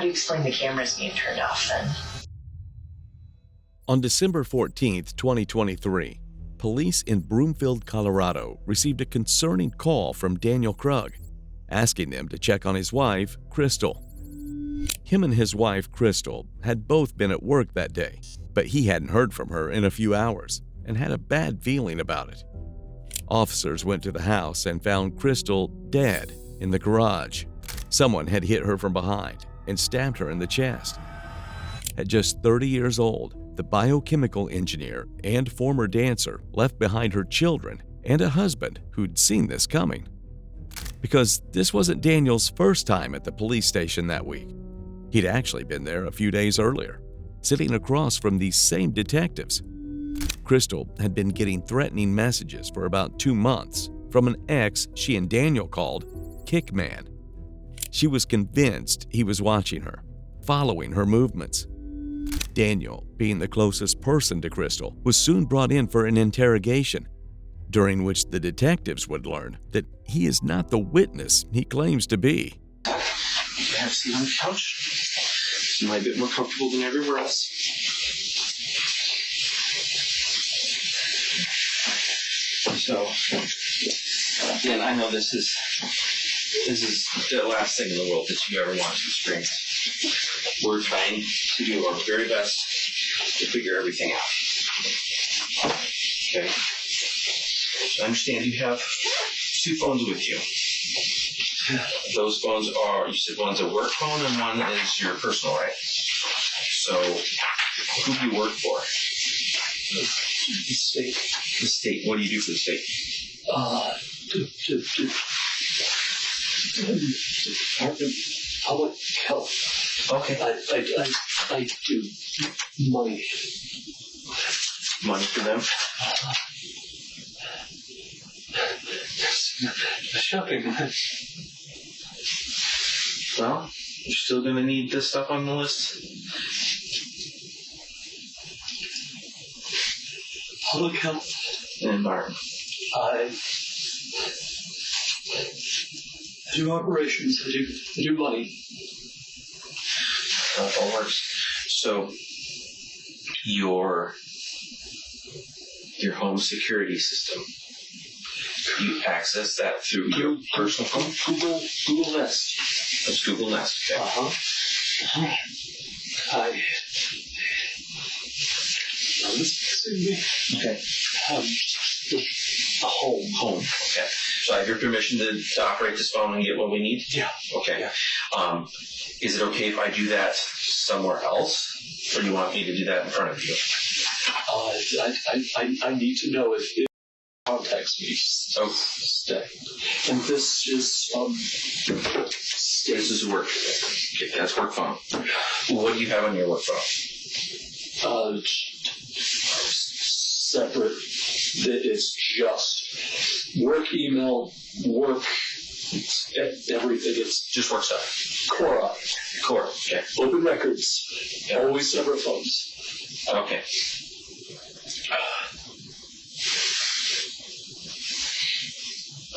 do you explain the cameras being turned off then? On December 14, 2023, police in Broomfield, Colorado received a concerning call from Daniel Krug, asking them to check on his wife, Kristil. Him and his wife, Kristil, had both been at work that day, but he hadn't heard from her in a few hours and had a bad feeling about it. Officers went to the house and found Kristil dead in the garage. Someone had hit her from behind and stabbed her in the chest. At just 30 years old, the biochemical engineer and former dancer left behind her children and a husband who'd seen this coming. Because this wasn't Daniel's first time at the police station that week. He'd actually been there a few days earlier, sitting across from these same detectives. Kristil had been getting threatening messages for about 2 months from an ex she and Daniel called Kickman. She was convinced he was watching her, following her movements. Daniel, being the closest person to Kristil, was soon brought in for an interrogation, during which the detectives would learn that he is not the witness he claims to be. You have a seat on the couch. Am I a bit more comfortable than everywhere else? So, again, I know this is the last thing in the world that you ever want to experience. We're trying to do our very best to figure everything out. Okay? I understand you have 2 phones with you. Those phones are, you said one's a work phone and one is your personal, right? So, who do you work for? The state. The state. What do you do for the state? Department of Public Health. Okay. I do money. Money for them? The shopping list. Well, you're still going to need this stuff on the list. Public health. And environment. I do operations. I do money. That all works. So, your home security system, you access that through your personal phone? Google Nest. That's Google Nest, okay. Okay. A home. Okay. So I have your permission to operate this phone and get what we need? Yeah. Okay. Yeah. Is it okay if I do that somewhere else? Or do you want me to do that in front of you? I need to know if it contacts me. Oh. Stay. And this is This is work. Okay, that's work phone. What do you have on your work phone? Separate. It's just work email, work, everything. It's Just work stuff. Cora. Okay. Open records. Yeah. Always separate phones. Okay.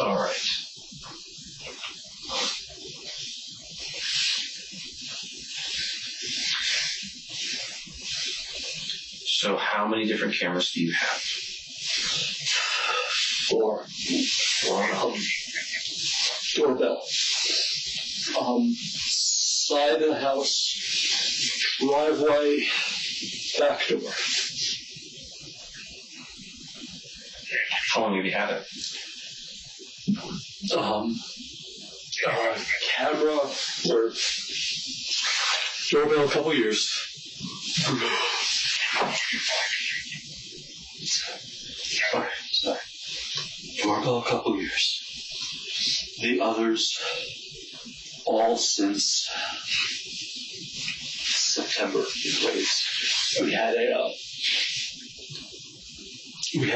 All right. So how many different cameras do you have? 4. Doorbell. Side of the house. Driveway. Back door. How long have you had it? Camera or doorbell a couple years. Sorry. Doorbell a couple years. The others, all since September. We had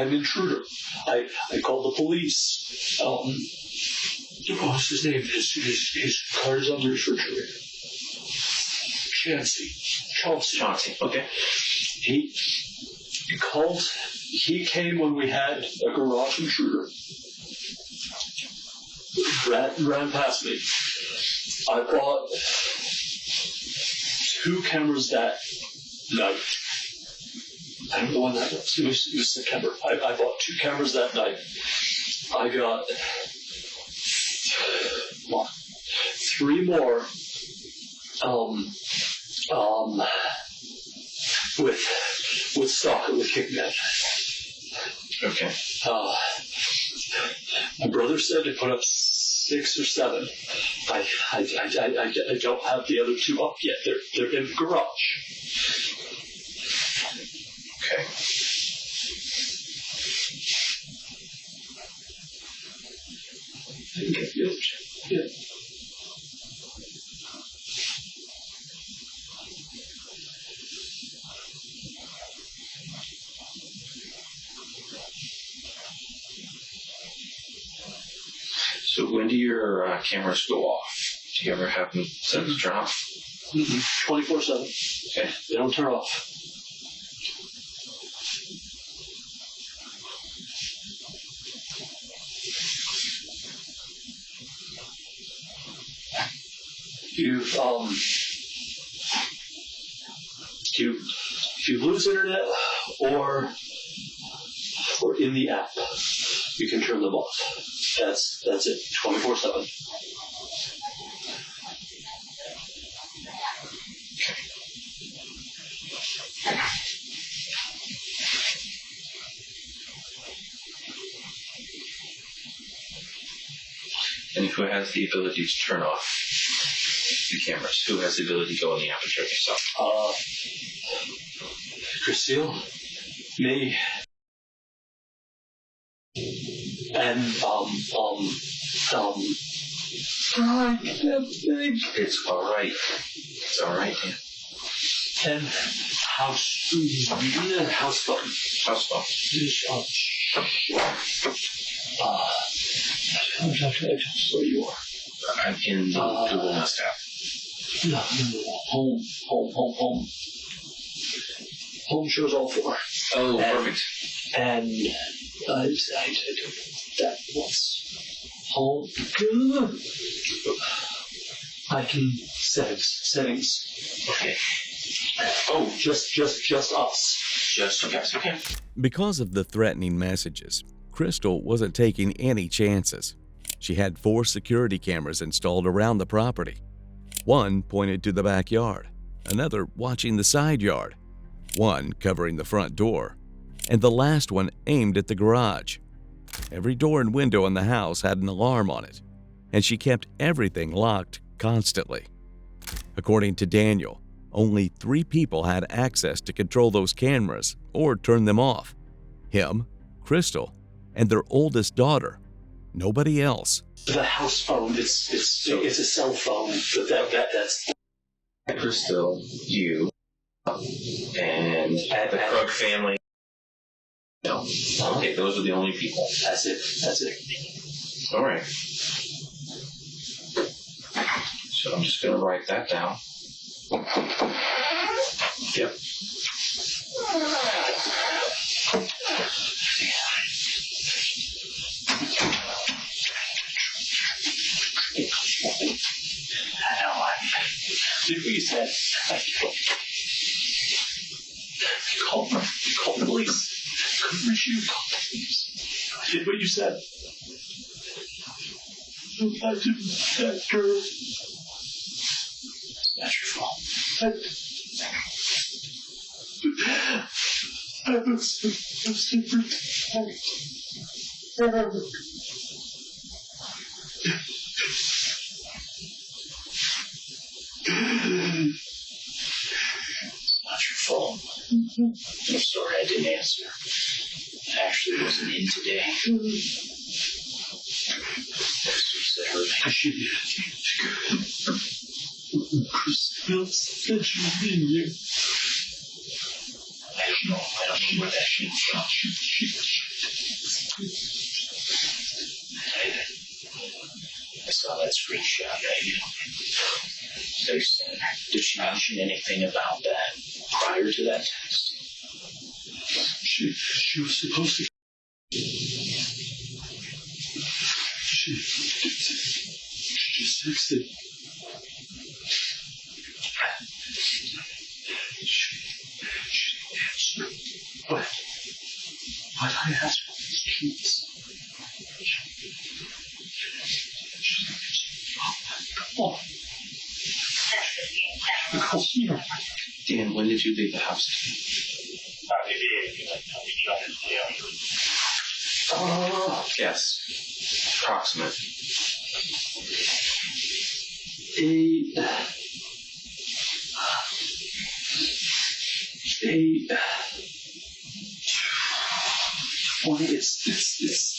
an intruder. I called the police. What was his name? His card is on the refrigerator. Chauncey. Okay. He called. He came when we had a garage intruder. Ran past me. I brought 2 cameras that night. I don't know when that was. It was September. I bought 2 cameras that night. I got 3 more with stalking with Kickman. Okay. My brother said to put up 6 or 7. I don't have the other 2 up yet. They're in the garage. Okay. I didn't get the other 2 yet. So when do your cameras go off? Do you ever have them set to turn off? 24/7. Okay. They don't turn off. If you lose internet or in the app, you can turn them off. That's it. 24/7. And who has the ability to turn off the cameras? Who has the ability to go in the aperture yourself? Kristil, me, and It's all right. It's all right, Dan. and house phone. House phone. Where you are? I'm in the Google Nest app. No. Home. Home shows all 4. Oh, And- perfect. And I do that once. Home. I can settings. Okay. Oh, just us. Just okay. Okay. Because of the threatening messages, Kristil wasn't taking any chances. She had 4 security cameras installed around the property. One pointed to the backyard, another watching the side yard, one covering the front door, and the last one aimed at the garage. Every door and window in the house had an alarm on it, and she kept everything locked constantly. According to Daniel, only 3 people had access to control those cameras or turn them off: him, Kristil, and their oldest daughter. Nobody else. The house phone. It's a cell phone. That's Kristil, you, and the Krug family. No. Okay, those are the only people. That's it. All right. So I'm just going to write that down. Yep. Did what you said. Call the police. Couldn't reach you. Call the police. I did what you said. I didn't attack her. That's your fault. I was super It's not your fault. I'm sorry I didn't answer. I actually wasn't in today. That hurt me. I should be. Kristil said she was being you. I don't know where that came from. I saw that screenshot, baby. Did she mention anything about that prior to that text? She was supposed to. She just texted. But I asked for these keys. Oh. Nicole, here. Dan, when did you leave the house? Guess. Approximate.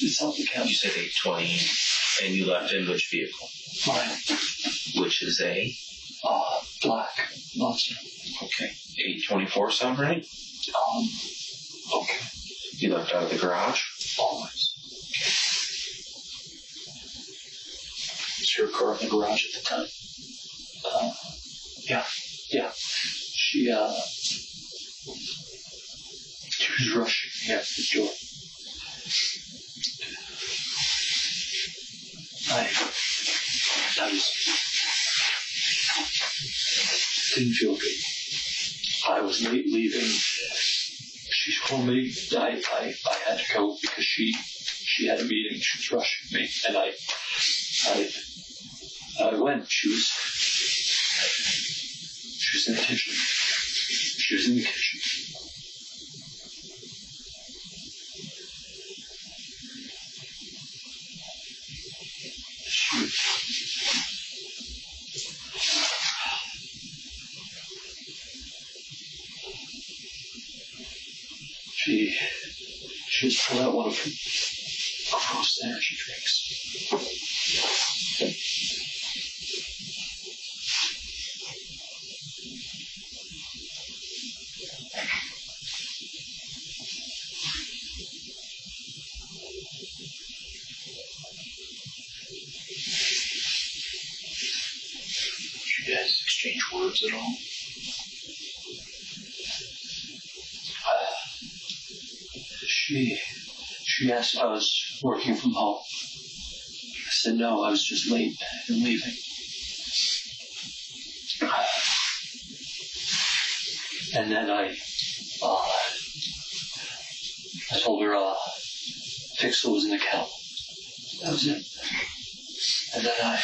It's out the count. You said 8:20, and you left in which vehicle? Mine. Which is a? Black Monster. Okay. 8:24 sound right? Okay. You left out of the garage? Always. Was your car in the garage at the time? Yeah. She was rushing me out the door. I didn't feel good. I was late leaving. She told me I had to go because she had a meeting. She was rushing me, and I went. She was in the kitchen. She was in the kitchen. She just pulled out one of her gross energy drinks. Did you guys exchange words at all? She asked if I was working from home. I said no, I was just late and leaving. And then I told her Pixel was in the kennel. That was it. And then I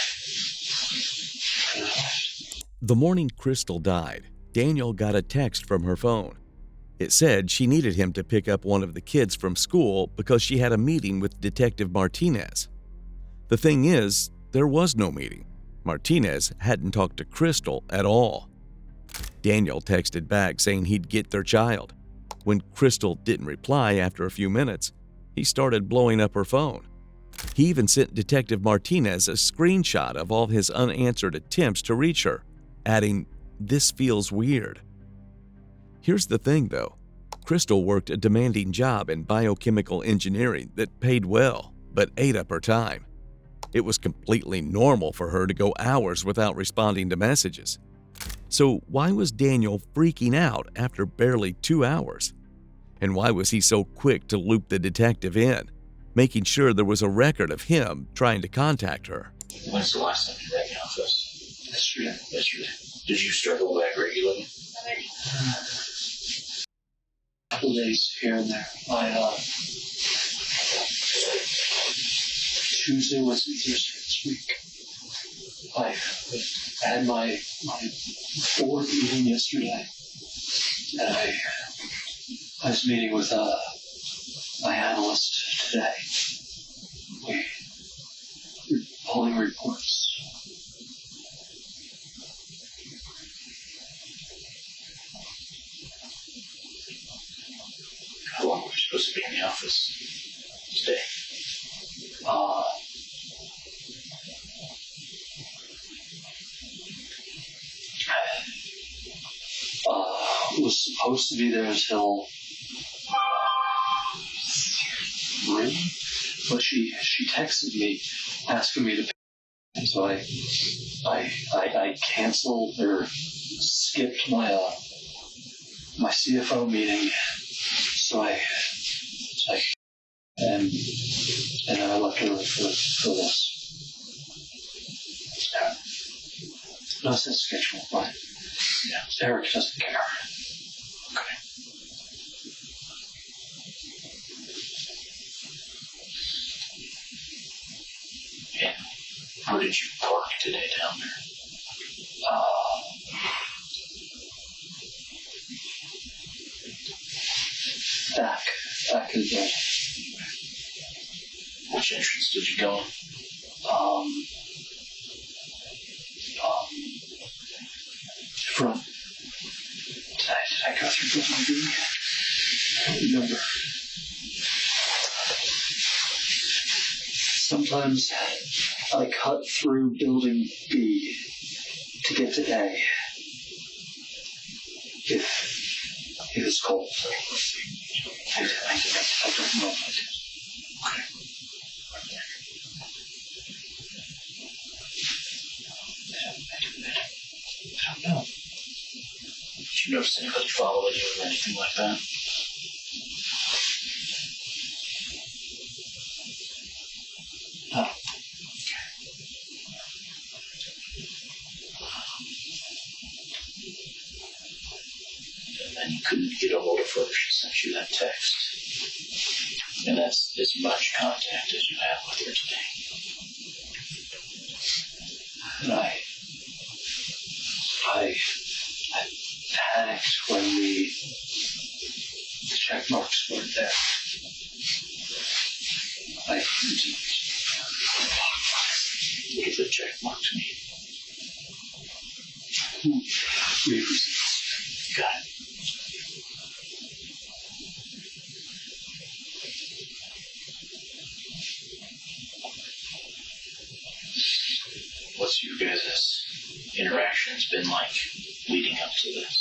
left. The morning Kristil died, Daniel got a text from her phone. It said she needed him to pick up one of the kids from school because she had a meeting with Detective Martinez. The thing is, there was no meeting. Martinez hadn't talked to Kristil at all. Daniel texted back saying he'd get their child. When Kristil didn't reply after a few minutes, he started blowing up her phone. He even sent Detective Martinez a screenshot of all his unanswered attempts to reach her, adding, "This feels weird." Here's the thing though, Kristil worked a demanding job in biochemical engineering that paid well, but ate up her time. It was completely normal for her to go hours without responding to messages. So why was Daniel freaking out after barely 2 hours? And why was he so quick to loop the detective in, making sure there was a record of him trying to contact her? When's the last time you were in the office? Yesterday. Did you struggle back regularly? A couple days here and there. Tuesday wasn't Thursday this week. I had my board meeting yesterday, and I was meeting with my analyst today. We're pulling reports. How long were you supposed to be in the office today? Was supposed to be there until 3, but she texted me asking me to, and so I canceled or skipped my CFO meeting. So and then I left her for this. No sense schedule, but Yeah. Eric doesn't care. Okay. And where did you park today down there? Back in the Which entrance did you go in? front. Did I go through building B? I don't remember. Sometimes I cut through building B to get to A. If it's cold. I don't know. Okay. I don't know. Did you notice anybody following you or anything like that? No. And then you couldn't get a hold of her. She sent you that text. And that's as much contact as you have with her today. And I panicked when the check marks weren't there. Give the check mark to me. Got it. What's your guys' interactions been like leading up to this?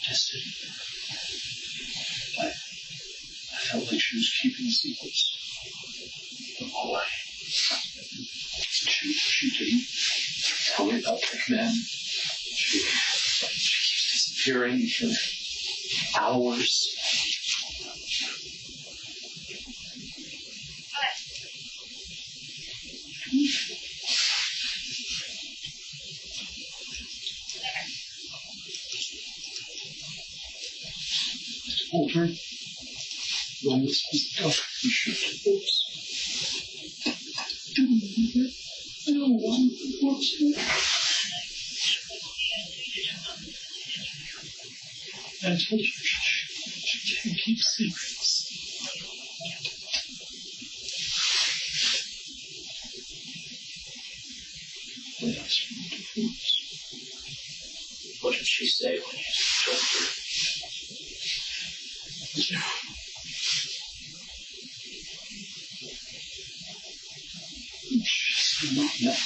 Distant. I felt like she was keeping secrets. The whole way. She didn't tell me about Kickman. She keeps disappearing for hours. Told her when this was done, we should divorce. I don't want to divorce her. I told her she can't keep secrets. I asked for a divorce. What did she say when you told her? She's not now.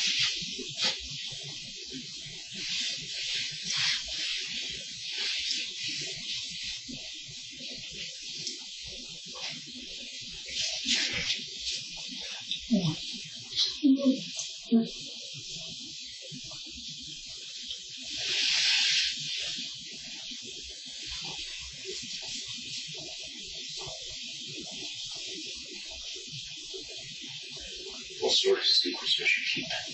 What sort of secrets was she keeping?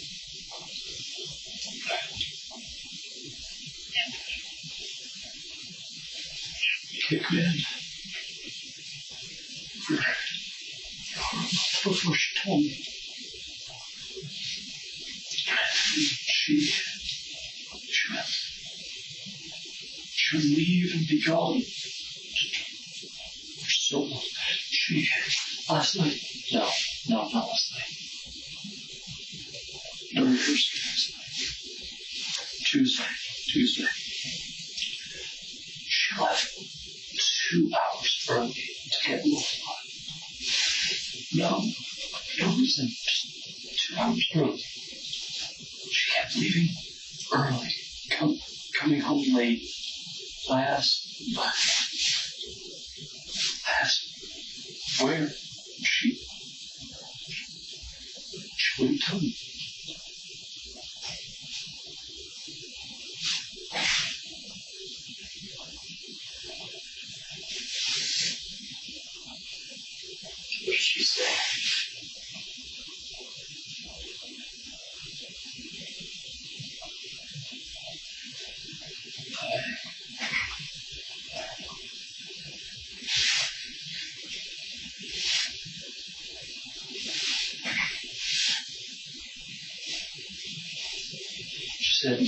Kickman. Before she told me. She would leave and be gone. For so long. Last night. No, not last night. During Thursday last night. Tuesday. She left 2 hours early to get moving on. No reason. Just 2 hours early. She kept leaving early, coming home late. I asked where. She wouldn't tell me. What did she say? said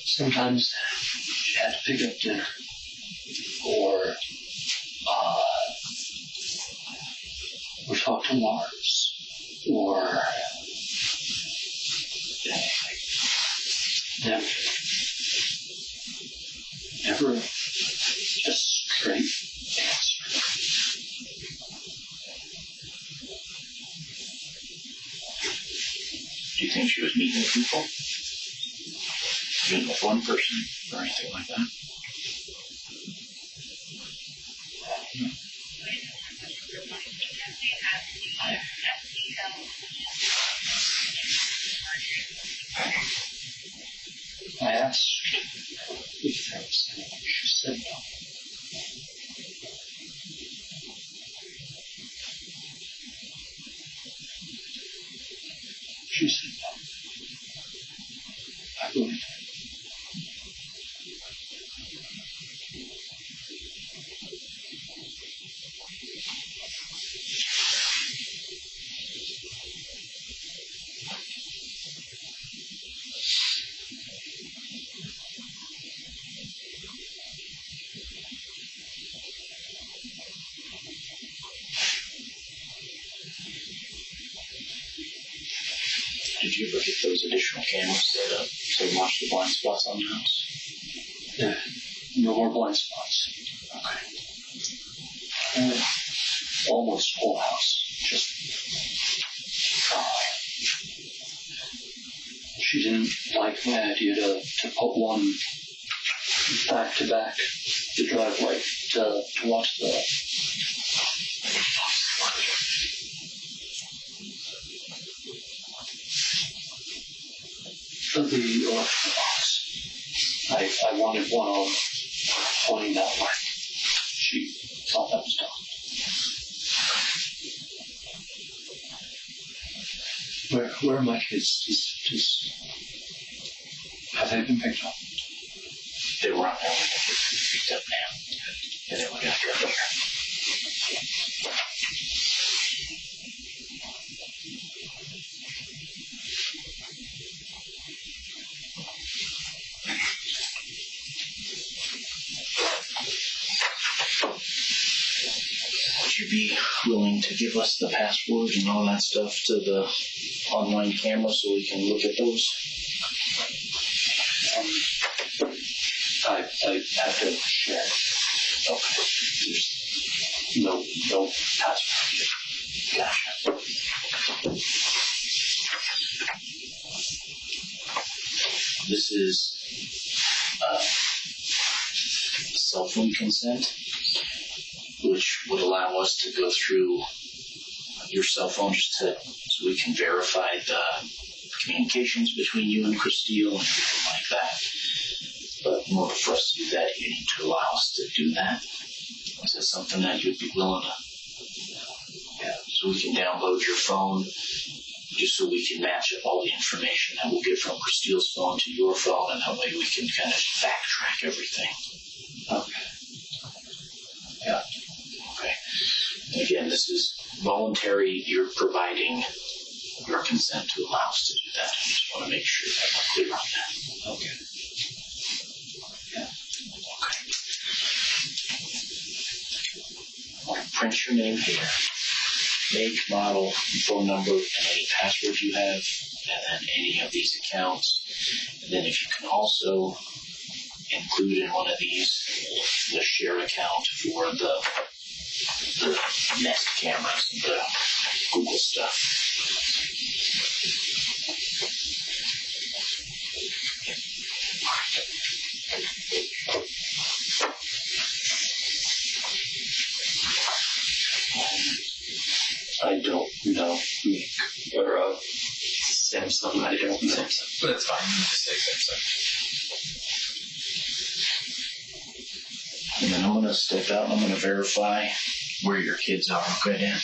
sometimes she had to pick up dinner, or talk to Lars, or never a straight answer. Do you think she was meeting with people? Meeting with one person or anything like that? I asked if there was anyone. She said no. She said no. I believe her. Did you ever get those additional cameras set up to watch the blind spots on the house? Yeah, no more blind spots. Okay. Almost full house. Just. She didn't like my idea to put one back to back the driveway to watch the. The electrical box. I wanted one pointing that way. She thought that was dumb. Where are my kids? Have they been picked up? They were on their way to get picked up now. And then we got dropped here. Would you be willing to give us the password and all that stuff to the online camera so we can look at those? I have to share. Okay. There's no password. Gotcha. This is cell phone consent, which would allow us to go through your cell phone so we can verify the communications between you and Kristil and everything like that. But in order for us to do that, you need to allow us to do that. Is that something that you'd be willing to? Yeah. So we can download your phone, just so we can match up all the information that we'll get from Kristil's phone to your phone, and that way we can kind of backtrack everything. Okay. Yeah. Okay. And again, this is voluntary. You're providing your consent to allow us to do that. I just want to make sure that we're clear on that. Okay. I'm going to print your name here, make, model, phone number, and any password you have, and then any of these accounts. And then if you can also include in one of these the share account for the Nest cameras and the Google stuff. I don't know. Or Samsung. I don't know. Samsung. But it's fine. You just say Samsung. And then I'm going to step out and I'm going to verify where your kids are. Okay, Dan?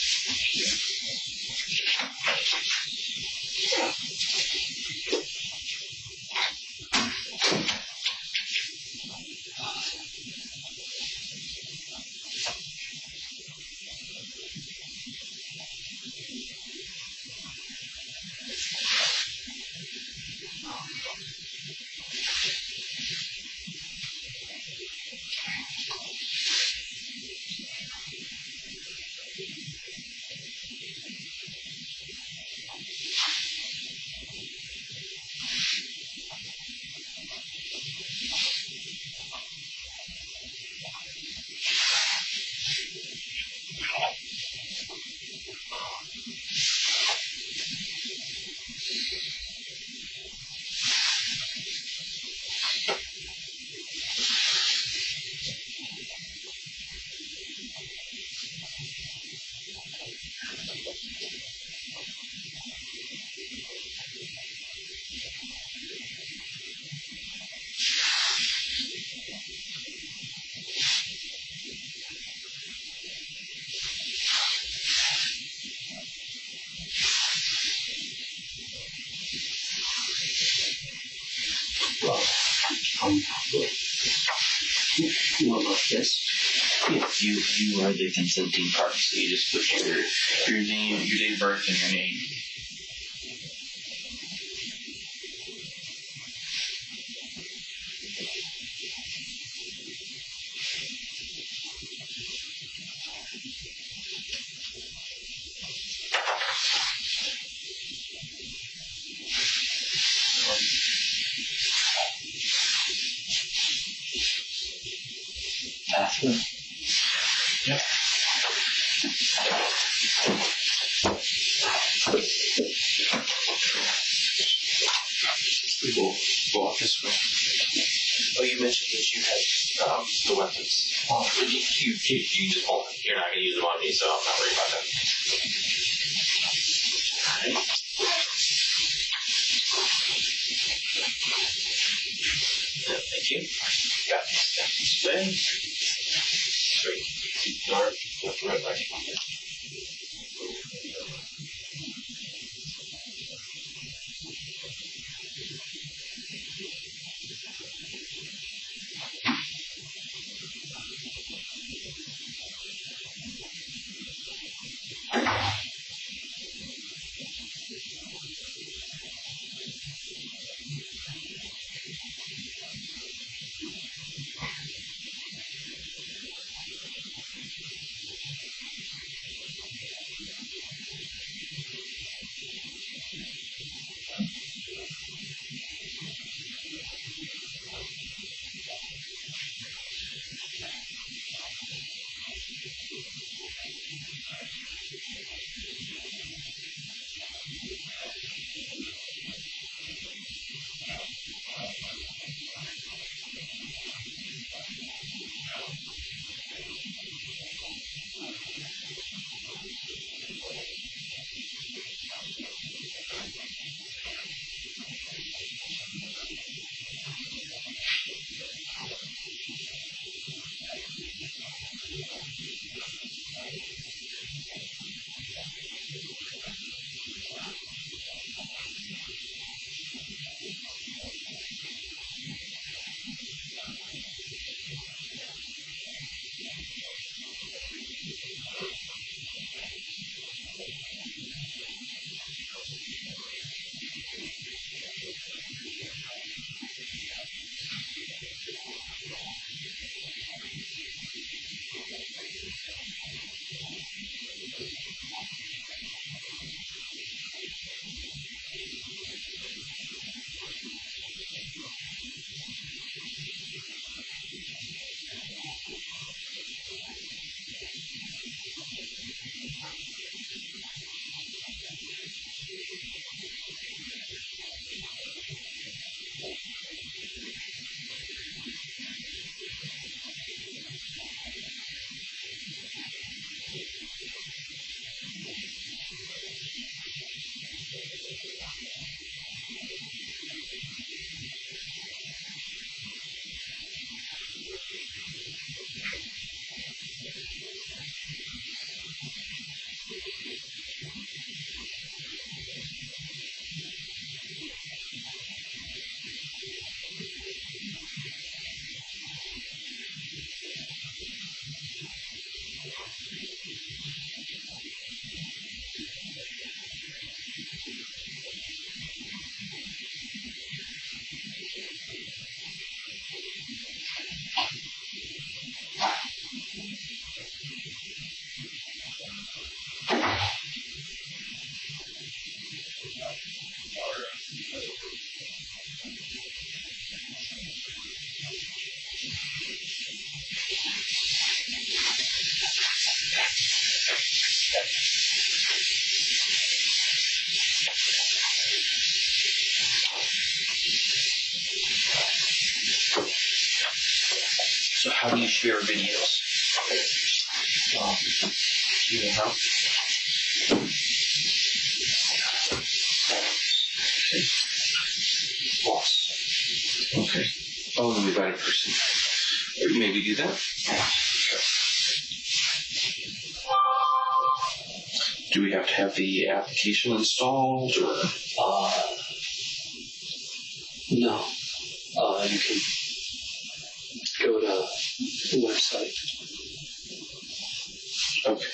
Yes. Yeah, you are the consenting party, so you just put your name, your date of birth, and your name. Bathroom. Yep. We will go off this way. Oh, you mentioned that you had the weapons. Oh, You just hold them. You're not going to use them on me, so I'm not worried about that. All right. Yeah, thank you. Got this way. Straight. Dark. Left, right, right. So how do you share videos? Do you know how? Boss. Okay. Oh, let me invite a person. Or maybe do that. Do we have to have the application installed, or? No. You can go to the website. Okay.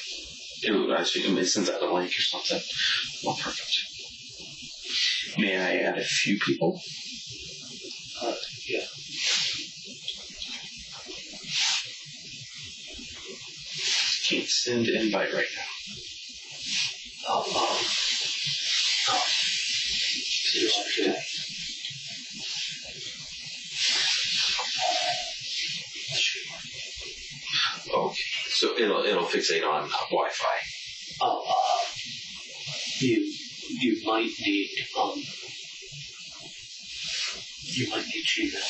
I assume it sends out a link or something. Well, perfect. May I add a few people? Yeah. Can't send invite right now. Okay. Okay. So it'll fixate on Wi-Fi. You might need Gmail.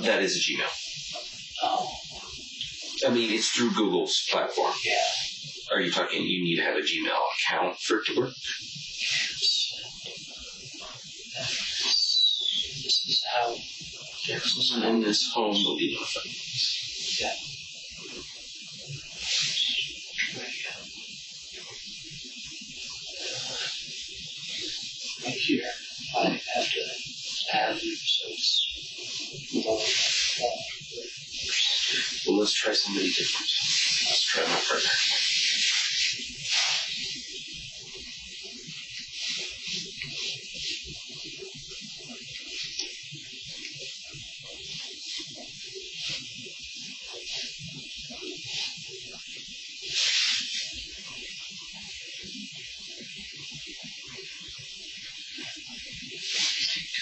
That is a Gmail. I mean, it's through Google's platform. Yeah. Are you talking you need to have a Gmail account for it to work? This is how Everyone in this home will be notified. Yeah. Right here, I have to add you, so it's long. Well, let's try somebody different. Let's try my partner.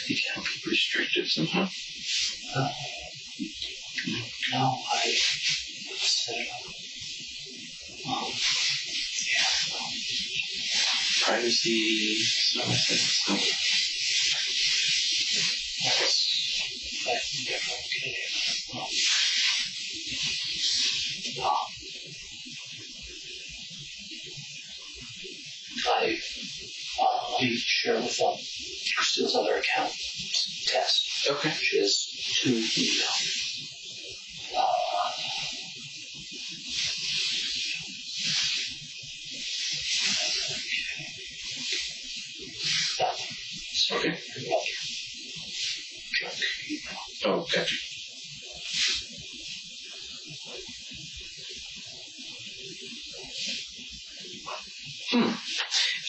You can't be restricted somehow. No, I set it up. Privacy. So I said so. I share with Kristil's other account, Tess. Okay. She has 2 emails. Okay. Oh, gotcha.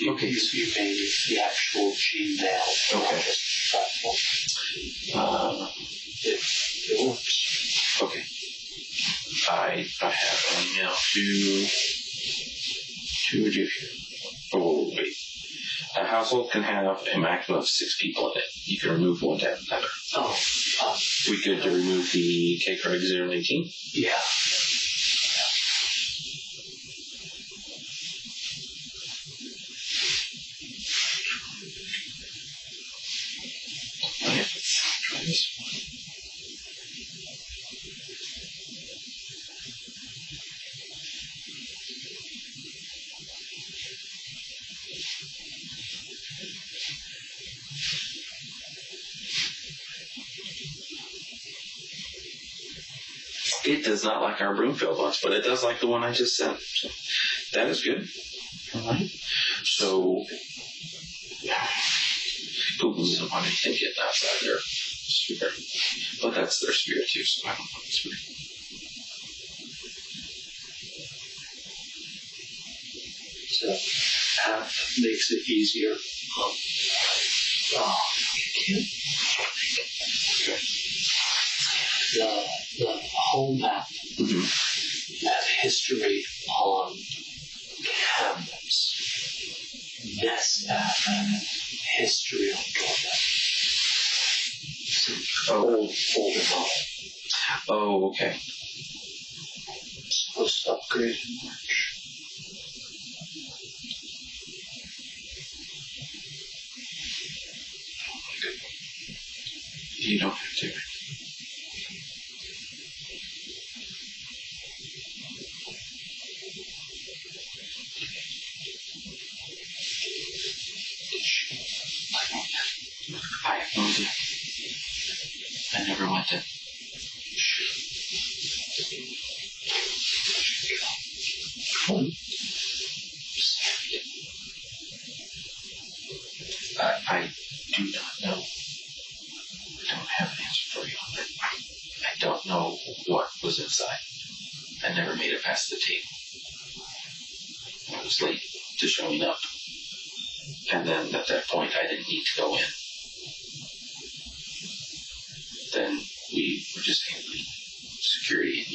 Okay. You made the actual Gmail. Okay. Platform. It works. Okay. I have an email to do here. Oh, wait. A household can have a maximum of 6 people in it. You can remove one to add another. We could remove the Krug 019. Yeah. Okay, let's try this one. It does not like our Broomfield ones, but it does like the one I just sent. So that is good. All right. So Google doesn't want anything getting outside their sphere, but that's their sphere too. So I don't know. It's weird. So app makes it easier. The home app have history on cabinets. Nest app history on doormat. Older model. Oh, okay. Supposed to upgrade in March. You don't have to. I have no idea. I never went in. I do not know. I don't have an answer for you on that. I don't know what was to showing up. And then at that point, I didn't need to go in. Then we were just handling security and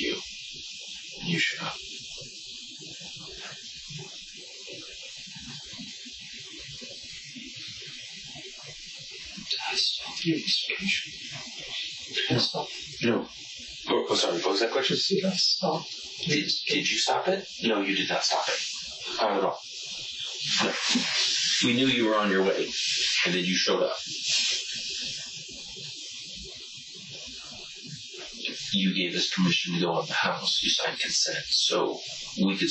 you showed up. No. Oh, sorry, what was that question? Did you stop it? No, you did not stop it. Not at all. No. We knew you were on your way, and then you showed up. You gave us permission to go in the house. You signed consent, so we could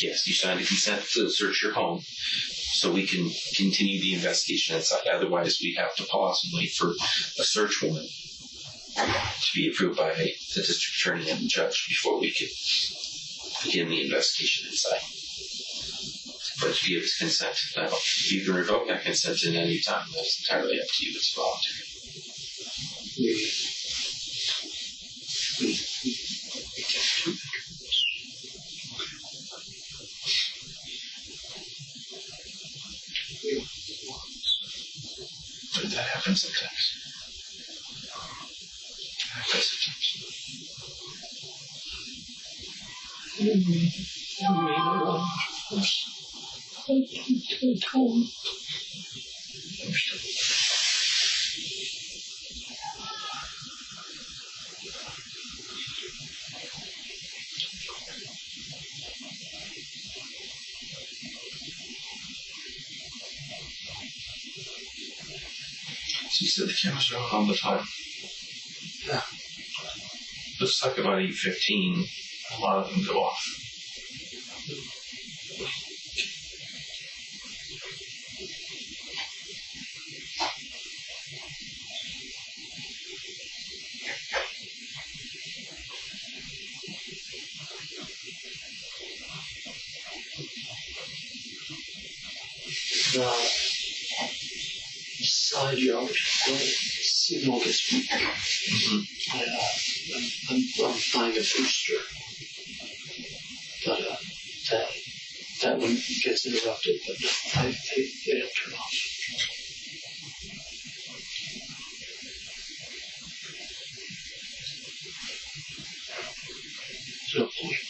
yes, you signed a consent to search your home, so we can continue the investigation inside. Otherwise, we have to pause and wait for a search warrant to be approved by the district attorney and the judge before we could begin the investigation inside. But if you give us consent, you can revoke that consent at any time. That's entirely up to you. It's voluntary. But that happens sometimes. So you said the cameras are on all the time. Yeah. Looks like about 8:15, a lot of them go off. The side yard, the signal gets weak. I'm finding a booster, but that one gets interrupted, but no, they don't turn off. No point.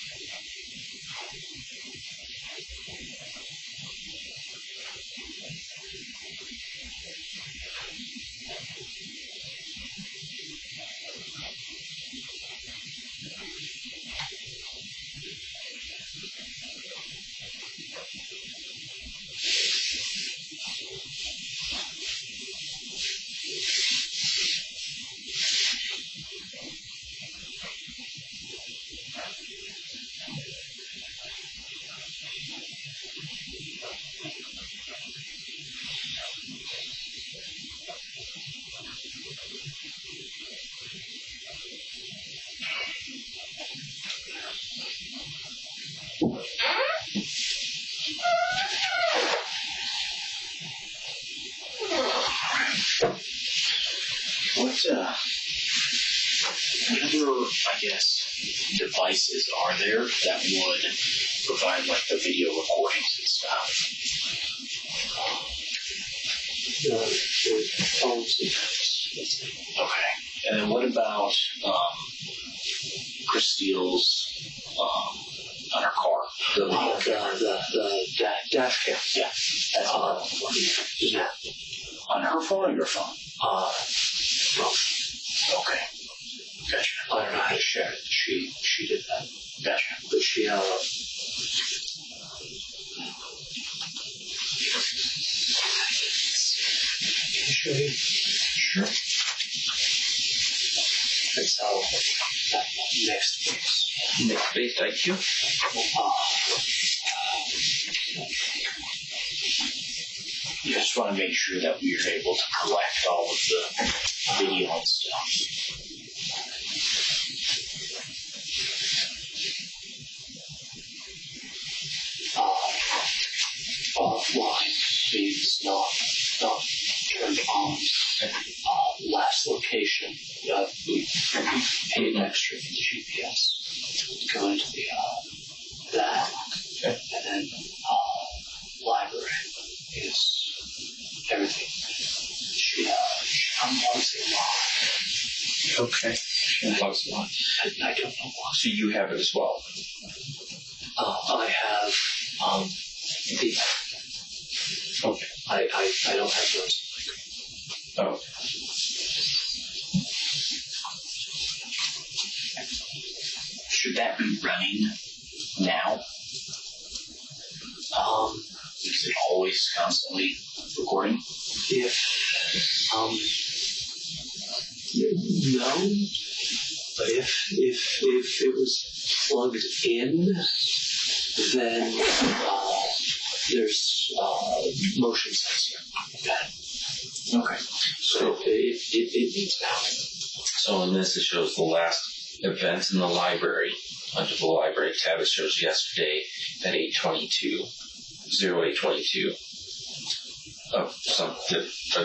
What other, I guess, devices are there that would provide like the video recordings and stuff? The phones and things. Okay. And then what about Kristil's on her car? The dash cam. Yeah. That's on her phone or your phone? Well, okay. Gotcha. I don't know how to share it. She did that. Gotcha. But she can I show you? Sure. That's how that next base. Next base IQ. You just want to make sure that we are able to collect all of the video and stuff. Offline means not turned on. Last location, we paid extra for the GPS. Go into the app, and then Okay. Logs one. I don't know why. So you have it as well. I have the. Okay. I don't have those. Oh. Should that be running now? Is it always constantly recording? If no, but if it was plugged in, then there's motion sensor. Okay. So it needs power. So in this, it shows the last events in the library. Under the library tab, it shows yesterday at 8:22, 08:22. Of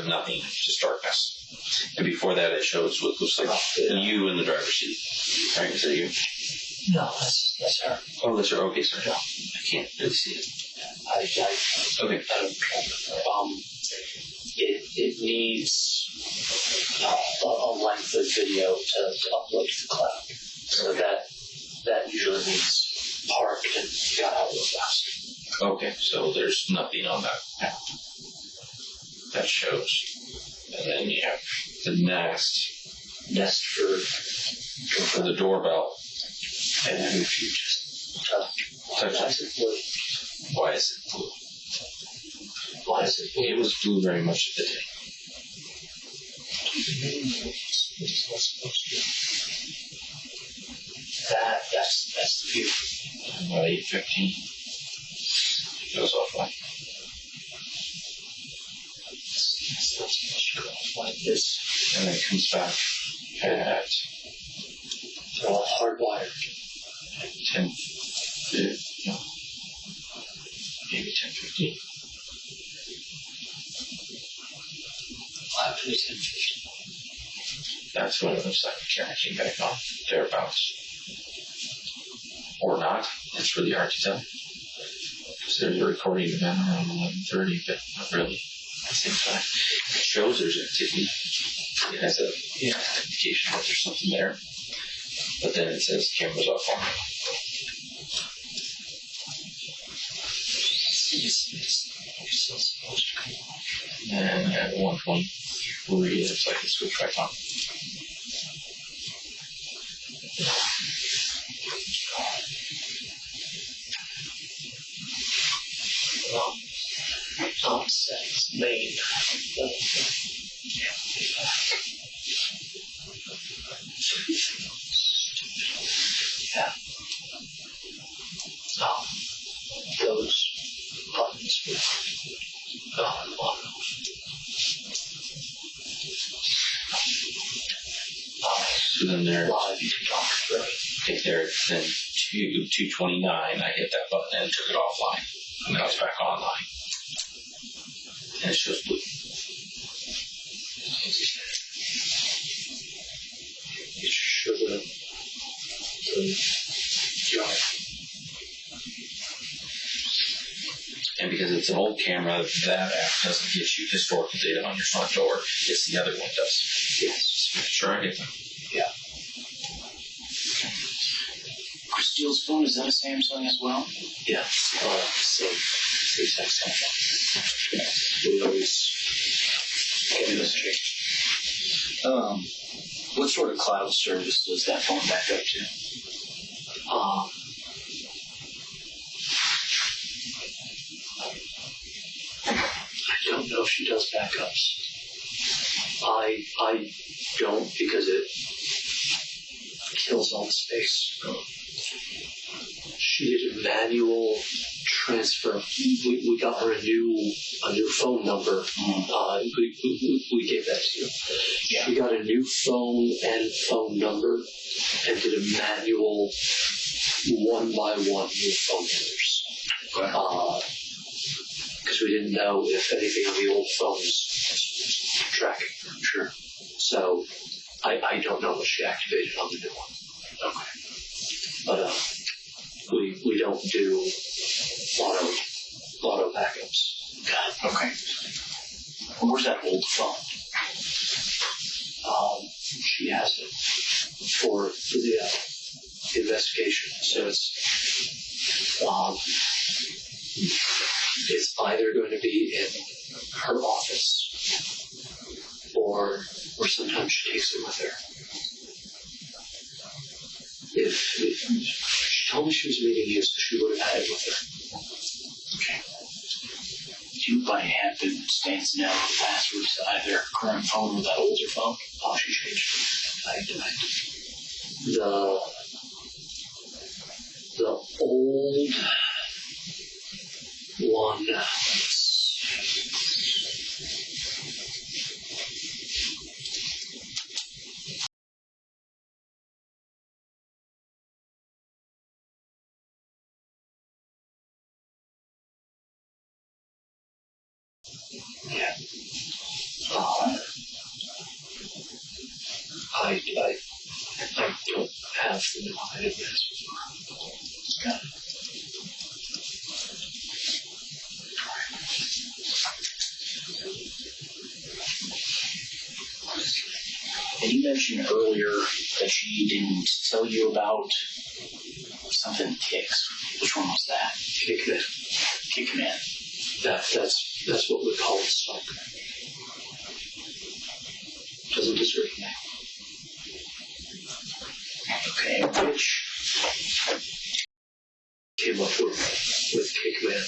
nothing, just darkness. And before that, it shows what looks like you in the driver's seat. Right? Is that you? No, that's her. Oh, that's her. Okay, sorry. No, I can't really see it. Okay. It needs a length of video to upload to the cloud. So that usually means parked and got out real fast. Okay, so there's nothing on that. That shows. And then you have the nest for the doorbell. And then if you just touch it blue. Why is it blue? Why is it blue? It was blue very much of the day. That's the view. About 8:15. It goes offline. It's not supposed to go off like this. And then it comes back at They're all hardwired. 10, no, maybe 10:15. After 10:50. That's when it looks like the camera came back on, thereabouts. Or not. It's really hard to tell. Because there's a recording event around 11:30, but not really at the same time. It shows there's activity. It has a indication that there's something there. But then it says the camera's off on. It's still supposed to come on. And at 1:23, it looks like it switched back on. Settings main. Yeah. Those buttons would go on the bottom. So then there, Live, you can talk through it. okay, there, then 2:29, I hit that button and took it offline. And now it's back online. And it shows blue. It should have drive. And because it's an old camera, that app doesn't give you historical data on your front door. It's the other one does. Yes. Sure, I get that. Yeah. Kristil's phone, is that a Samsung as well? Yeah. Same Samsung. We always get this changed. What sort of cloud service does that phone back up to? I don't know if she does backups. I don't, because it kills all the space. She did a manual transfer. We got her a new phone number. We gave that to you. Yeah. She got a new phone and phone number and did a manual one by one new phone numbers. Because we didn't know if anything on the old phones was tracking her. Sure. So I don't know what she activated on the new one. Okay. But we don't do auto backups. Got it. Okay. Where's that old phone? she has it for the investigation. So it's either going to be in her office or sometimes she takes it with her. If she told me she was meeting you, so she would have had it with her. Okay. Do you by happenstance know the password to either her current phone or that older phone? Oh, she changed it. The old one. Yeah. I don't have the new password. Got it. And you mentioned earlier that she didn't tell you about something Kicks. Which one was that? Kickman. Kickman. That's what we call a stalker. Doesn't deserve a name. Okay, which Came up with Kickman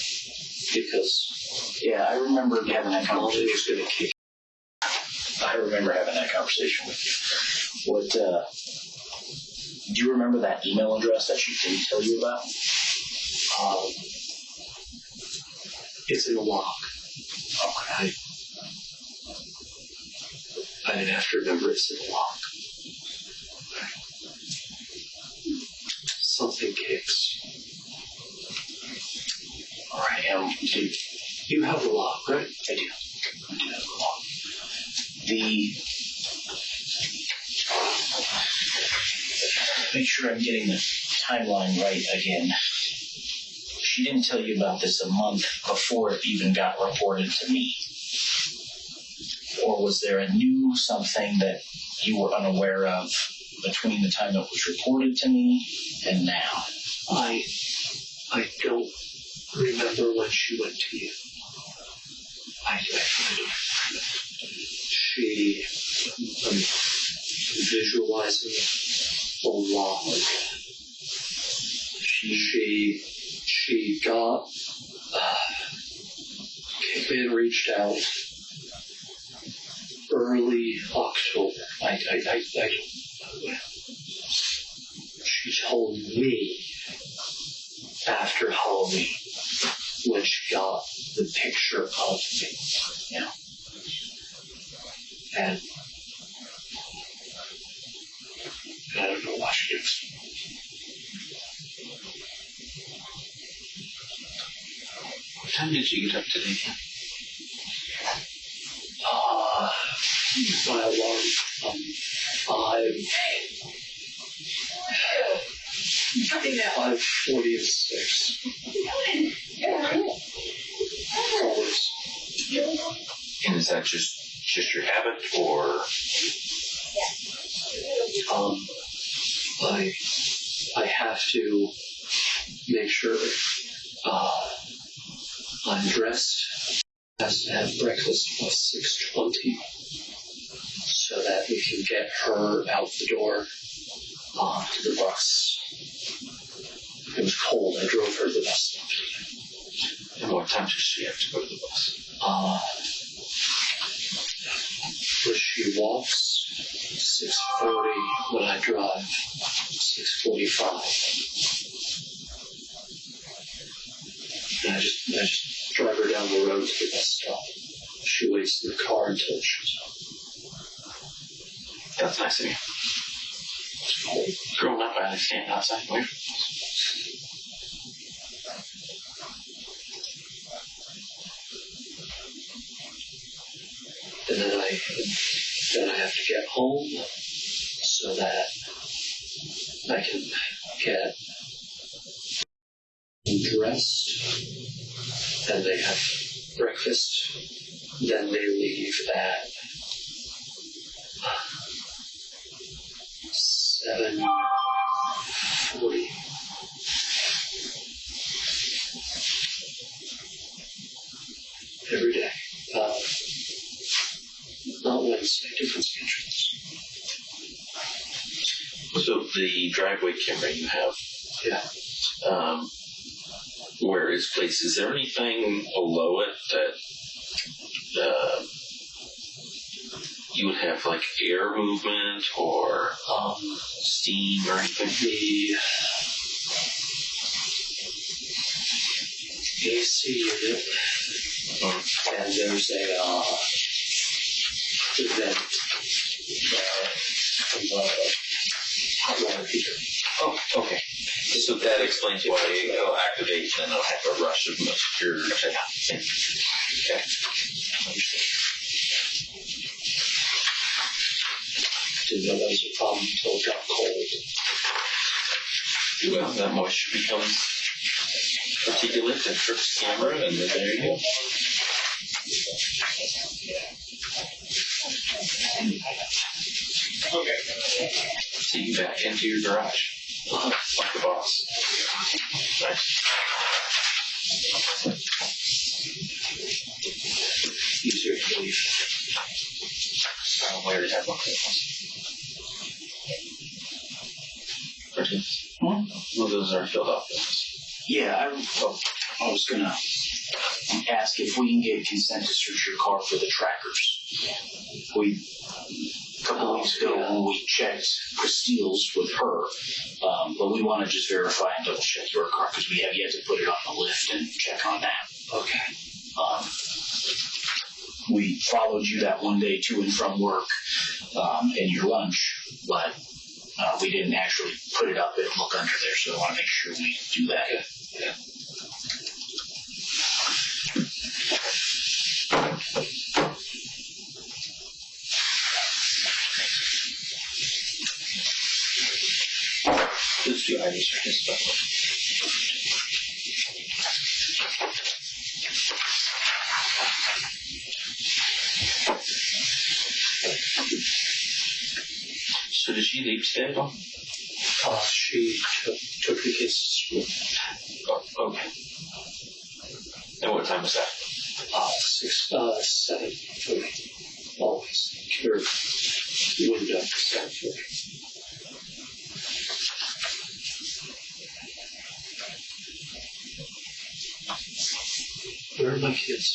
because yeah, I remember having that Molly conversation. was going to kick. I remember having that conversation with you. What, do you remember that email address that she didn't tell you about? It's in a lock. Okay. I didn't have to remember it's in a lock. Something kicks. All right, You have the lock, right? I do. I do have the law. Make sure I'm getting the timeline right again. She didn't tell you about this a month before it even got reported to me. Or was there a new something that you were unaware of between the time it was reported to me and now? I don't remember when she went to you. I'm visualizing a log. She got, Kickman reached out early October. She told me after Halloween when she got the picture of me. Yeah. And I don't know why she did. What time did you get up today? My alarm from 5:46. Always. And is that just your habit, or? I have to make sure I'm dressed. Has to have breakfast by 6:20 so that we can get her out the door to the bus. It was cold. I drove her to the bus stop. And what time does she have to go to the bus? When she walks, 6:40. When I drive, 6:45. And I just drive her down the road to the bus stop. She waits in the car until it shows up. That's nice of you. Growing up, I like standing outside and waiting. And then I have to get home so that I can get dressed, and they have breakfast. Then they leave at 7:40. Every day. Not Wednesday, different schedules. So the driveway camera you have, Yeah. where it's placed, is there anything below it that you would have like air movement or steam or anything? The AC unit, and there's a vent from the hot water heater. Oh, okay. So that explains why it'll activate and it'll have a rush of moisture type thing. Okay. Didn't know that was a problem until it got cold. Well, that moisture becomes particulate and trips the camera, and then there you go. Okay. See you back into your garage. Like the boss. Nice. Easier to leave. Where did that look? Well, those are filled up. Yeah, I was gonna ask if we can get consent to search your car for the trackers. A couple weeks ago when we checked Kristil's with her, but we want to just verify and double check your car because we have yet to put it on the lift and check on that. Okay. We followed you that one day to and from work in your lunch, but we didn't actually put it up and look under there, so I want to make sure we do that. Yeah. Those two items are his stuff. So did she leave today? She took the kids to school. Oh, okay. And what time was that? 7:30. Always. Keep her window 7:30. Where are my kids?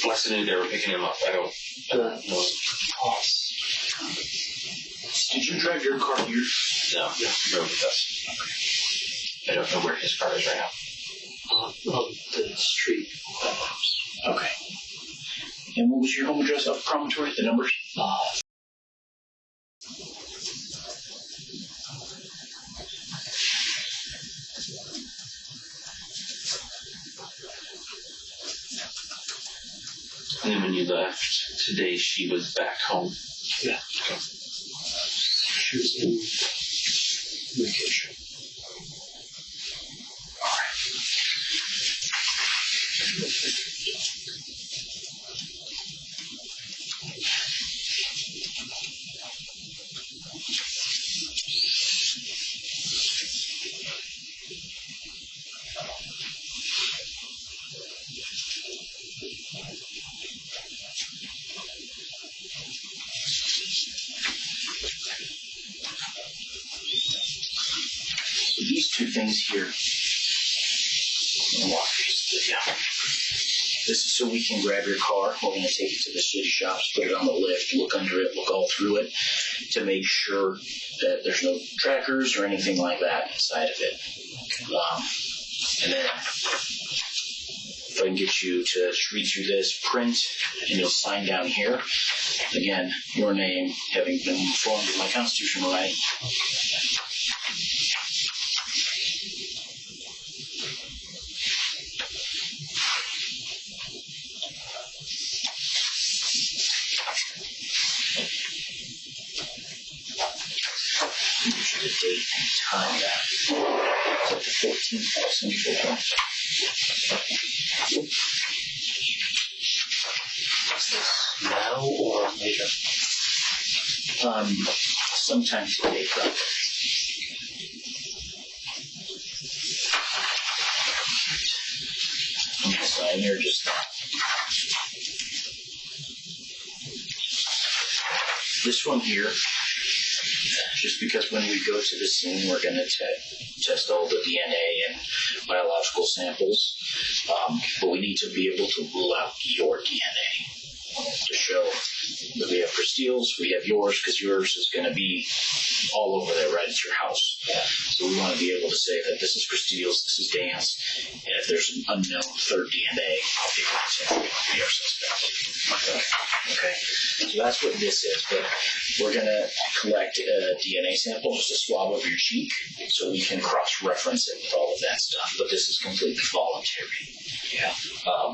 Last I knew they were picking him up. I don't know. Did you drive your car here? No, he drove with us. I don't know where his car is right now. On the street. Okay. And what was your home address off Promontory? The numbers? And then when you left today, she was back home. Yeah. Okay. She was in the kitchen. So these two things here. Walk these. Yeah. This is so we can grab your car. We're going to take it to the city shops, put it on the lift, look under it, look all through it to make sure that there's no trackers or anything like that inside of it. And then if I can get you to read through this, print, and you'll sign down here. Again, your name, having been informed of my constitutional right. The date and time that. It's up to 14th of Central. Now or later? Sometime today, Krug. Sign here just this one here, just because when we go to the scene, we're going to test all the DNA and biological samples, but we need to be able to rule out your DNA to show that we have Kristil's, we have yours, because yours is going to be all over there right at your house. So we want to be able to say that this is Kristil's, this is Dan's, and if there's an unknown third DNA, I'll be able to say it will be our suspect. Okay, so that's what this is, but we're going to collect a DNA sample, just a swab of your cheek, so we can cross-reference it with all of that stuff, but this is completely voluntary. Yeah.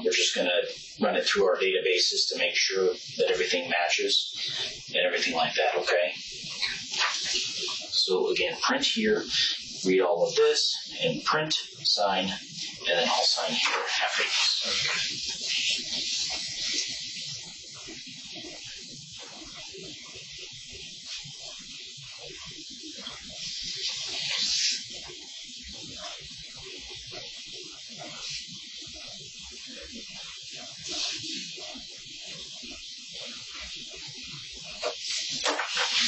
We're just going to run it through our databases to make sure that everything matches and everything like that, okay? So again, print here, read all of this, and print, sign, and then I'll sign here after this.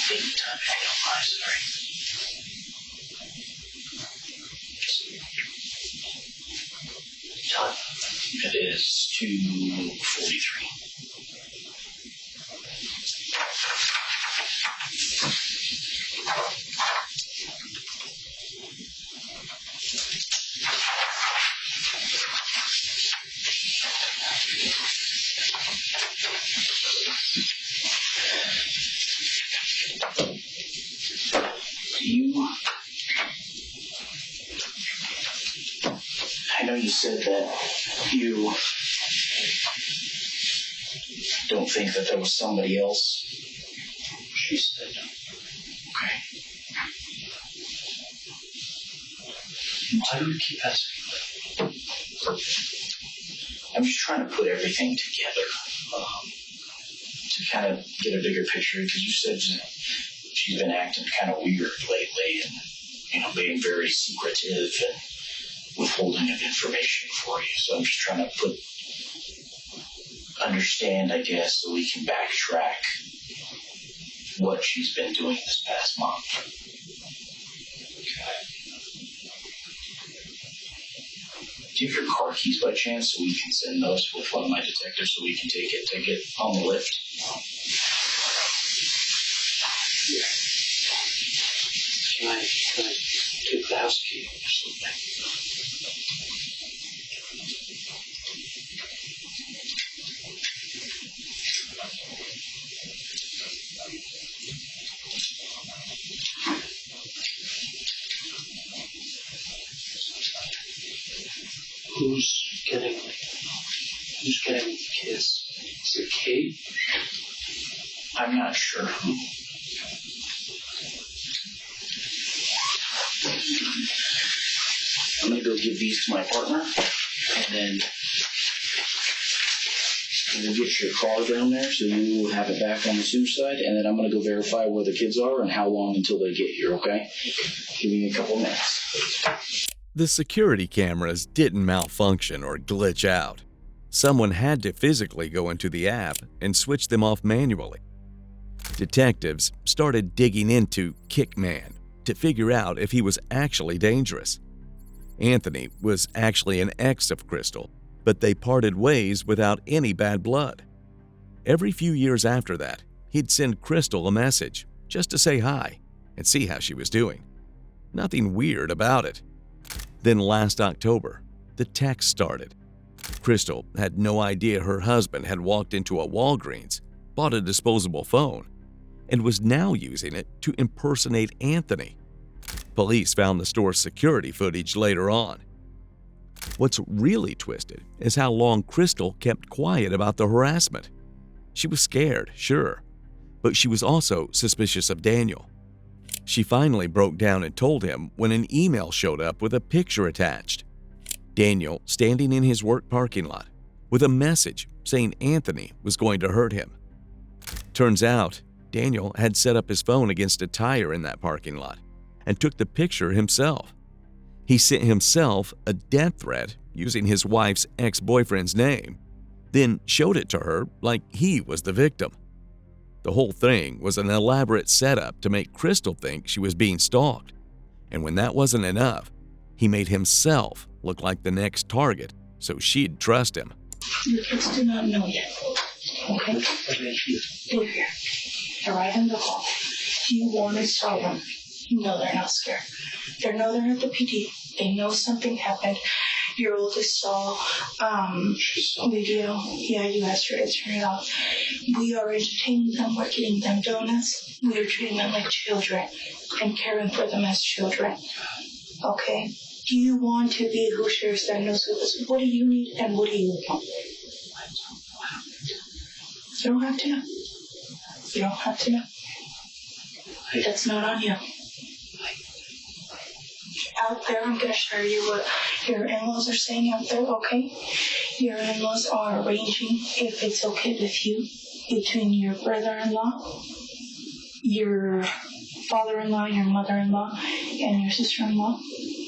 Take your time if you don't mind, sorry. Time. It is 2:43. I know you said that you don't think that there was somebody else. She said, okay. Why do you keep asking? I'm just trying to put everything together to kind of get a bigger picture, because you said she's been acting kind of weird lately and, being very secretive and withholding of information for you. So I'm just trying to understand, I guess, so we can backtrack what she's been doing this past month. Okay. Do you have your car keys by chance, so we can send those with one of my detectives so we can take it on the lift? Yeah. Can I take the house key or something? Who's getting the kiss? Is it Kate? I'm not sure who. I'm going to go give these to my partner, and then we'll get your car down there so you will have it back on the suicide, and then I'm going to go verify where the kids are and how long until they get here, okay? Give me a couple minutes. The security cameras didn't malfunction or glitch out. Someone had to physically go into the app and switch them off manually. Detectives started digging into Kickman to figure out if he was actually dangerous. Anthony was actually an ex of Kristil, but they parted ways without any bad blood. Every few years after that, he'd send Kristil a message just to say hi and see how she was doing. Nothing weird about it. Then last October, the text started. Kristil had no idea her husband had walked into a Walgreens, bought a disposable phone, and was now using it to impersonate Anthony. Police found the store's security footage later on. What's really twisted is how long Kristil kept quiet about the harassment. She was scared, sure, but she was also suspicious of Daniel. She finally broke down and told him when an email showed up with a picture attached. Daniel standing in his work parking lot with a message saying Anthony was going to hurt him. Turns out, Daniel had set up his phone against a tire in that parking lot and took the picture himself. He sent himself a death threat using his wife's ex-boyfriend's name, then showed it to her like he was the victim. The whole thing was an elaborate setup to make Kristil think she was being stalked, and when that wasn't enough, he made himself look like the next target so she'd trust him. Your kids do not know yet, okay? They're here. Arrive in the hall. You want to tell them. You know they're not scared. They know they're at the PD. They know something happened. Your oldest saw video. Yeah, you asked her to turn it off. We are entertaining them. We're getting them donuts. We are treating them like children and caring for them as children. Okay? Do you want to be who shares that knows who this? What do you need and what do you want? You don't have to know. You don't have to know. That's not on you. Out there, I'm going to show you what your in-laws are saying out there, okay? Your in-laws are arranging, if it's okay with you, between your brother-in-law, your father-in-law, your mother-in-law, and your sister-in-law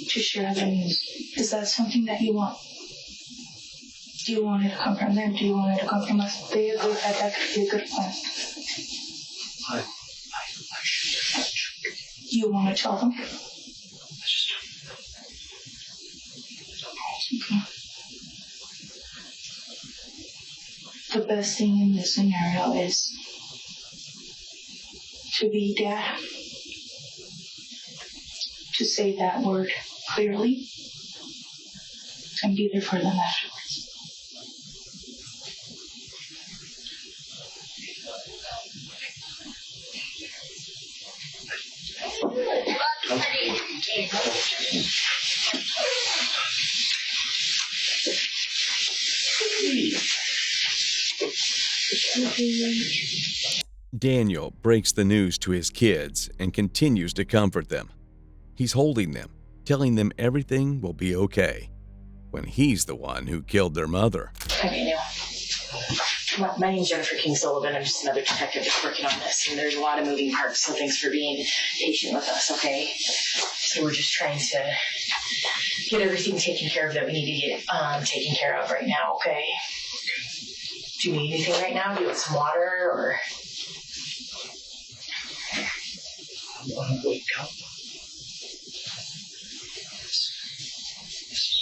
to share the news. Is that something that you want? Do you want it to come from them? Do you want it to come from us? They agree that that could be a good plan. I should. You want to tell them? Okay. The best thing in this scenario is to be dad, to say that word clearly, and be there for them afterwards. Daniel breaks the news to his kids and continues to comfort them. He's holding them, telling them everything will be okay, when he's the one who killed their mother. Hi, Daniel. My name's Jennifer King Sullivan. I'm just another detective just working on this, and there's a lot of moving parts, so thanks for being patient with us, okay? So we're just trying to get everything taken care of that we need to get taken care of right now, okay? Do you need anything right now? Do you want some water, or...? I want to wake up.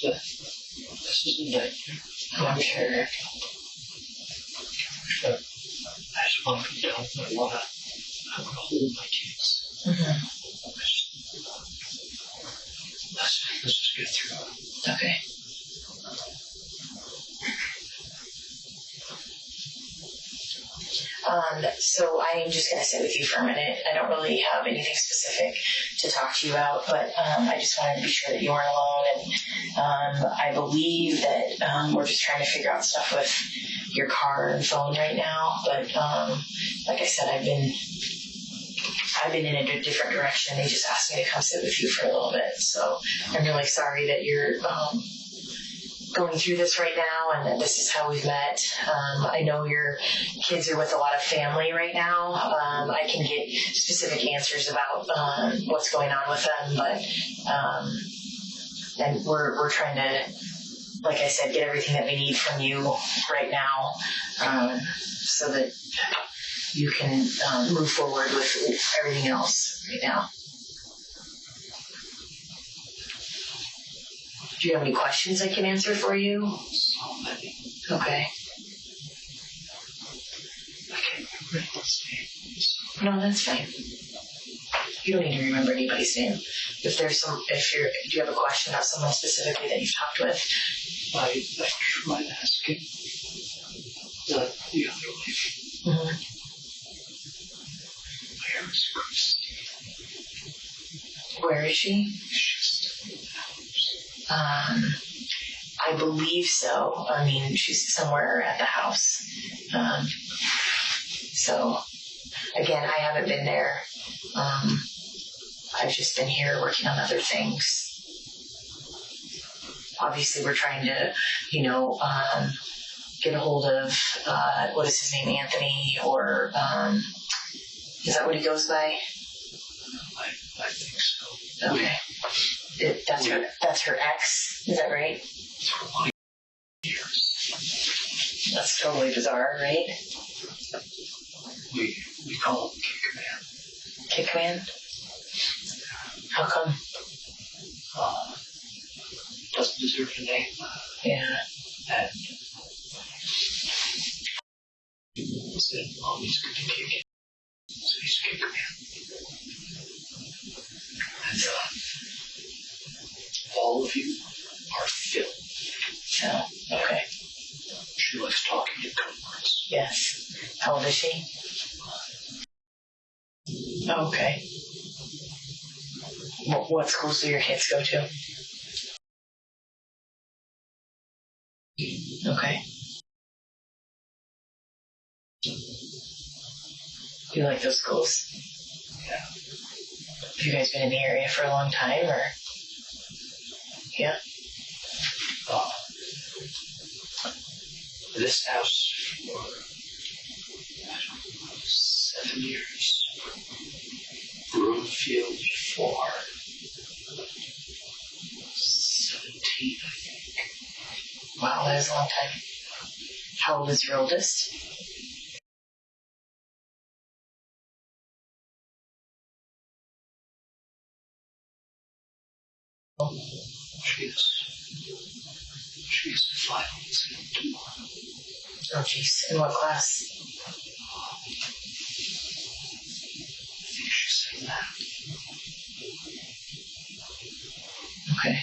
This is a nightmare. I'm sure. I just want to be done. I want to hold my kids. Mm-hmm. Let's just get through it. Okay. So I'm just going to sit with you for a minute. I don't really have anything specific to talk to you about, but I just wanted to be sure that you weren't alone. And I believe that we're just trying to figure out stuff with your car and phone right now. But like I said, I've been in a different direction. They just asked me to come sit with you for a little bit. So I'm really sorry that you're going through this right now, and that this is how we've met. I know your kids are with a lot of family right now. I can get specific answers about what's going on with them, but and we're trying to, like I said, get everything that we need from you right now, so that you can move forward with everything else right now. Do you have any questions I can answer for you? So many. Okay. I can't remember anyone's name. No, that's fine. You don't need to remember anybody's name. Do you have a question about someone specifically that you've talked with? I tried asking the other lady. Mm-hmm. Where is Kristil? Where is she? She's still in the house. I believe so. I mean, she's somewhere at the house. So, again, I haven't been there. I've just been here working on other things. Obviously, we're trying to, get a hold of, what is his name, Anthony, or Is that what he goes by? I think so. Okay. That's her ex. Is that right? For a lot of years. That's totally bizarre, right? We call him Kickman. Kickman? How come? Doesn't deserve a name. Yeah. And said, Mommy's good to kick it. So he's Kickman. And all of you are filth. Oh, okay. She likes talking to cohorts. Yes. How old is she? Oh, okay. What schools do your kids go to? Okay. Do you like those schools? Yeah. Have you guys been in the area for a long time, or? Yeah. This house for 7 years. Broomfield for 17, I think. Wow, that is a long time. How old is your oldest? She's in final exam tomorrow. Oh, jeez. In what class? I think she's in that. Okay.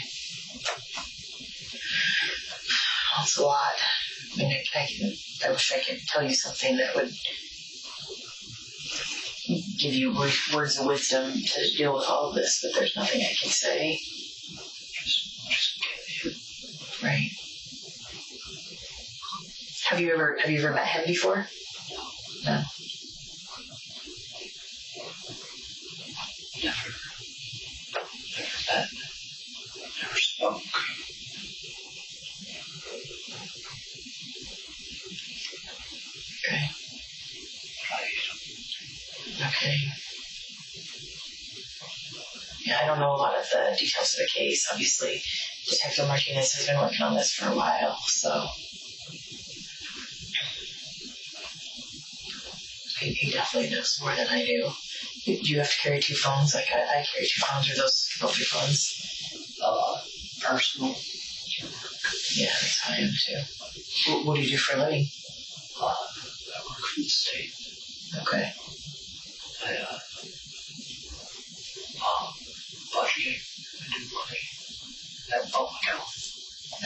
That's a lot. I mean, I wish I could tell you something that would give you words of wisdom to deal with all of this, but there's nothing I can say. Just get him. Right. Have you ever met him before? No. Never met. Never spoke. Okay. Right. Okay. Yeah, I don't know a lot of the details of the case. Obviously, Detective Martinez has been working on this for a while, so he definitely knows more than I do. Do you have to carry two phones? Like I carry two phones, or those both your phones? Personal. Yeah, that's how I am too. What do you do for a living? I work for the state. Okay. I budgeting. I do money at public health.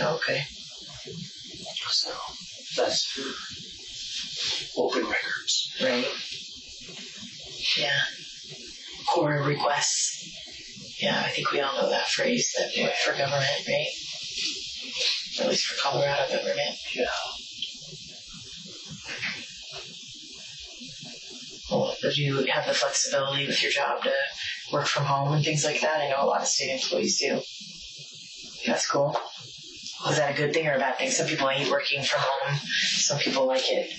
Okay. So that's for open records. Right. Yeah. Core requests. Yeah, I think we all know that phrase, that word for government, right? Or at least for Colorado government. Yeah. Well, do you have the flexibility with your job to work from home and things like that? I know a lot of state employees do. That's cool. Is that a good thing or a bad thing? Some people hate working from home. Some people like it.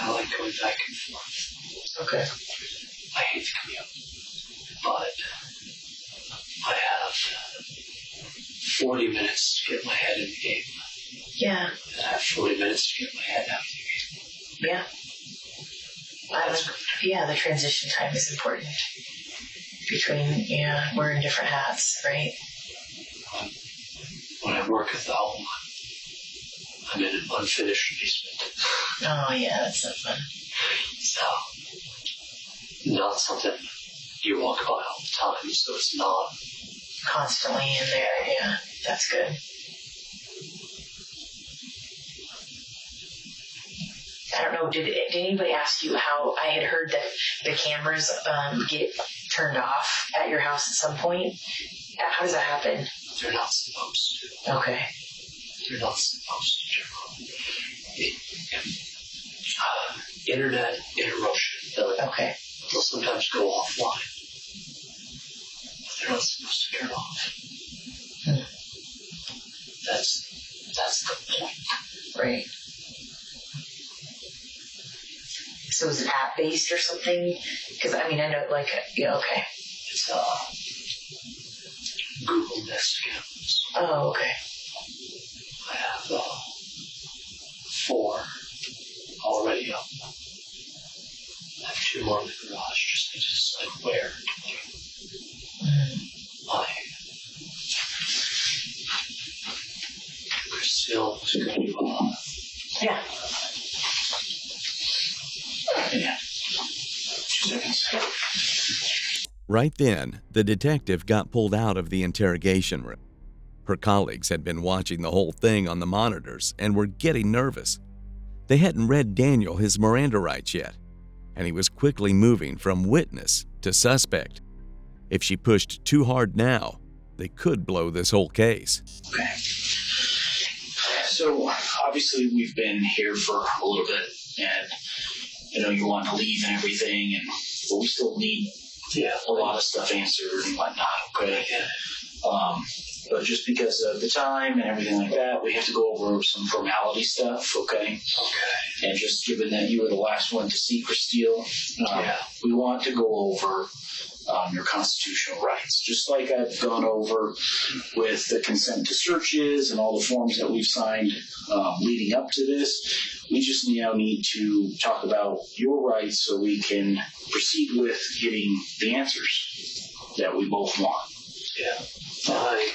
I like going back and forth. Okay. I hate the commute, but I have 40 minutes to get my head in the game. Yeah. And I have 40 minutes to get my head out of the game. Yeah. Yeah, the transition time is important. Between, wearing different hats, right? When I work at the home, I'm in an unfinished basement. Oh, yeah, that's not fun. So, not something you walk by all the time, so it's not Constantly in there, yeah. That's good. I don't know, did anybody ask you how, I had heard that the cameras get turned off at your house at some point? How does that happen? They're not supposed to. Okay. They're not supposed to. Internet interruption. Okay. They'll sometimes go offline. But they're not supposed to turn off. That's the point. So is it app-based or something? Because, I mean, I know, like, yeah, okay. It's Google Nest cameras. Oh, okay. I have 4 already up. I have 2 more in the garage. Just need to decide where. Kristil is going to Yeah. yeah. 2 seconds. Right then, the detective got pulled out of the interrogation room. Her colleagues had been watching the whole thing on the monitors and were getting nervous. They hadn't read Daniel his Miranda rights yet, and he was quickly moving from witness to suspect. If she pushed too hard now, they could blow this whole case. Okay. So, obviously, we've been here for a little bit, and I know you want to leave and everything, but we still need a lot of stuff answered and whatnot, okay? But just because of the time and everything like that, we have to go over some formality stuff, okay? Okay. And just given that you were the last one to see Kristil, we want to go over your constitutional rights. Just like I've gone over with the consent to searches and all the forms that we've signed leading up to this, we just now need to talk about your rights so we can proceed with getting the answers that we both want. Yeah. I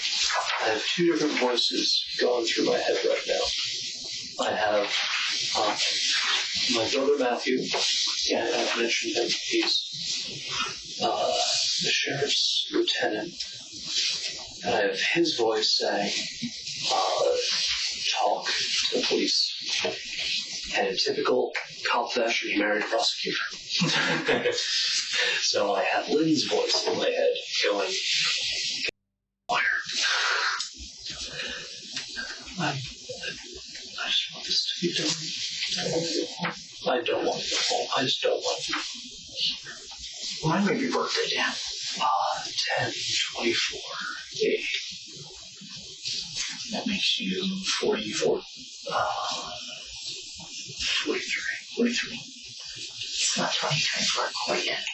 have 2 different voices going through my head right now. I have my brother Matthew, and I've mentioned him. He's the sheriff's lieutenant. And I have his voice saying, talk to the police. And in typical cop fashion, he married a prosecutor. So I have Lynn's voice in my head going, I just want this to be done. I don't want to go home. I just don't want to. When may your birthday, Dan? 10/24. That makes you 44. 43. It's not 2024 quite yet.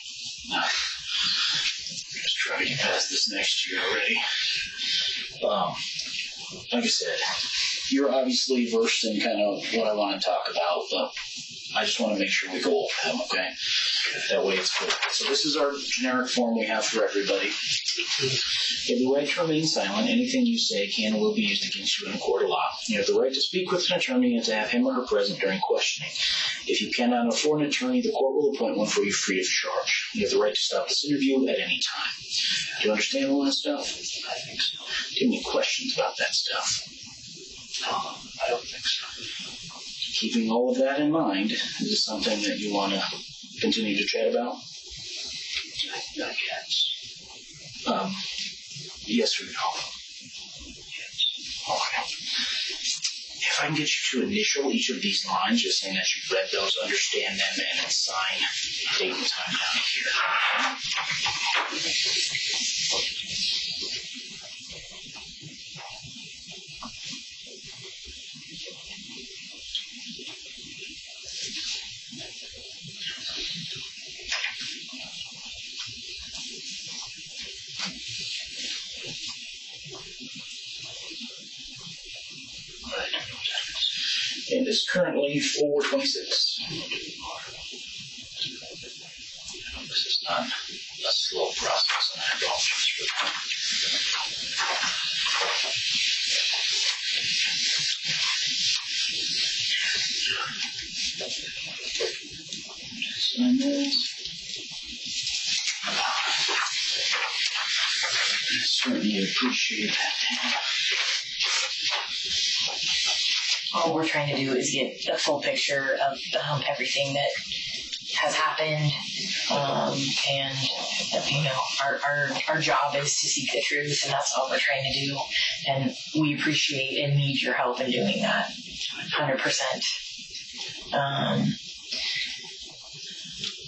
Just try to get past this next year already. Like I said, you're obviously versed in kind of what I want to talk about, but I just want to make sure we go over them, okay? That way it's good. So this is our generic form we have for everybody. You have the right to remain silent. Anything you say can or will be used against you in a court of law. You have the right to speak with an attorney and to have him or her present during questioning. If you cannot afford an attorney, the court will appoint one for you free of charge. You have the right to stop this interview at any time. Do you understand all that stuff? I think so. Do you have any questions about that stuff? No, I don't think so. Keeping all of that in mind, is this something that you want to continue to chat about? I guess. Yes or no? Yes. Okay. If I can get you to initial each of these lines, just saying that you've read those, understand them, and then sign date and time down here. And it's currently 4:26. This is not a slow process, and I apologize for that. Sign this. I certainly appreciate that. All we're trying to do is get a full picture of everything that has happened, and you know, our job is to seek the truth, and that's all we're trying to do. And we appreciate and need your help in doing that, 100%.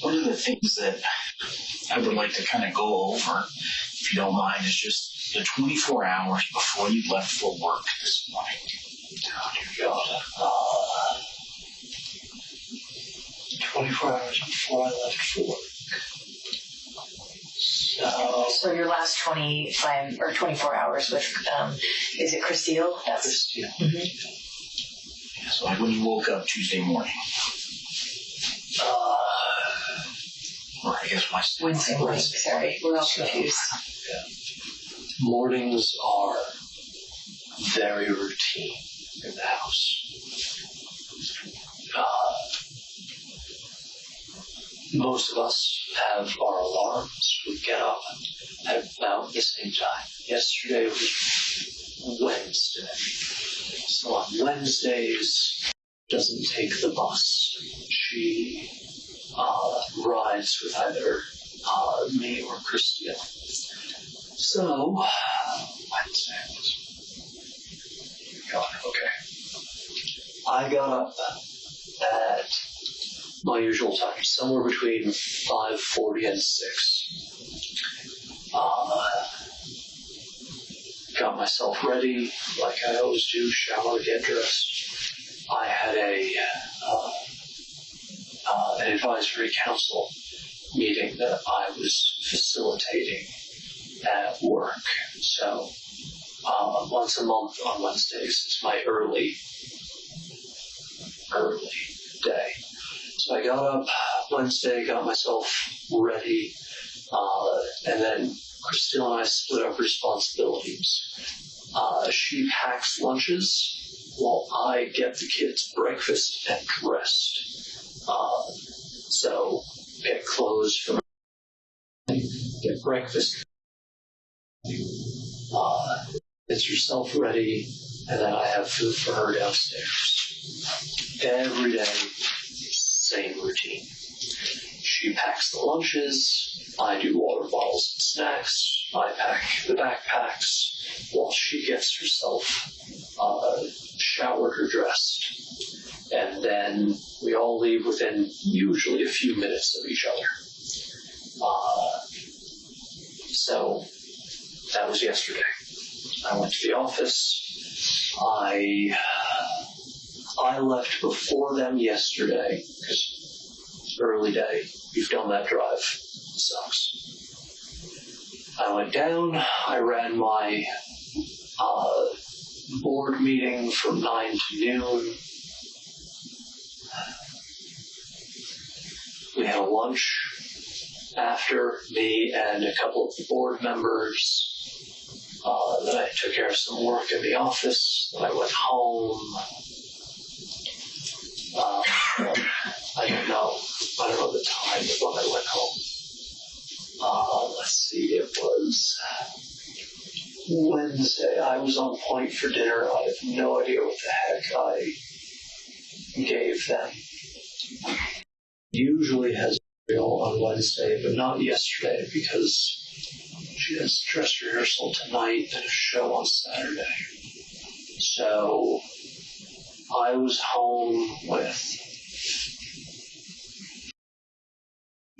One of the things that I would like to kind of go over, if you don't mind, is just the 24 hours before you left for work this morning. Oh, dear God. 24 hours before I left for work. So your last 25 or 24 hours with, is it Kristil? That's Kristil. Mm-hmm. So like when you woke up Tuesday morning, or I guess Wednesday morning. Sorry, we're all confused. Yeah. Mornings are very routine in the house. Most of us have our alarms. We get up at about the same time. Yesterday was Wednesday. So on Wednesdays, doesn't take the bus. She rides with either me or Kristil. So, Wednesday. Okay. I got up at my usual time, somewhere between 5:40 and 6. Got myself ready, like I always do, shower, get dressed. I had an advisory council meeting that I was facilitating at work. So once a month on Wednesdays, it's my early day. So I got up Wednesday, got myself ready, and then Kristil and I split up responsibilities. She packs lunches while I get the kids breakfast and rest. So get clothes for get breakfast. Get yourself ready, and then I have food for her downstairs. Every day, same routine. She packs the lunches, I do water bottles and snacks, I pack the backpacks while she gets herself showered or dressed. And then we all leave within usually a few minutes of each other. So that was yesterday. I went to the office. I left before them yesterday because early day. You've done that drive. It sucks. I went down. I ran my board meeting from 9 to noon. We had a lunch after, me and a couple of the board members. Then I took care of some work in the office. Then I went home. I don't know the time of when I went home. Let's see, it was Wednesday. I was on point for dinner. I have no idea what the heck I gave them. Usually has real on Wednesday, but not yesterday because she has dress rehearsal tonight and a show on Saturday. So I was home with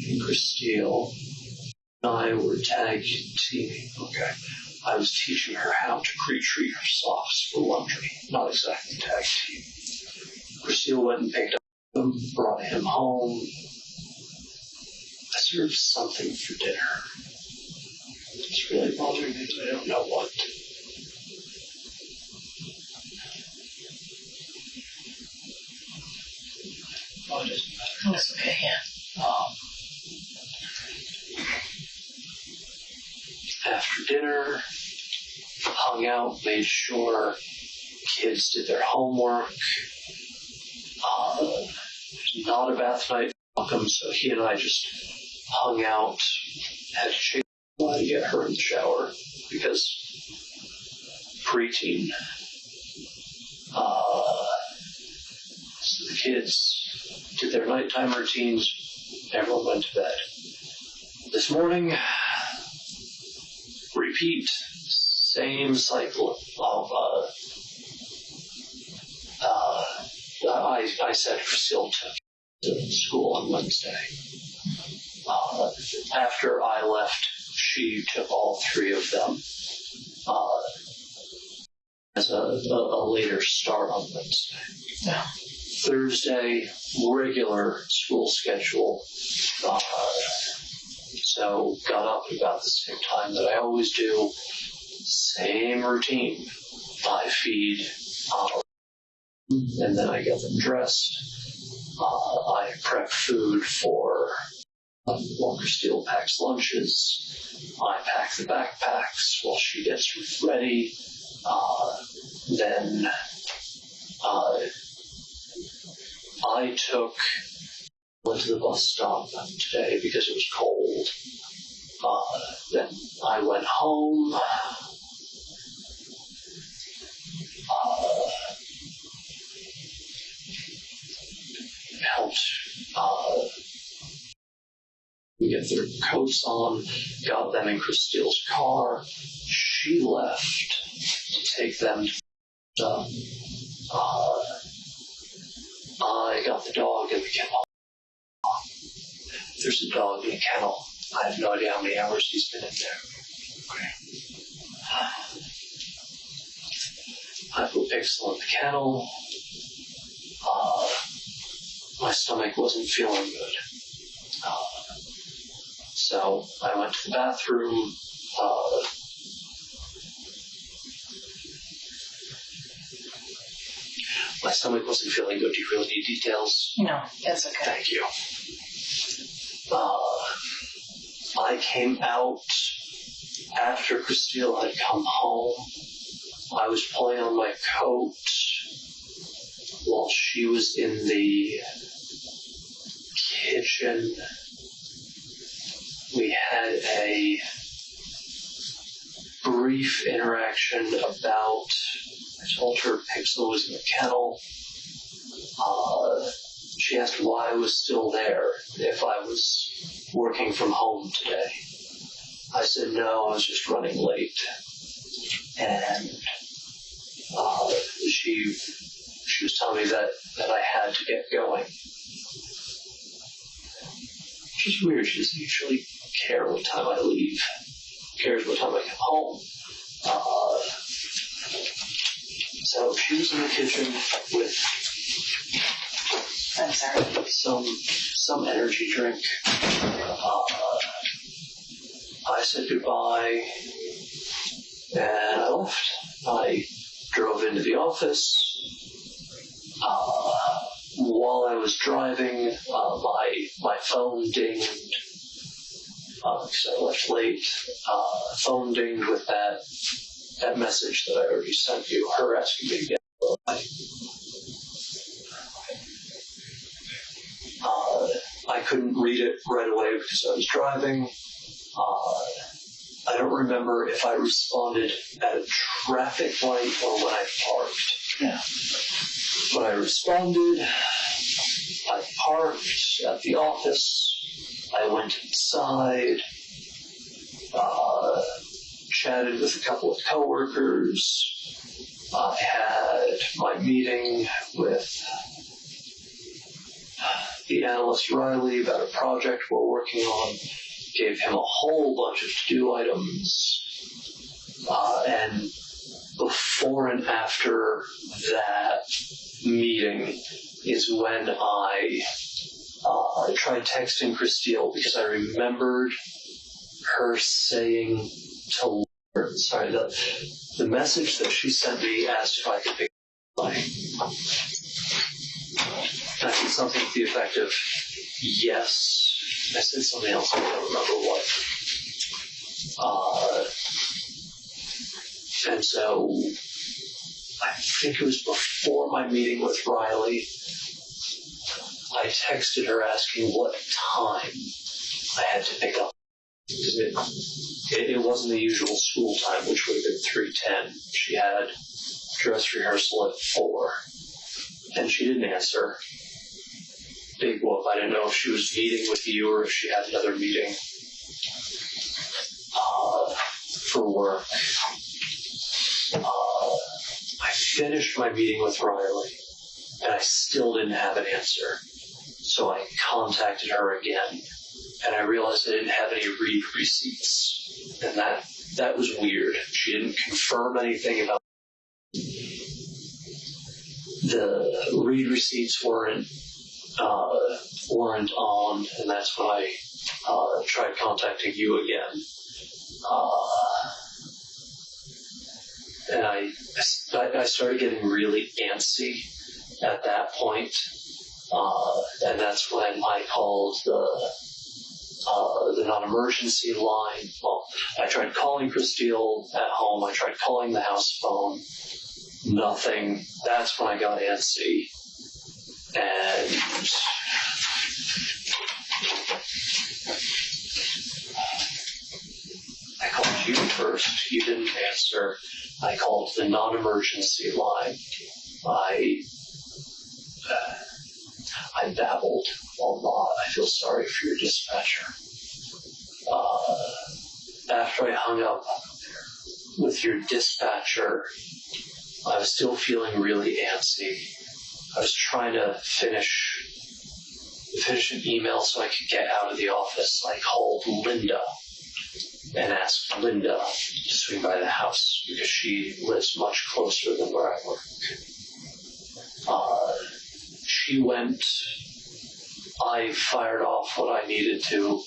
Kristil. I were tag teaming. Okay. I was teaching her how to pre-treat her socks for laundry. Not exactly tag team. Kristil went and picked up him, brought him home. I served something for dinner. It's really bothering me, but I don't know what. Oh, it doesn't matter. That's okay, yeah. After dinner, hung out, made sure kids did their homework. Not a bath night for Malcolm, so he and I just hung out, had to change to get her in the shower because preteen. So the kids did their nighttime routines. Everyone went to bed. This morning, repeat, same cycle of I said Kristil to school on Wednesday. After I left, she took all three of them as a later start on Wednesday. Yeah. Thursday, regular school schedule. So got up at about the same time that I always do. Same routine. I feed, and then I get them dressed. I prep food for while Kristil packs lunches. I pack the backpacks while she gets ready. Then I went to the bus stop today because it was cold. Then I went home. Helped get their coats on, got them in Kristil's car. She left to take them to I got the dog in the kennel. There's a dog in the kennel. I have no idea how many hours he's been in there. Okay. I put Pixel in the kennel. My stomach wasn't feeling good. So I went to the bathroom. My stomach wasn't feeling good. Do you really need details? No, that's okay. Thank you. I came out after Kristil had come home. I was pulling on my coat while she was in the kitchen. We had a brief interaction about, I told her Pixel was in the kennel. She asked why I was still there, if I was working from home today. I said no, I was just running late. And she was telling me that I had to get going. Which is weird, she doesn't usually care what time I leave. She cares what time I come home. So she was in the kitchen with some energy drink. I said goodbye and I left. I drove into the office. While I was driving, my phone dinged because I left late. Phone dinged with that message that I already sent you, her asking me to get I couldn't read it right away because I was driving. I don't remember if I responded at a traffic light or when I parked. Yeah. When I responded, I parked at the office. I went inside, chatted with a couple of coworkers. I had my meeting with the analyst Riley about a project we're working on. Gave him a whole bunch of to-do items. And before and after that meeting is when I tried texting Kristil because I remembered her saying to Lauren, sorry, the message that she sent me asked if I could pick up. I said something to the effect of, yes. I said something else, I don't remember what. And so I think it was before my meeting with Riley, I texted her asking what time I had to pick up. Because it wasn't the usual school time, which would have been 3:10. She had dress rehearsal at 4. And she didn't answer. Big whoop. I didn't know if she was meeting with you or if she had another meeting for work. I finished my meeting with Riley, and I still didn't have an answer. So I contacted her again, and I realized I didn't have any read receipts. And that was weird. She didn't confirm anything about the read receipts weren't on, and that's when I tried contacting you again. And I started getting really antsy at that point, and that's when I called the non-emergency line. Well, I tried calling Kristil at home. I tried calling the house phone. Nothing. That's when I got antsy. And I called you first. You didn't answer. I called the non-emergency line. I babbled a lot. I feel sorry for your dispatcher. After I hung up with your dispatcher, I was still feeling really antsy. I was trying to finish an email so I could get out of the office. I called Linda and asked Linda to swing by the house because she lives much closer than where I work. She went. I fired off what I needed to.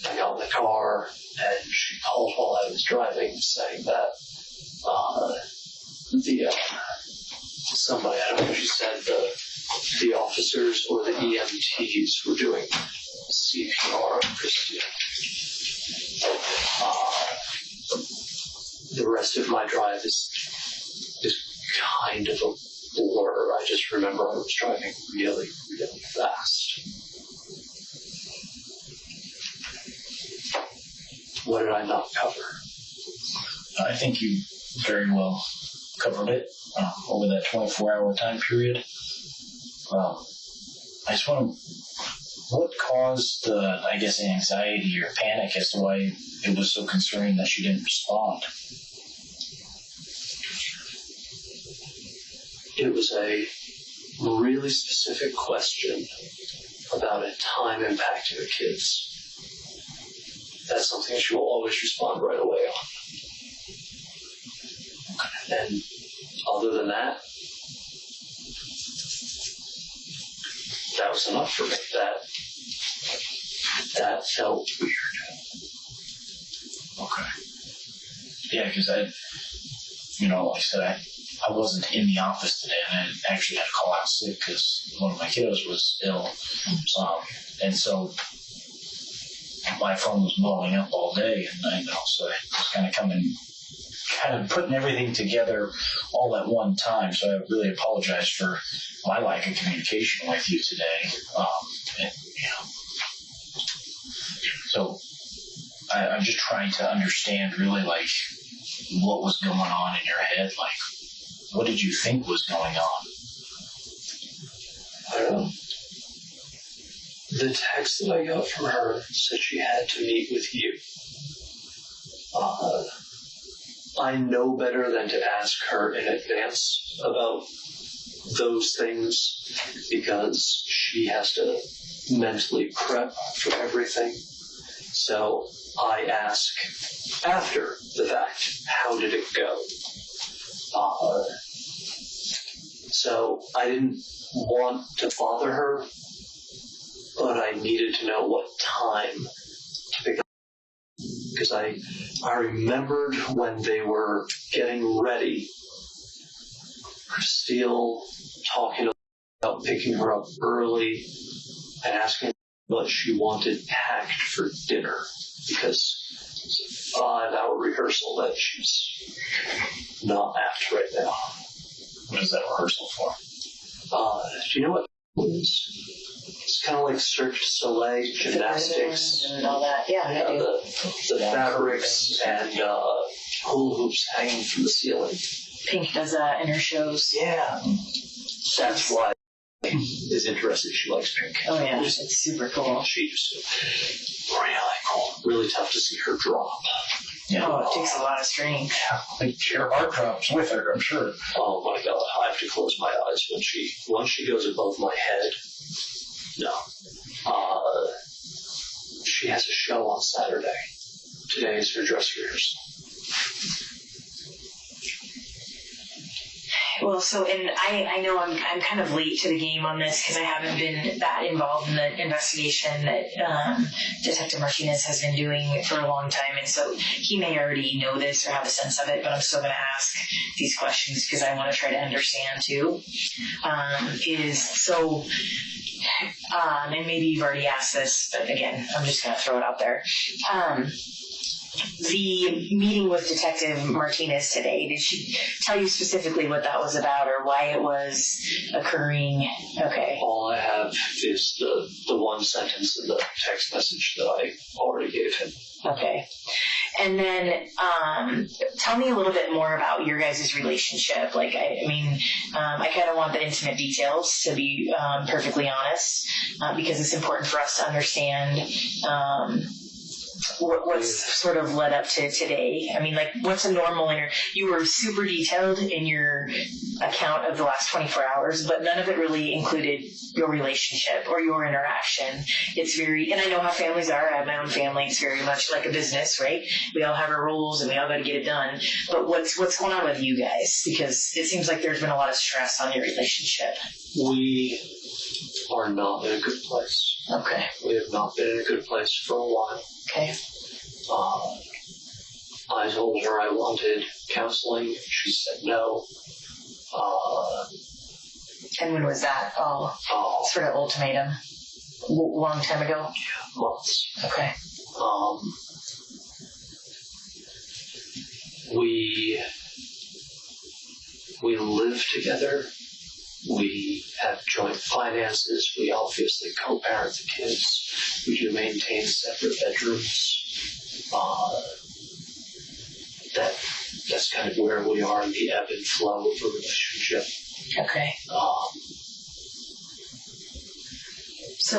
I got in the car and she called while I was driving saying that somebody, I don't know if she said the officers or the EMTs were doing CPR on Kristil. The rest of my drive is kind of a blur. I just remember I was driving really, really fast. What did I not cover? I think you very well covered it over that 24-hour time period. I just want to, what caused the, I guess, anxiety or panic as to why it was so concerning that she didn't respond? It was a really specific question about a time impacting the kids. That's something she will always respond right away on. And other than that, that was enough for me. That felt weird. Okay. Yeah, because like I said, I wasn't in the office today, and I actually had to call out sick because one of my kiddos was ill. And so my phone was blowing up all day, and so I was kind of putting everything together all at one time. So I really apologize for my lack of communication with you today. So I'm just trying to understand really what was going on in your head. What did you think was going on? I don't know. The text that I got from her said she had to meet with you. I know better than to ask her in advance about those things because she has to mentally prep for everything. So I ask after the fact, how did it go? So I didn't want to bother her, but I needed to know what time to pick up. Because I remembered when they were getting ready, Kristil talking about picking her up early and asking what she wanted packed for dinner, because it's a 5-hour rehearsal that she's not at right now. What is that rehearsal for? Do you know what it is? It's kind of like Cirque du Soleil, gymnastics, and all that. Yeah, I do. The fabrics and hula hoops hanging from the ceiling. Pink does that in her shows. Yeah. That's why is interested. She likes pink. Oh yeah, it's super cool. She just really cool. Really tough to see her drop. Yeah. Oh, it takes a lot of strength. Your heart drops with her, I'm sure. Oh my God, I have to close my eyes once she goes above my head. No. She has a show on Saturday. Today is her dress rehearsal. Well, and I know I'm kind of late to the game on this because I haven't been that involved in the investigation that Detective Martinez has been doing for a long time, and so he may already know this or have a sense of it, but I'm still going to ask these questions because I want to try to understand too. And maybe you've already asked this, but again, I'm just going to throw it out there. The meeting with Detective Martinez today, did she tell you specifically what that was about or why it was occurring? Okay. All I have is the one sentence in the text message that I already gave him. Okay. And then tell me a little bit more about your guys' relationship. Like, I kind of want the intimate details, to be perfectly honest, because it's important for us to understand what's sort of led up to today. I mean, like, what's a normal you were super detailed in your account of the last 24 hours, but none of it really included your relationship or your interaction. It's very, and I know how families are. I have my own family. It's very much like a business, right? We all have our rules and we all got to get it done. But what's going on with you guys? Because it seems like there's been a lot of stress on your relationship. We are not in a good place. Okay. We have not been in a good place for a while. Okay. I told her I wanted counseling. She said no. And when was that? Sort of ultimatum. Long time ago? Yeah, months. Okay. We live together. We have joint finances. We obviously co-parent the kids. We do maintain separate bedrooms. That's kind of where we are in the ebb and flow of a relationship. Okay. So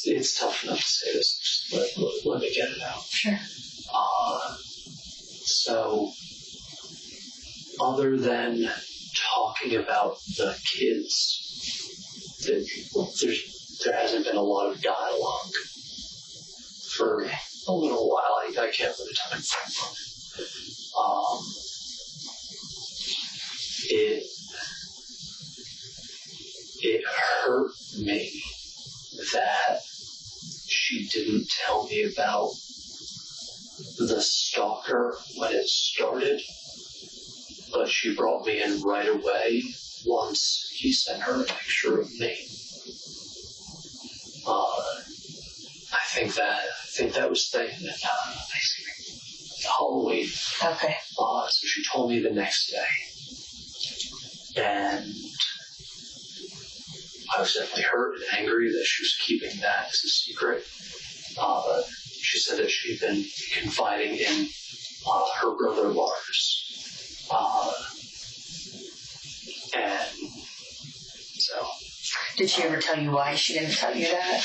it's tough enough to say this. Just let me get it out. Sure. So, other than talking about the kids, there hasn't been a lot of dialogue for a little while. I can't put a time frame on it. It hurt me that she didn't tell me about the stalker when it started, but she brought me in right away once he sent her a picture of me. I think that was Halloween. Okay. So she told me the next day, and I was definitely hurt and angry that she was keeping that as a secret. She said that she'd been confiding in her brother Lars. And so... Did she ever tell you why she didn't tell you that?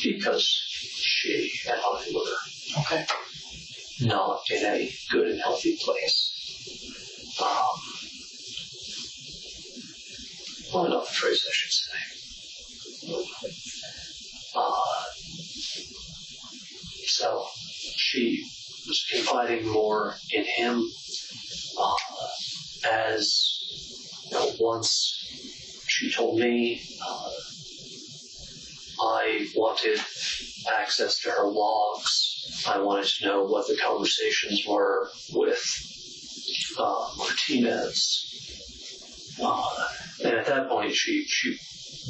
Because she and I were okay. not in a good and healthy place. Well, another phrase I should say. So she was confiding more in him. Once she told me I wanted access to her logs. I wanted to know what the conversations were with Martinez. And at that point, she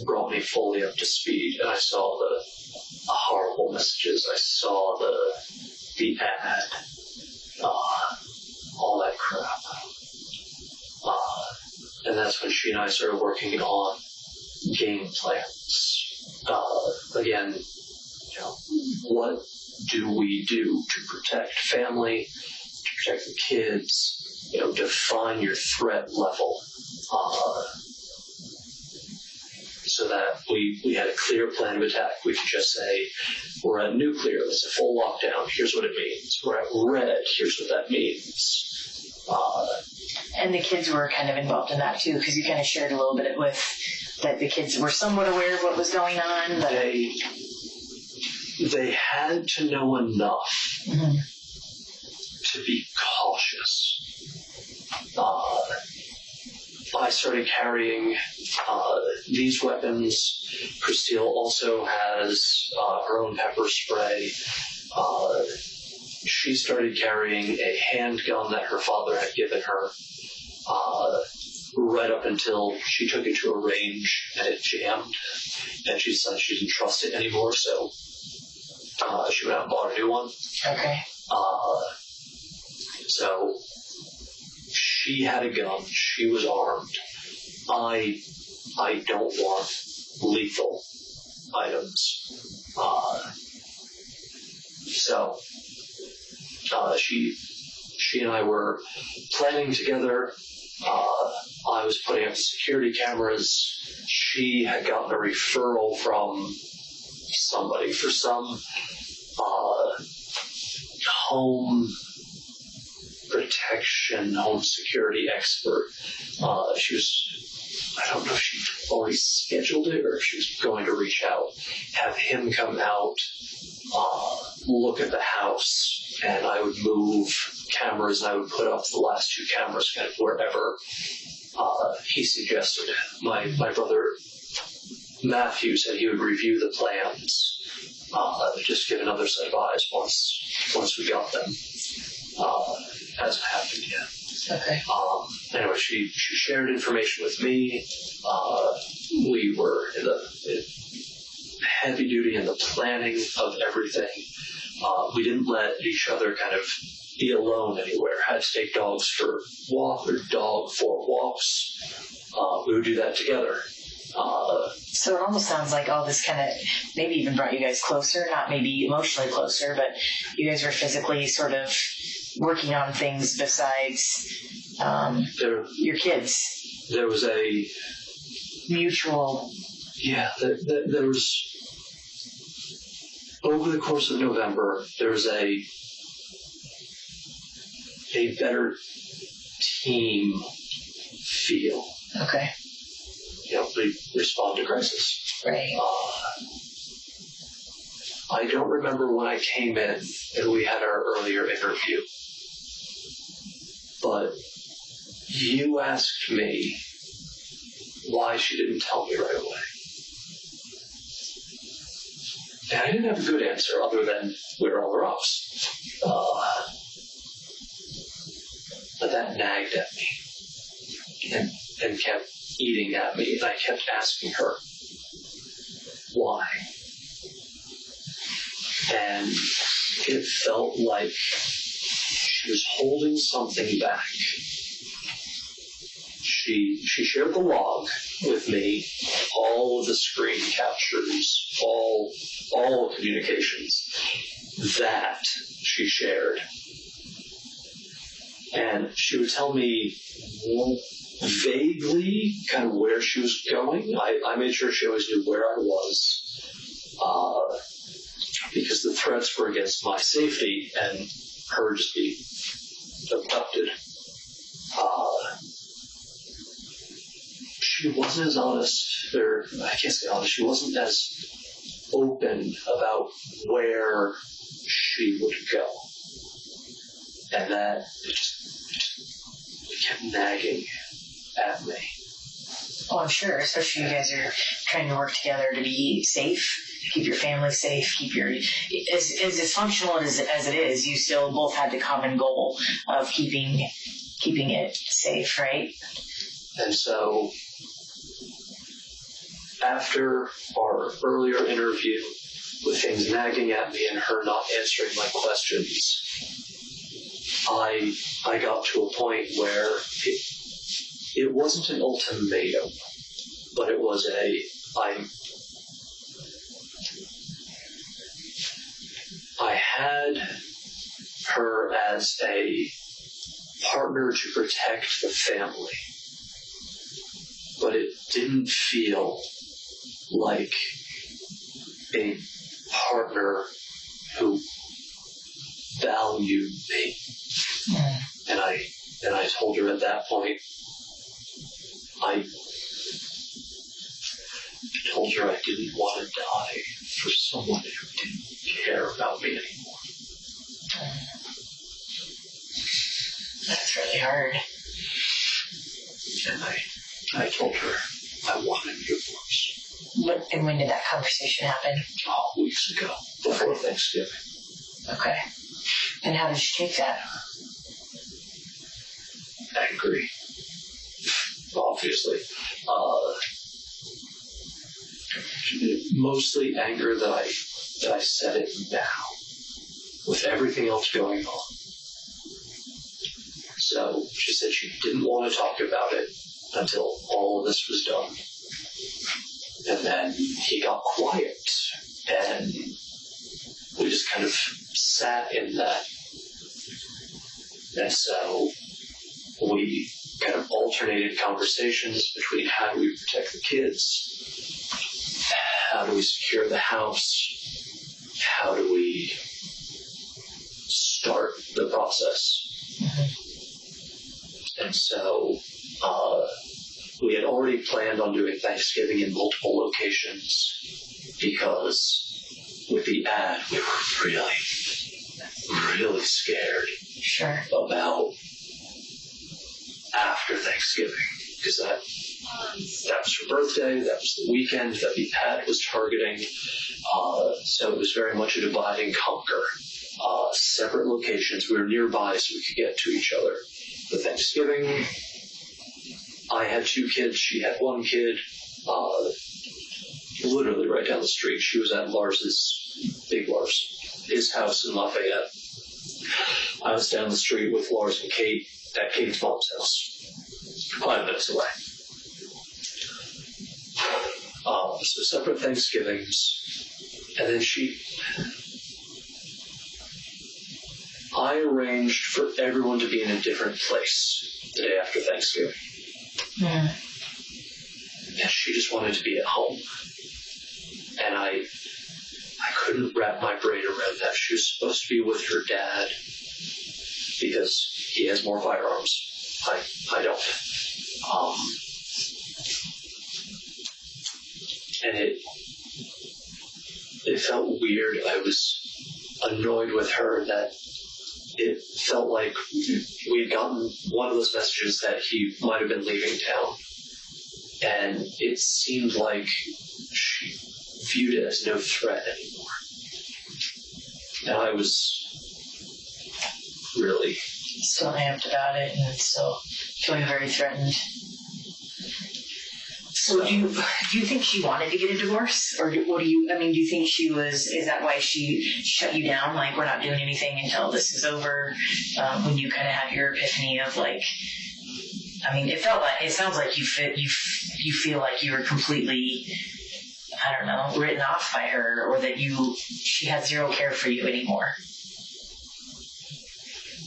brought me fully up to speed, and I saw the horrible messages. I saw the ad, all that crap. And that's when she and I started working on game plans. Again, what do we do to protect family, to protect the kids? Define your threat level. So that we had a clear plan of attack. We could just say, we're at nuclear, it's a full lockdown, here's what it means. We're at red, here's what that means. And the kids were kind of involved in that too, because you kind of shared a little bit with that the kids were somewhat aware of what was going on. But... They had to know enough to be cautious. I started carrying these weapons. Kristil also has her own pepper spray. She started carrying a handgun that her father had given her right up until she took it to a range and it jammed. And she decided she didn't trust it anymore, so she went out and bought a new one. Okay. So she had a gun. She was armed. I don't want lethal items. So she and I were planning together. I was putting up the security cameras. She had gotten a referral from somebody for some home protection, home security expert. She was, I don't know if she already scheduled it or if she was going to reach out, have him come out, look at the house, and I would move cameras and I would put up the last two cameras kind of wherever he suggested. My brother Matthew said he would review the plans, just give another set of eyes once we got them. Hasn't happened yet. Okay. Anyway, she shared information with me. We were in the heavy duty in the planning of everything. We didn't let each other kind of be alone anywhere. Had to take dogs for walks. We would do that together. So it almost sounds like all this kind of maybe even brought you guys closer, not maybe emotionally closer, but you guys were physically sort of working on things besides your kids. There was a mutual. Yeah, there was, over the course of November, there was a better team feel. Okay. We respond to crisis. Right. I don't remember when I came in and we had our earlier interview, but you asked me why she didn't tell me right away. And I didn't have a good answer other than we were on the rocks. But that nagged at me and kept eating at me, and I kept asking her why. And it felt like she was holding something back. She shared the log with me, all of the screen captures, all the communications that she shared. And she would tell me vaguely kind of where she was going. I made sure she always knew where I was, because the threats were against my safety and her just being abducted. She wasn't as honest, or I can't say honest, she wasn't as open about where she would go. And that it kept nagging at me. Oh, I'm sure, especially you guys are trying to work together to be safe, keep your family safe, keep your, as dysfunctional as it is, you still both had the common goal of keeping it safe, right? And so, after our earlier interview, with things nagging at me and her not answering my questions, I got to a point where it wasn't an ultimatum, but it was I had her as a partner to protect the family, but it didn't feel like a partner who valued me. And I told her at that point, I told her I didn't want to die for someone who didn't care about me anymore. really hard. And I told her I wanted a divorce. And when did that conversation happen? Weeks ago, before Thanksgiving. Okay. And how did she take that? Angry. Obviously. Mostly anger that I said it now, with everything else going on. So she said she didn't want to talk about it until all of this was done. And then he got quiet, and we just kind of sat in that. And so we kind of alternated conversations between how do we protect the kids, how do we secure the house, how do we start the process. And so we had already planned on doing Thanksgiving in multiple locations because with the ad, we were really scared about after Thanksgiving, because that was her birthday, that was the weekend that the ad was targeting. So it was very much a divide and conquer. Separate locations. We were nearby so we could get to each other. For Thanksgiving, I had 2 kids, she had 1 kid, literally right down the street. She was at Big Lars, his house in Lafayette. I was down the street with Lars and Kate at Kate's mom's house, 5 minutes away. So separate Thanksgivings, and then I arranged for everyone to be in a different place the day after Thanksgiving. Yeah. And she just wanted to be at home. And I couldn't wrap my brain around that. She was supposed to be with her dad because he has more firearms. I don't. And it felt weird. I was annoyed with her that it felt like we'd gotten one of those messages that he might have been leaving town. And it seemed like she viewed it as no threat anymore. And I was really still amped about it and still feeling very threatened. So do you think she wanted to get a divorce? Or do you think is that why she shut you down? Like, we're not doing anything until this is over? When you kind of had your epiphany of like, it sounds like you feel like you were completely, I don't know, written off by her, or that she had zero care for you anymore.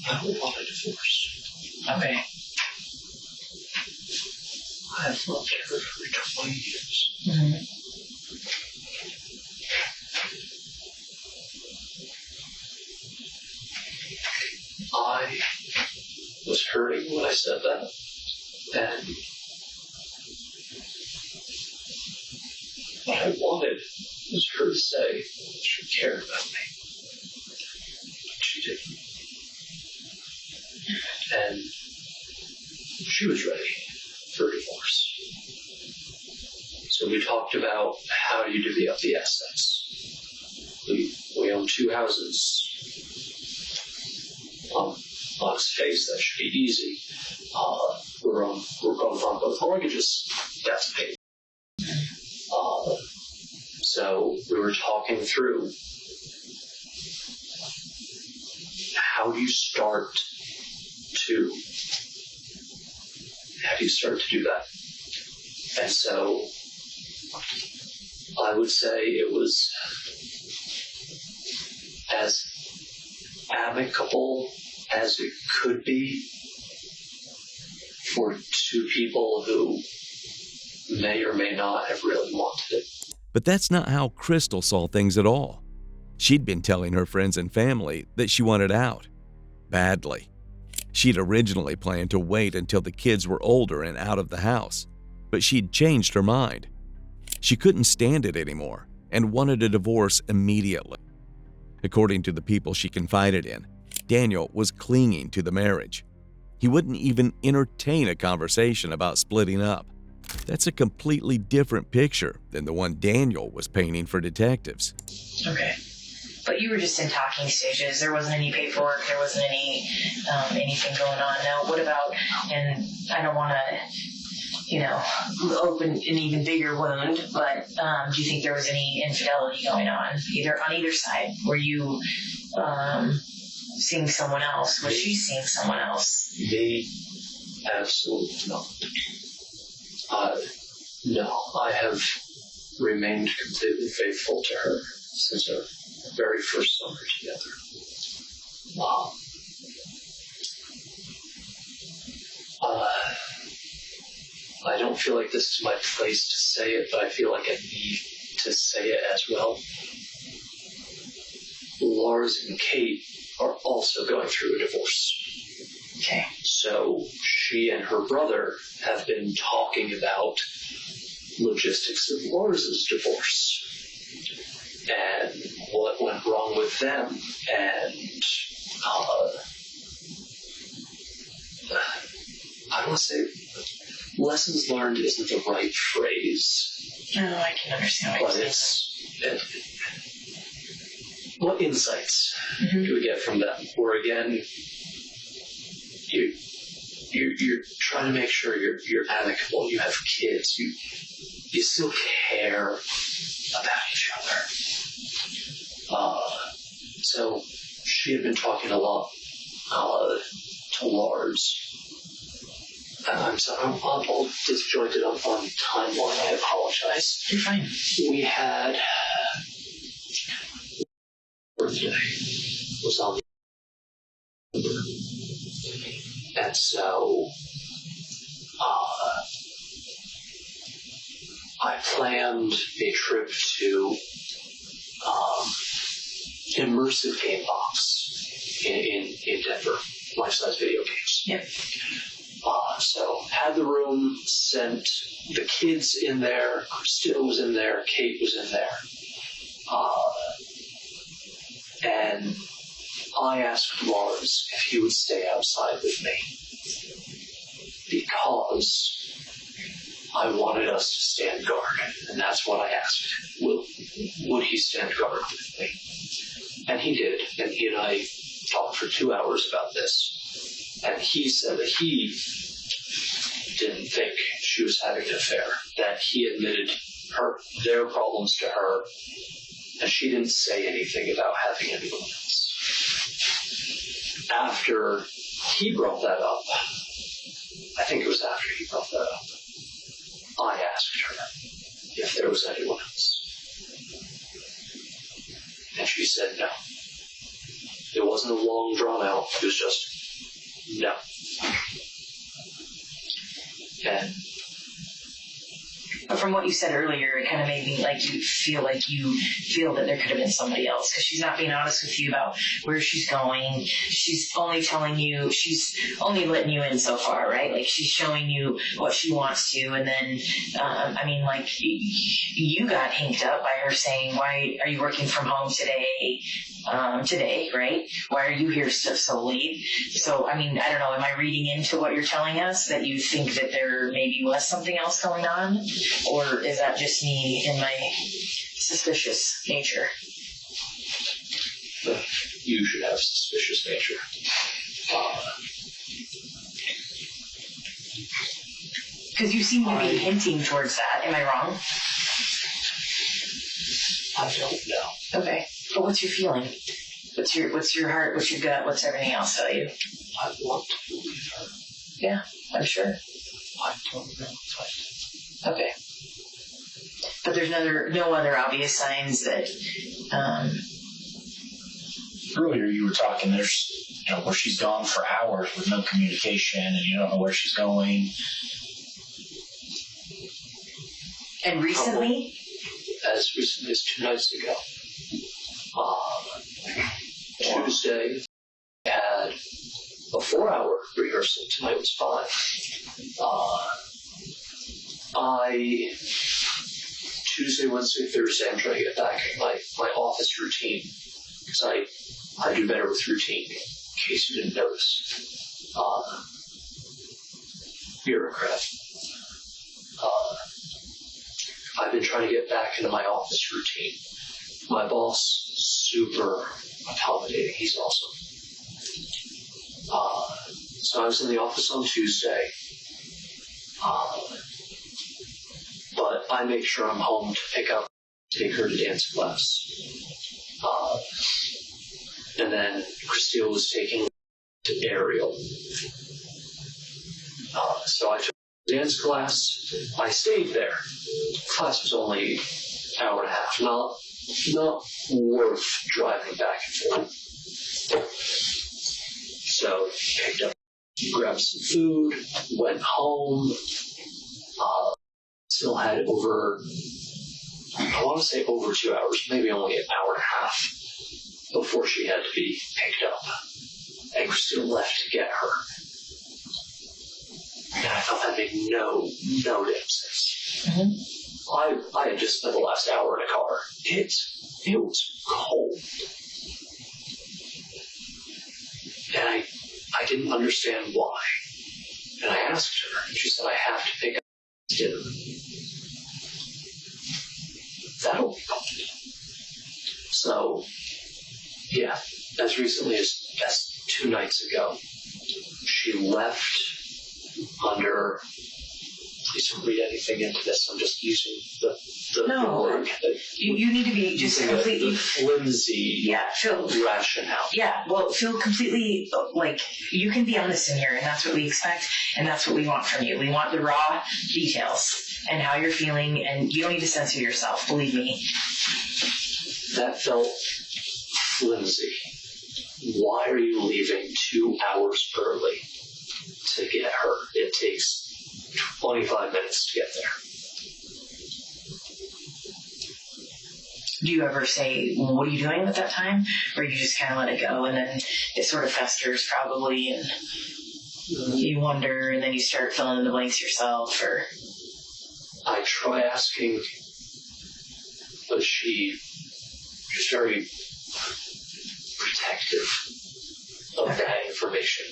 I don't want a divorce. Okay. I have loved her for 20 years. Mm-hmm. I was hurting when I said that. And what I wanted was her to say she cared about me. She didn't. And she was ready for divorce. So we talked about how do you divvy up the assets. We own 2 houses. On its face, that should be easy. We're both on both mortgages. That's paid. So we were talking through how do you start to do that? And so I would say it was as amicable as it could be for 2 people who may or may not have really wanted it. But that's not how Kristil saw things at all. She'd been telling her friends and family that she wanted out. Badly. She'd originally planned to wait until the kids were older and out of the house, but she'd changed her mind. She couldn't stand it anymore and wanted a divorce immediately. According to the people she confided in, Daniel was clinging to the marriage. He wouldn't even entertain a conversation about splitting up. That's a completely different picture than the one Daniel was painting for detectives. Okay. But you were just in talking stages. There wasn't any paperwork. There wasn't any anything going on. Now, what about, and I don't want to, open an even bigger wound, but do you think there was any infidelity going on either side? Were you seeing someone else? Was she seeing someone else? Me? Absolutely not. No, I have remained completely faithful to her since our very first summer together. I don't feel like this is my place to say it, but I feel like I need to say it as well. Lars and Kate are also going through a divorce. Okay. So she and her brother have been talking about logistics of Lars's divorce and what went wrong with them, and I don't want to say lessons learned isn't the right phrase. No, I can understand what you're saying. What insights do we get from them? Where again, you're trying to make sure you're amicable. You have kids. You still care about each other. So she had been talking a lot to Lars. I'm sorry, I'm all disjointed on timeline. I apologize. You're fine. We had birthday was on and so I planned a trip to immersive game box in Denver, life-size video games. Yep. So had the room, sent the kids in there, Kristil was in there, Kate was in there. And I asked Lars if he would stay outside with me because I wanted us to stand guard, and that's what I asked. Would he stand guard with me? And he did, and he and I talked for 2 hours about this, and he said that he didn't think she was having an affair, that he admitted their problems to her, and she didn't say anything about having anyone else. After he brought that up, I think it was after he brought that up, I asked her if there was anyone else. And she said no. It wasn't a long drawn out, it was just no. And But from what you said earlier, it kind of made me like you feel that there could have been somebody else, because she's not being honest with you about where she's going. She's only telling you, she's only letting you in so far, right? Like she's showing you what she wants to, and then, you got hinked up by her saying, "Why are you working from home today? Right? Why are you here so late?" So, I don't know, am I reading into what you're telling us, that you think that there maybe was something else going on? Or is that just me in my suspicious nature? you should have suspicious nature. Because you seem to be hinting towards that. Am I wrong? I don't know. Okay. But what's your feeling? What's your heart? What's your gut? What's everything else tell you? I want to believe her. Yeah, I'm sure. I don't know if I do. Okay. But there's no other obvious signs that. Earlier you were talking, there's, where she's gone for hours with no communication and you don't know where she's going. And recently? As recently as 2 nights ago. Tuesday, we had a 4-hour rehearsal. Tonight was 5. Tuesday, Wednesday, Thursday, I'm trying to get back in my office routine, because I do better with routine, in case you didn't notice. bureaucrat. I've been trying to get back into my office routine. My boss, super accommodating. He's awesome. So I was in the office on Tuesday. But I make sure I'm home to take her to dance class. And then Kristil was taking to Ariel. So I took dance class. I stayed there. Class was only an hour and a half. Not worth driving back and forth. So picked up, grabbed some food, went home. Still had over 2 hours, maybe only an hour and a half before she had to be picked up. And Kristil left to get her. And I thought that made no damn sense. Mm-hmm. I had just spent the last hour in a car. It was cold. And I didn't understand why. And I asked her, and she said, I have to pick up dinner. That'll be cold. So, yeah, as recently as 2 nights ago, she left under, please don't read anything into this, I'm just using the word. You need to be just completely the flimsy rationale. Yeah, well, feel completely like you can be honest in here, and that's what we expect, and that's what we want from you. We want the raw details and how you're feeling, and you don't need to censor yourself, believe me. That felt flimsy. Why are you leaving 2 hours early to get her? It takes 25 minutes to get there. Do you ever say, well, what are you doing at that time? Or you just kind of let it go and then it sort of festers probably and you wonder and then you start filling in the blanks yourself? Or I try asking, but she's very protective of that information.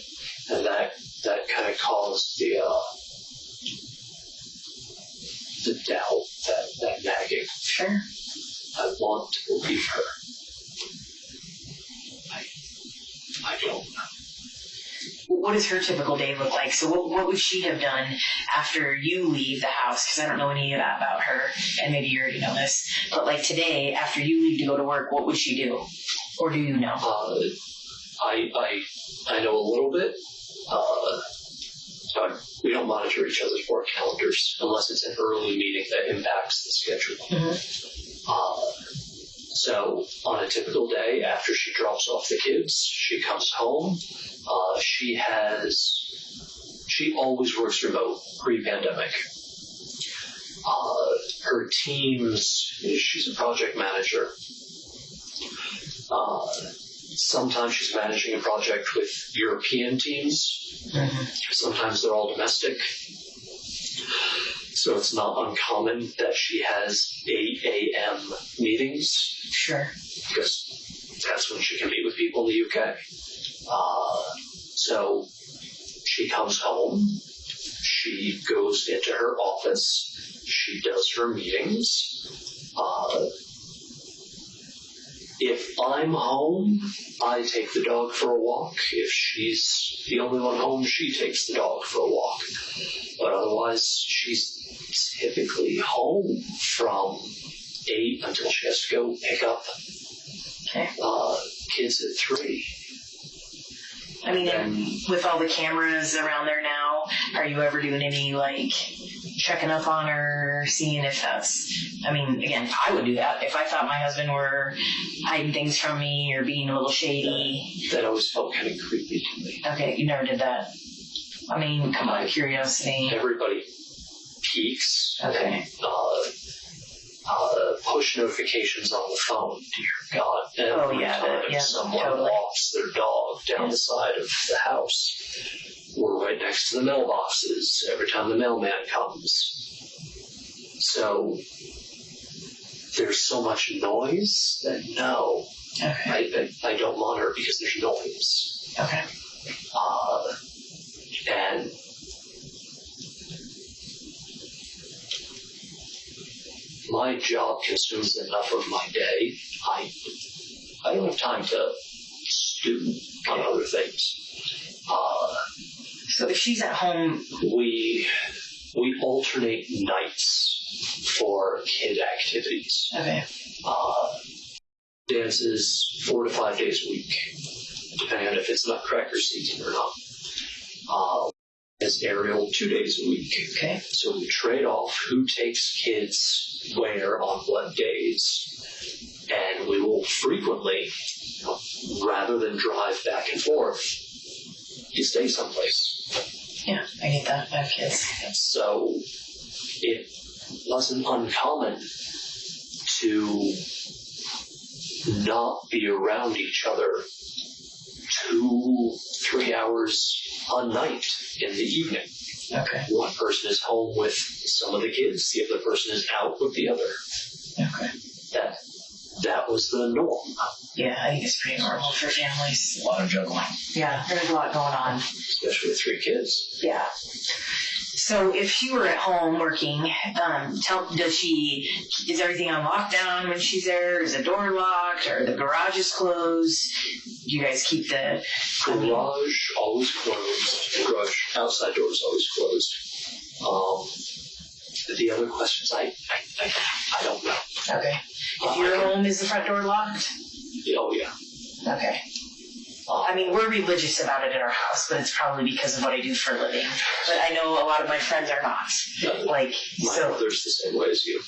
And that kind of caused the doubt, that nagging. Sure. I want to believe her. I don't know. What does her typical day look like? So what would she have done after you leave the house? Because I don't know any of that about her, and maybe you already know this. But like today, after you leave to go to work, what would she do? Or do you know? I know a little bit. We don't monitor each other's work calendars unless it's an early meeting that impacts the schedule. Mm-hmm. So on a typical day, after she drops off the kids, she comes home. She always works remote pre-pandemic. Her teams, she's a project manager. Sometimes she's managing a project with European teams. Mm-hmm. Sometimes they're all domestic. So it's not uncommon that she has 8 a.m. meetings. Sure. Because that's when she can meet with people in the UK. So she comes home. She goes into her office. She does her meetings. If I'm home, I take the dog for a walk. If she's the only one home, she takes the dog for a walk. But otherwise, she's typically home from 8 until she has to go pick up kids at 3. I mean, with all the cameras around there now, are you ever doing any, like, checking up on her, seeing if that's... I mean, again, I would do that. If I thought my husband were hiding things from me or being a little shady. That always felt kind of creepy to me. Okay, you never did that. I mean, come on, curiosity. Everybody peeks. Okay. Push notifications on the phone. Dear God. Every time someone walks their dog down the side of the house. We're right next to the mailboxes every time the mailman comes. So there's so much noise that no. Okay. I don't monitor because there's noise. Okay. And job consumes enough of my day. I don't have time to stew on other things. So if she's at home, We alternate nights for kid activities. okay. Dances 4 to 5 days a week, depending on if it's Nutcracker season or not. As aerial 2 days a week. Okay. So we trade off who takes kids where on what days, and we will frequently, rather than drive back and forth, you stay someplace. Yeah, I get that. I have kids. So it wasn't uncommon to not be around each other 2-3 hours a night in the evening. Okay. One person is home with some of the kids, the other person is out with the other. Okay. That was the norm. Yeah, I think it's pretty normal for families. A lot of juggling. Yeah, there's a lot going on. Especially with 3 kids. Yeah. So if she were at home working, is everything on lockdown when she's there? Is the door locked or the garage is closed? Do you guys keep the Garage always closed. The garage outside door is always closed. The other questions, I don't know. Okay. If you're home, is the front door locked? Oh, yeah. Okay. I mean, we're religious about it in our house, but it's probably because of what I do for a living. But I know a lot of my friends are not. My brother's the same way as you.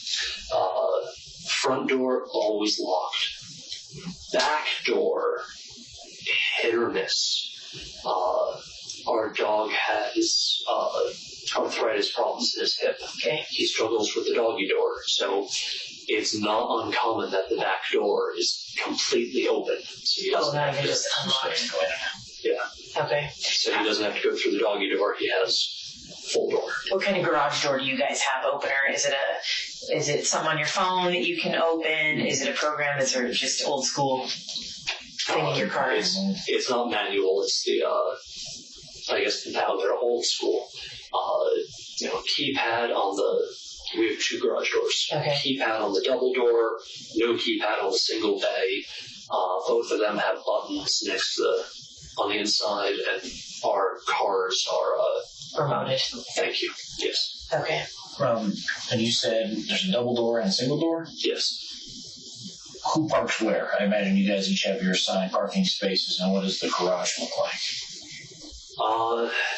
Front door, always locked. Back door, hit or miss. Our dog has arthritis problems in his hip. Okay. He struggles with the doggy door, so it's not uncommon that the back door is completely open. So he doesn't have to just unlocked. Yeah. Okay. So he doesn't have to go through the doggy door. He has full door. What kind of garage door do you guys have opener? Is it something on your phone that you can open? Is it a program that's sort of just old school thing in your car? It's not manual. It's the I guess now they're old school. Keypad on the. We have 2 garage doors. Okay. Keypad on the double door, no keypad on the single bay. Both of them have buttons next to on the inside, and our cars are remoted. Thank you. Yes. Okay. And you said there's a double door and a single door? Yes. Who parks where? I imagine you guys each have your assigned parking spaces, and what does the garage look like?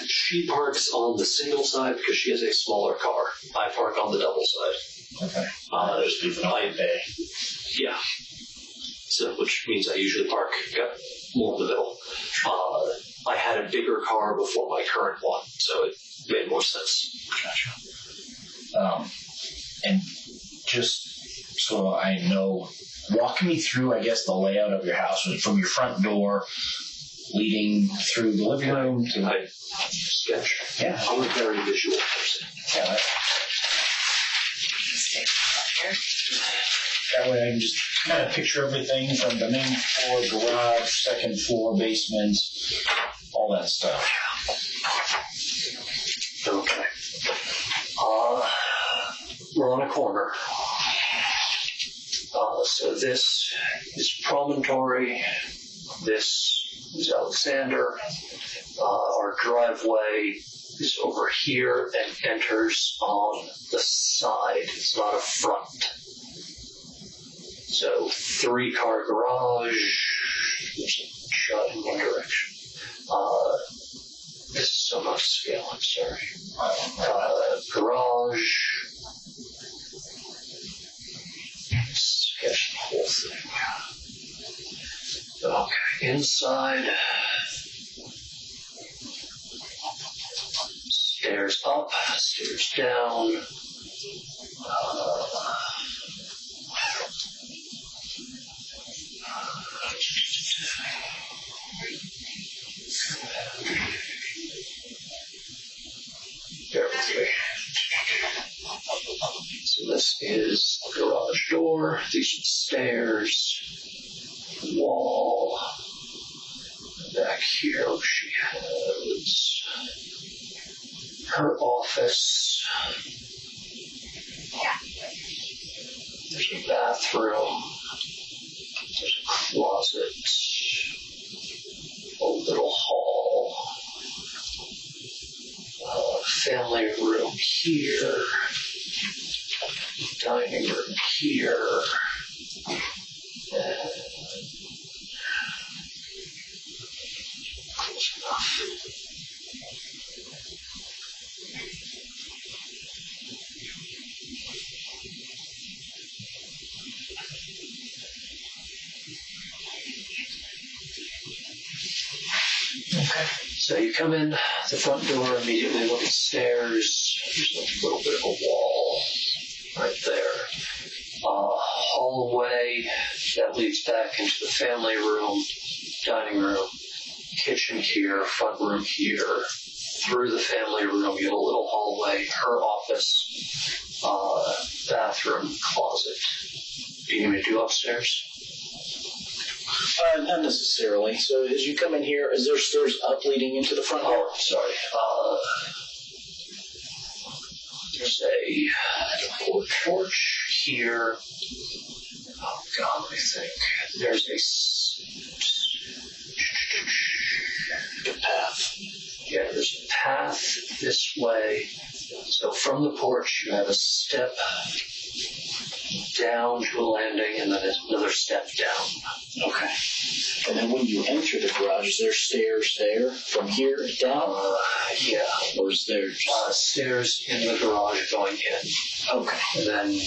She parks on the single side because she has a smaller car. I park on the double side. Okay. Just leave it on the bay. Yeah. So, which means I usually park more in the middle. I had a bigger car before my current one, so it made more sense. Gotcha. And just so I know, walk me through, I guess, the layout of your house from your front door leading through the living room to... I sketch. Yeah. I'm a very visual person. Yeah. That way I can just kind of picture everything from the main floor, garage, second floor, basement, all that stuff. Okay. We're on a corner. So this is Promontory. This is Alexander. Our driveway is over here and enters on the side. It's not a front. So 3-car garage. Shut in one direction. This is so much scale, I'm sorry. Garage. Sketch the whole thing. Okay, inside. Stairs up, stairs down. Bear with me. So this is the garage door. These are the stairs. Wall. Back here she has her office. There's a bathroom. There's a closet. A little hall. Family room here. Dining room here. And close enough. Okay. So you come in the front door, immediately look at stairs. There's a little bit of a wall right there. Hallway that leads back into the family room, dining room, kitchen here, front room here. Through the family room, you have a little hallway, her office, bathroom, closet. Do you need me to do upstairs? Not necessarily. So as you come in here, is there stairs up leading into the front door? Oh, sorry. There's a porch here. Oh, God, let me think. There's a path. Yeah, there's a path this way. So from the porch, you have a step down to a landing and then another step down. Okay. And then when you enter the garage, is there stairs there from here down? Yeah. Or is there just... Stairs in the garage going in. Okay. And then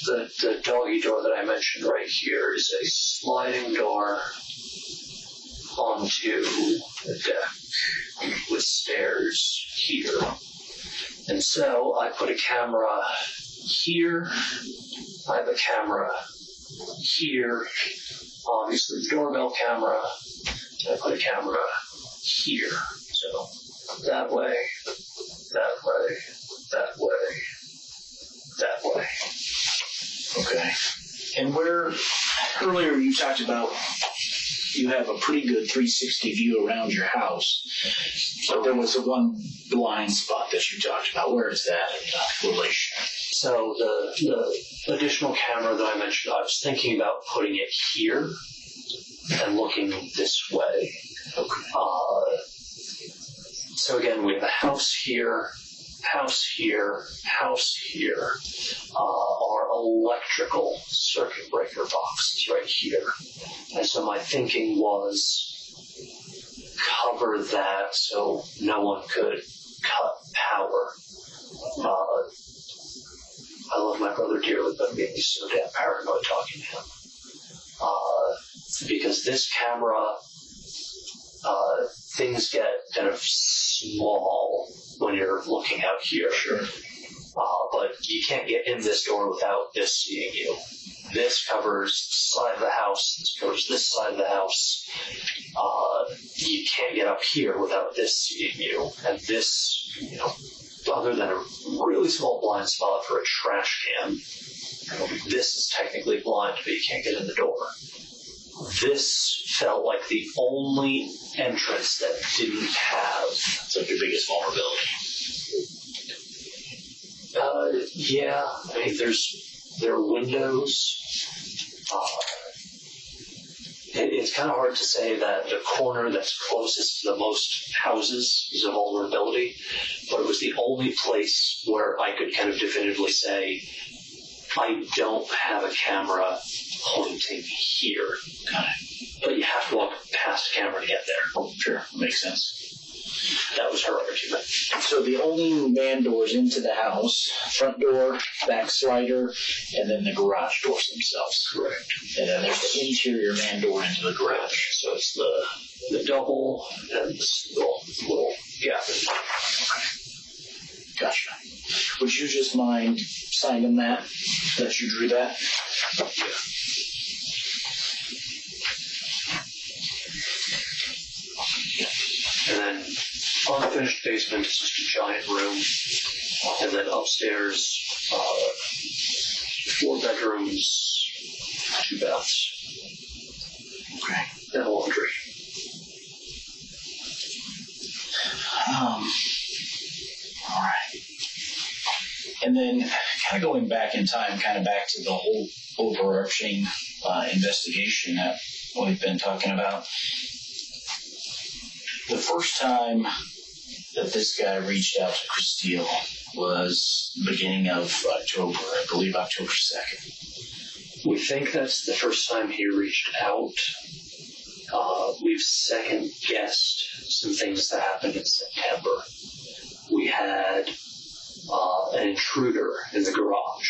the doggy door that I mentioned right here is a sliding door onto the deck with stairs here. And so I put a camera here. I have a camera here. Obviously the doorbell camera. And I put a camera here. So that way, that way, that way, that way. Okay. And where, earlier you talked about you have a pretty good 360 view around your house, but there was a one blind spot that you talked about. Where is that in relation? So the additional camera that I mentioned, I was thinking about putting it here and looking this way. Okay. So again, we have a house here, house here, house here. Our electrical circuit breaker box is right here. And so my thinking was cover that so no one could cut power. I love my brother dearly, but it made me so damn paranoid talking to him. Because this camera, things get kind of small when you're looking out here. Sure. But you can't get in this door without this seeing you. This covers this side of the house. This covers this side of the house. You can't get up here without this seeing you. And this, other than a really small blind spot for a trash can, this is technically blind, but you can't get in the door. This felt like the only entrance that didn't have. It's like your biggest vulnerability. Yeah, I mean, there are windows. It's kind of hard to say that the corner that's closest to the most houses is a vulnerability, but it was the only place where I could kind of definitively say, I don't have a camera pointing here. Got it. But you have to walk past a camera to get there. Oh, sure. Makes sense. That was her argument. So the only man doors into the house, front door, back slider, and then the garage doors themselves. Correct. And then there's the interior man door into the garage. So it's the double and this little gap. Gotcha. Would you just mind signing that you drew that? Yeah. And then unfinished basement is just a giant room. And then upstairs, 4 bedrooms, 2 baths. Okay. And a laundry. All right. And then kind of going back in time, kind of back to the whole overarching investigation that we've been talking about. The first time that this guy reached out to Kristil was the beginning of October, I believe October 2nd. We think that's the first time he reached out. We've second-guessed some things that happened in September. We had an intruder in the garage.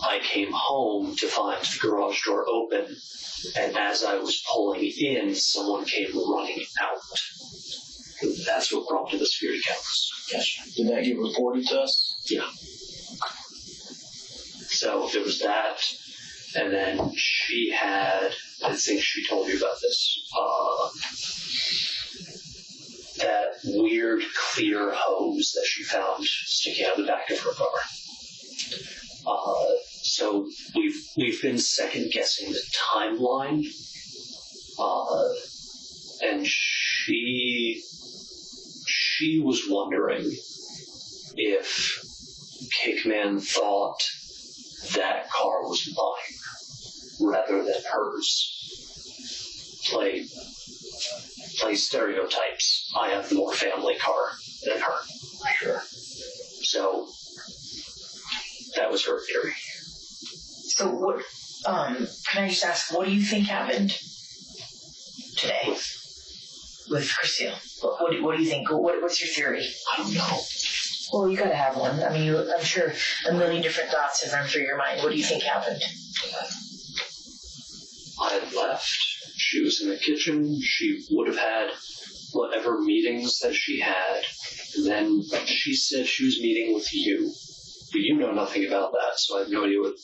I came home to find the garage door open, and as I was pulling in, someone came running out. That's what prompted the security cameras. Gotcha. Did that get reported to us? Yeah. So there was that, and then she had, I think she told you about this, that weird clear hose that she found sticking out the back of her car. So we've been second guessing the timeline, and she was wondering if Kickman thought that car was mine rather than hers. Play stereotypes. I have the more family car than her. Sure. So that was her theory. So what, can I just ask, what do you think happened today with Kristil? What do you think? What's your theory? I don't know. Well, you gotta have one. I mean, I'm sure a million different thoughts have run through your mind. What do you think happened? I had left. She was in the kitchen. She would have had whatever meetings that she had. And then she said she was meeting with you. But you know nothing about that, so I have no idea what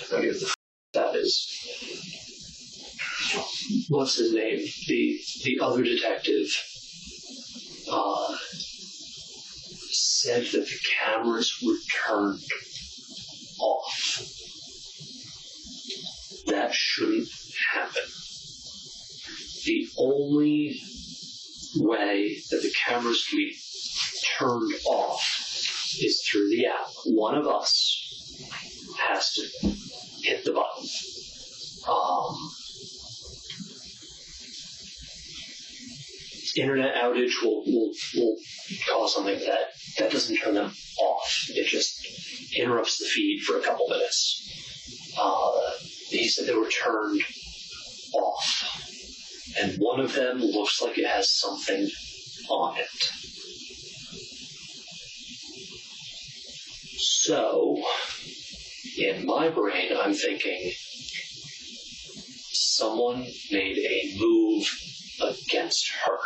the that is. What's his name? The other detective said that the cameras were turned off. That shouldn't happen. The only way that the cameras can be turned off is through the app. One of us has to hit the button. Internet outage will cause something that doesn't turn them off. It just interrupts the feed for a couple minutes. He said they were turned off. And one of them looks like it has something on it. So, in my brain, I'm thinking someone made a move against her.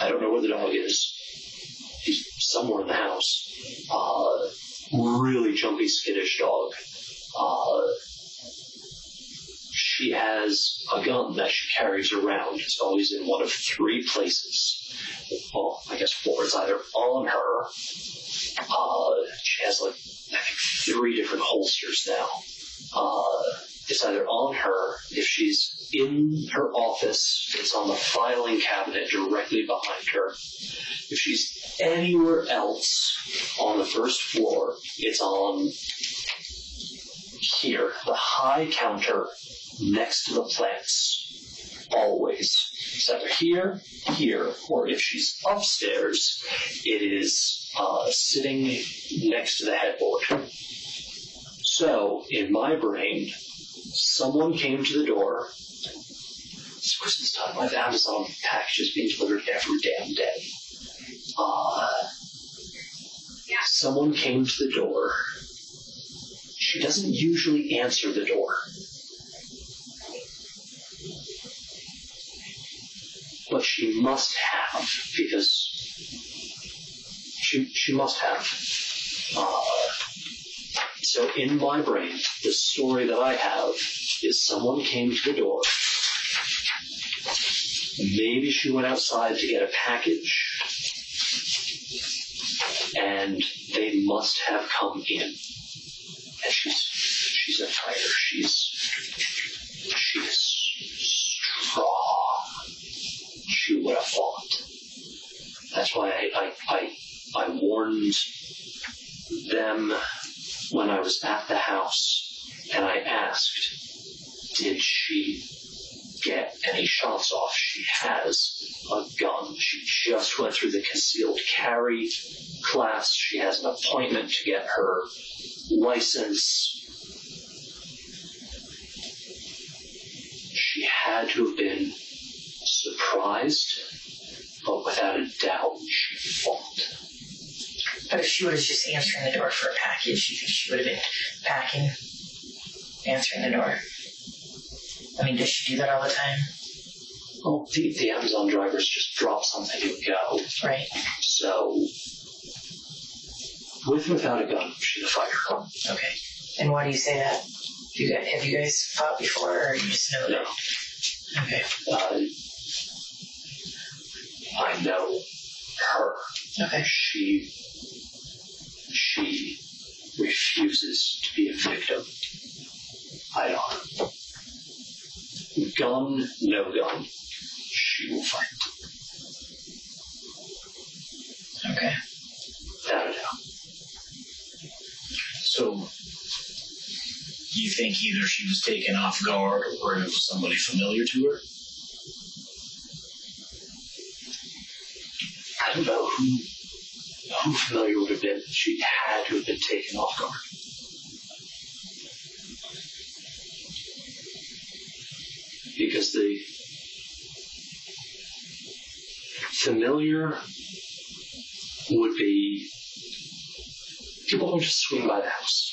I don't know where the dog is. He's somewhere in the house. Really jumpy, skittish dog. She has a gun that she carries around. It's always in one of three places. Well, I guess four. It's either on her. She has I think 3 different holsters now. It's either on her. If she's in her office, it's on the filing cabinet directly behind her. If she's anywhere else on the first floor, it's on here, the high counter next to the plants. Always. It's either here, or if she's upstairs, it is sitting next to the headboard. So, in my brain, someone came to the door. It's Christmas time. I have Amazon packages being delivered every damn day. Someone came to the door. She doesn't usually answer the door. But she must have, because she must have. So in my brain, the story that I have is someone came to the door. Maybe she went outside to get a package, and they must have come in. And she's a fighter. She's strong. She would have fought. That's That's why I warned them when I was at the house, and I asked, did she get any shots off? She has a gun. She just went through the concealed carry class. She has an appointment to get her license. She had to have been surprised, but without a doubt, she fought. But if she was just answering the door for a package, you think she would have been packing, answering the door? I mean, does she do that all the time? Well, the Amazon drivers just drop something and go. Right. So, with or without a gun, she's a fighter. Okay. And why do you say that? Have you guys fought before, or you just know that? No. Okay. I know her. Okay. She refuses to be a victim. I don't. Gun, no gun, she will fight. Okay. Without a doubt. So, you think either she was taken off guard or it was somebody familiar to her? I don't know who familiar would have been. She had to have been taken off guard. Because the familiar would be people don't just swing by the house.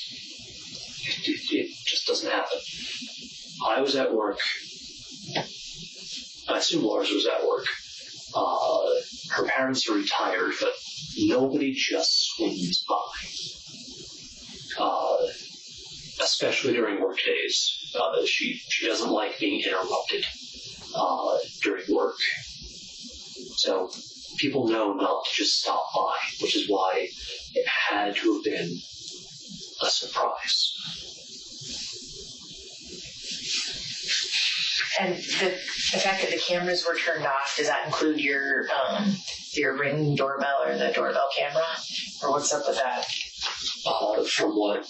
It just doesn't happen. I was at work. I assume Lars was at work. Her parents are retired, but nobody just swings by. Especially during work days. She doesn't like being interrupted during work. So people know not to just stop by, which is why it had to have been a surprise. And the fact that the cameras were turned off, does that include your Ring doorbell or the doorbell camera? Or what's up with that? From what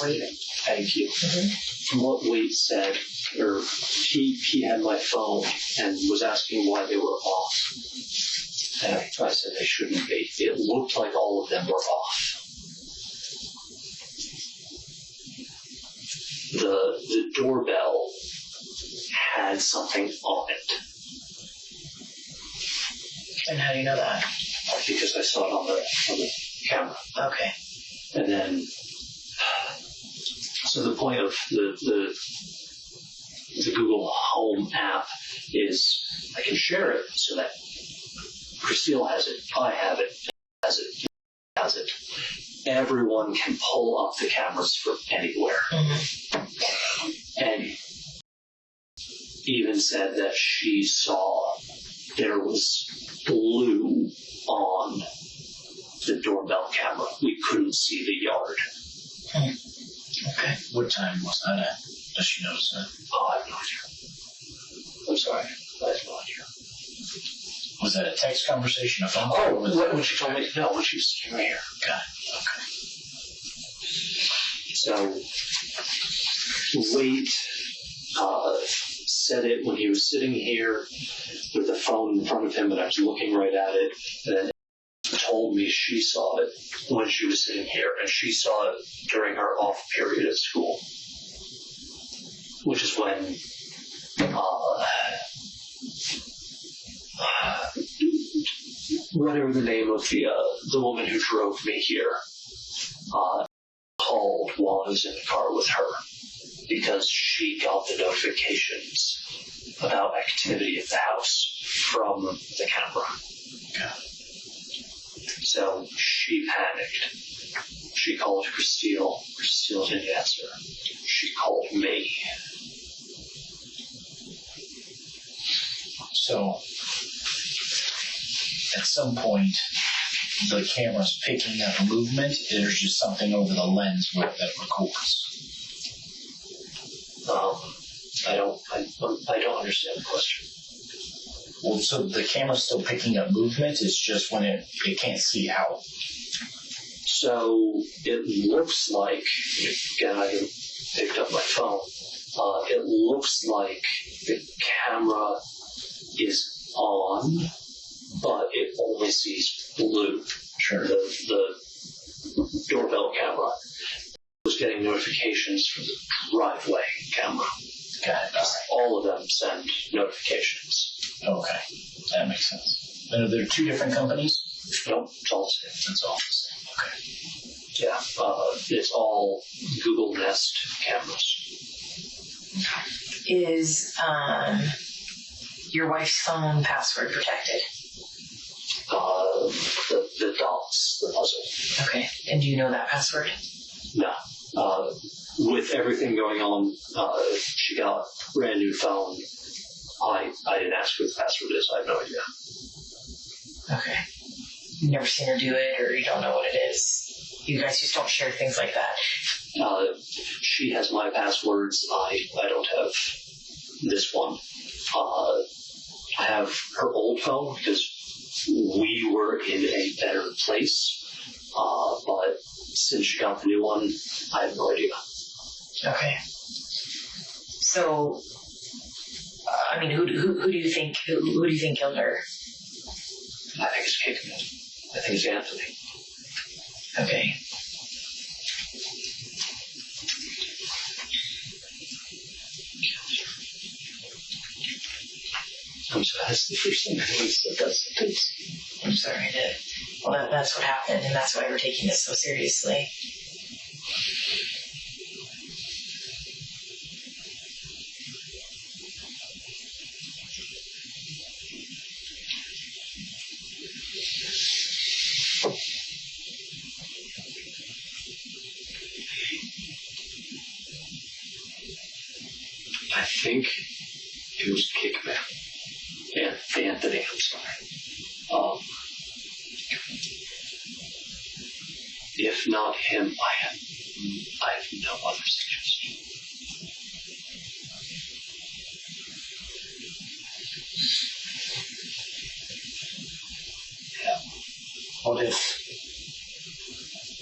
Wait. Thank you. Mm-hmm. From what Wade said, or he had my phone and was asking why they were off. And I said they shouldn't be. It looked like all of them were off. The doorbell had something on it. And how do you know that? Because I saw it on the camera. Okay. And then, so the point of the Google Home app is I can share it so that Kristil has it, I have it, has it. Everyone can pull up the cameras from anywhere. Mm-hmm. And even said that she saw there was blue on the doorbell camera. We couldn't see the yard. Okay. What time was that at? Does she notice that? Oh, I have no idea. I'm sorry. I have no idea. Was that a text conversation, a phone call? When she told me, no, when she came right here. Got it. Okay. So, Wade said it when he was sitting here with the phone in front of him, and I was looking right at it, and then told me she saw it when she was sitting here, and she saw it during her off period at school, which is when whatever the name of the woman who drove me here called while I was in the car with her because she got the notifications about activity at the house from the camera. Okay. So she panicked. She called Kristil. Kristil didn't answer. She called me. So, at some point, the camera's picking up movement. There's just something over the lens that records. I don't understand the question. Well, so the camera's still picking up movement. It's just when it can't see out. So it looks like, again, I haven't picked up my phone. It looks like the camera is on, but it only sees blue. Sure. The doorbell camera was getting notifications from the driveway camera. Got it. All of them send notifications. Okay, that makes sense. And are there two different companies? Nope, it's all the same. It's all the same. Okay. Yeah, it's all Google Nest cameras. Is your wife's phone password protected? The dots, the puzzle. Okay. And do you know that password? No. With everything going on, she got a brand new phone. I didn't ask what the password is. I have no idea. Okay. You've never seen her do it, or you don't know what it is? You guys just don't share things like that? She has my passwords. I don't have this one. I have her old phone because we were in a better place. But since she got the new one, I have no idea. Okay. So, I mean, who do you think killed her? I think it's Kickman. I think it's Anthony. Okay. I'm sorry, that's the first thing I said. That sentence. I'm sorry to. Well, that's what happened, and that's why we're taking this so seriously. I think it was Kickman. And Anthony, I'm sorry. If not him, I have no other suggestion. Yeah.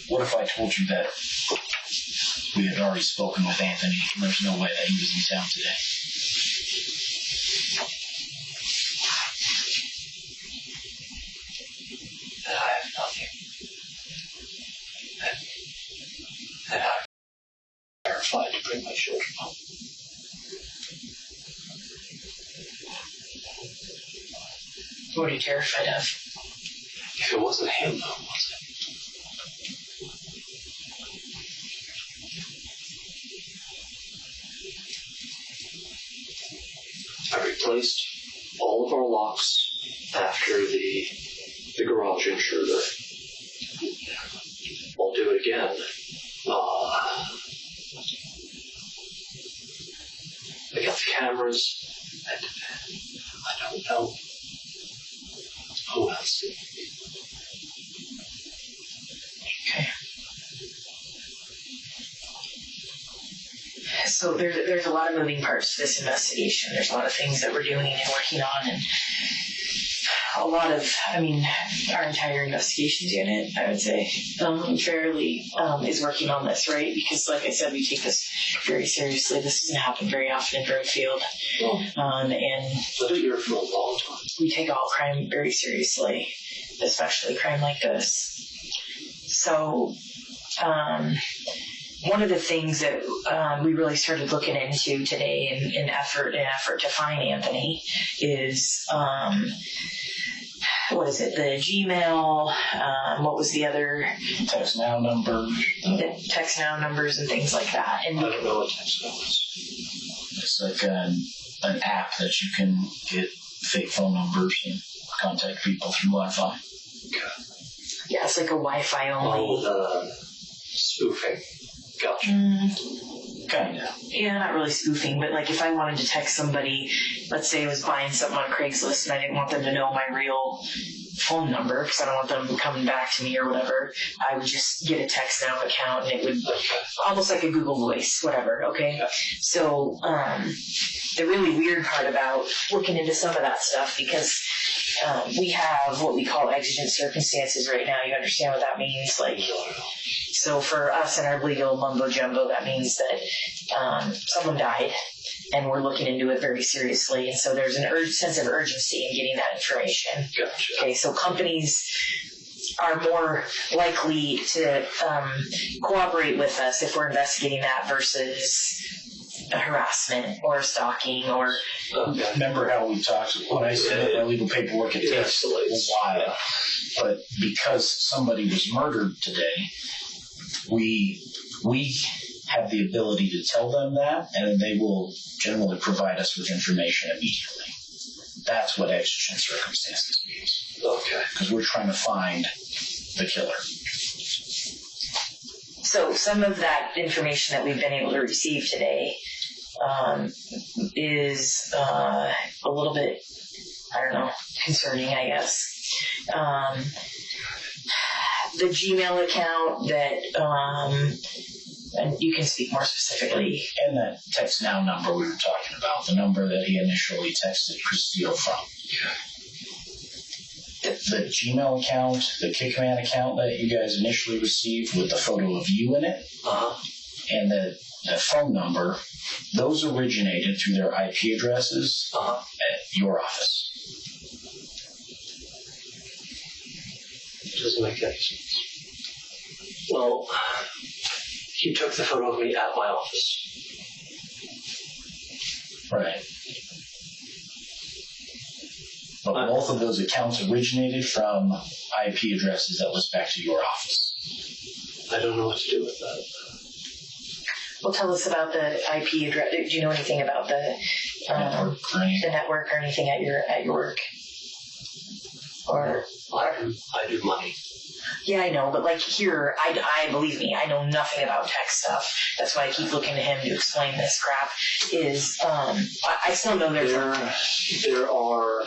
What if I told you that we had already spoken with Anthony and there's no way that he was in town today? That I have nothing. That I'm terrified to bring my children home. What are you terrified of? If it wasn't him, who was it? I replaced all of our locks after the garage intruder. I'll do it again. I got the cameras, and I don't know who else. Okay. So there's a lot of moving parts to this investigation. There's a lot of things that we're doing and working on, and a lot of, our entire investigations unit, I would say, fairly is working on this, right? Because, like I said, we take this very seriously. This doesn't happen very often in Broomfield. And I've been here for a long time. we take all crime very seriously, especially crime like this. So, one of the things that we really started looking into today in an effort to find Anthony is, what is it, the Gmail, what was the other? Text now numbers. The text now numbers and things like that. And I don't know what text now is. It's like an app that you can get fake phone numbers and contact people through Wi-Fi. Okay. yeah, it's like a Wi-Fi only. Oh, the spoofing. Gotcha. Kind of. Yeah, not really spoofing, but like if I wanted to text somebody, let's say I was buying something on Craigslist and I didn't want them to know my real phone number because I don't want them coming back to me or whatever, I would just get a text now account and it would almost like a Google Voice, whatever. Okay. So the really weird part about looking into some of that stuff, because we have what we call exigent circumstances right now. You understand what that means? Like, so for us in our legal mumbo jumbo, that means that someone died, and we're looking into it very seriously. And so there's an sense of urgency in getting that information. Gotcha. Okay, so companies are more likely to cooperate with us if we're investigating that versus a harassment or stalking or... Okay. Remember how we talked when I said our legal paperwork, it takes a while. But because somebody was murdered today, we have the ability to tell them that, and they will generally provide us with information immediately. That's what exigent circumstances means. Okay. Because we're trying to find the killer. So some of that information that we've been able to receive today is a little bit, I don't know, concerning, I guess. The Gmail account that, and you can speak more specifically. And that text now number we were talking about, the number that he initially texted Kristil from. The Gmail account, the Kickman account that you guys initially received with the photo of you in it, and the phone number, those originated through their IP addresses at your office. It doesn't make any sense. Well, he took the photo of me at my office. Right. But both of those accounts originated from IP addresses that was back to your office. I don't know what to do with that. Well, tell us about the IP address. Do you know anything about the network or anything at your work? Or I do money. Yeah, I know, but like here, I believe me, I know nothing about tech stuff. That's why I keep looking to him to explain this crap. I still know there are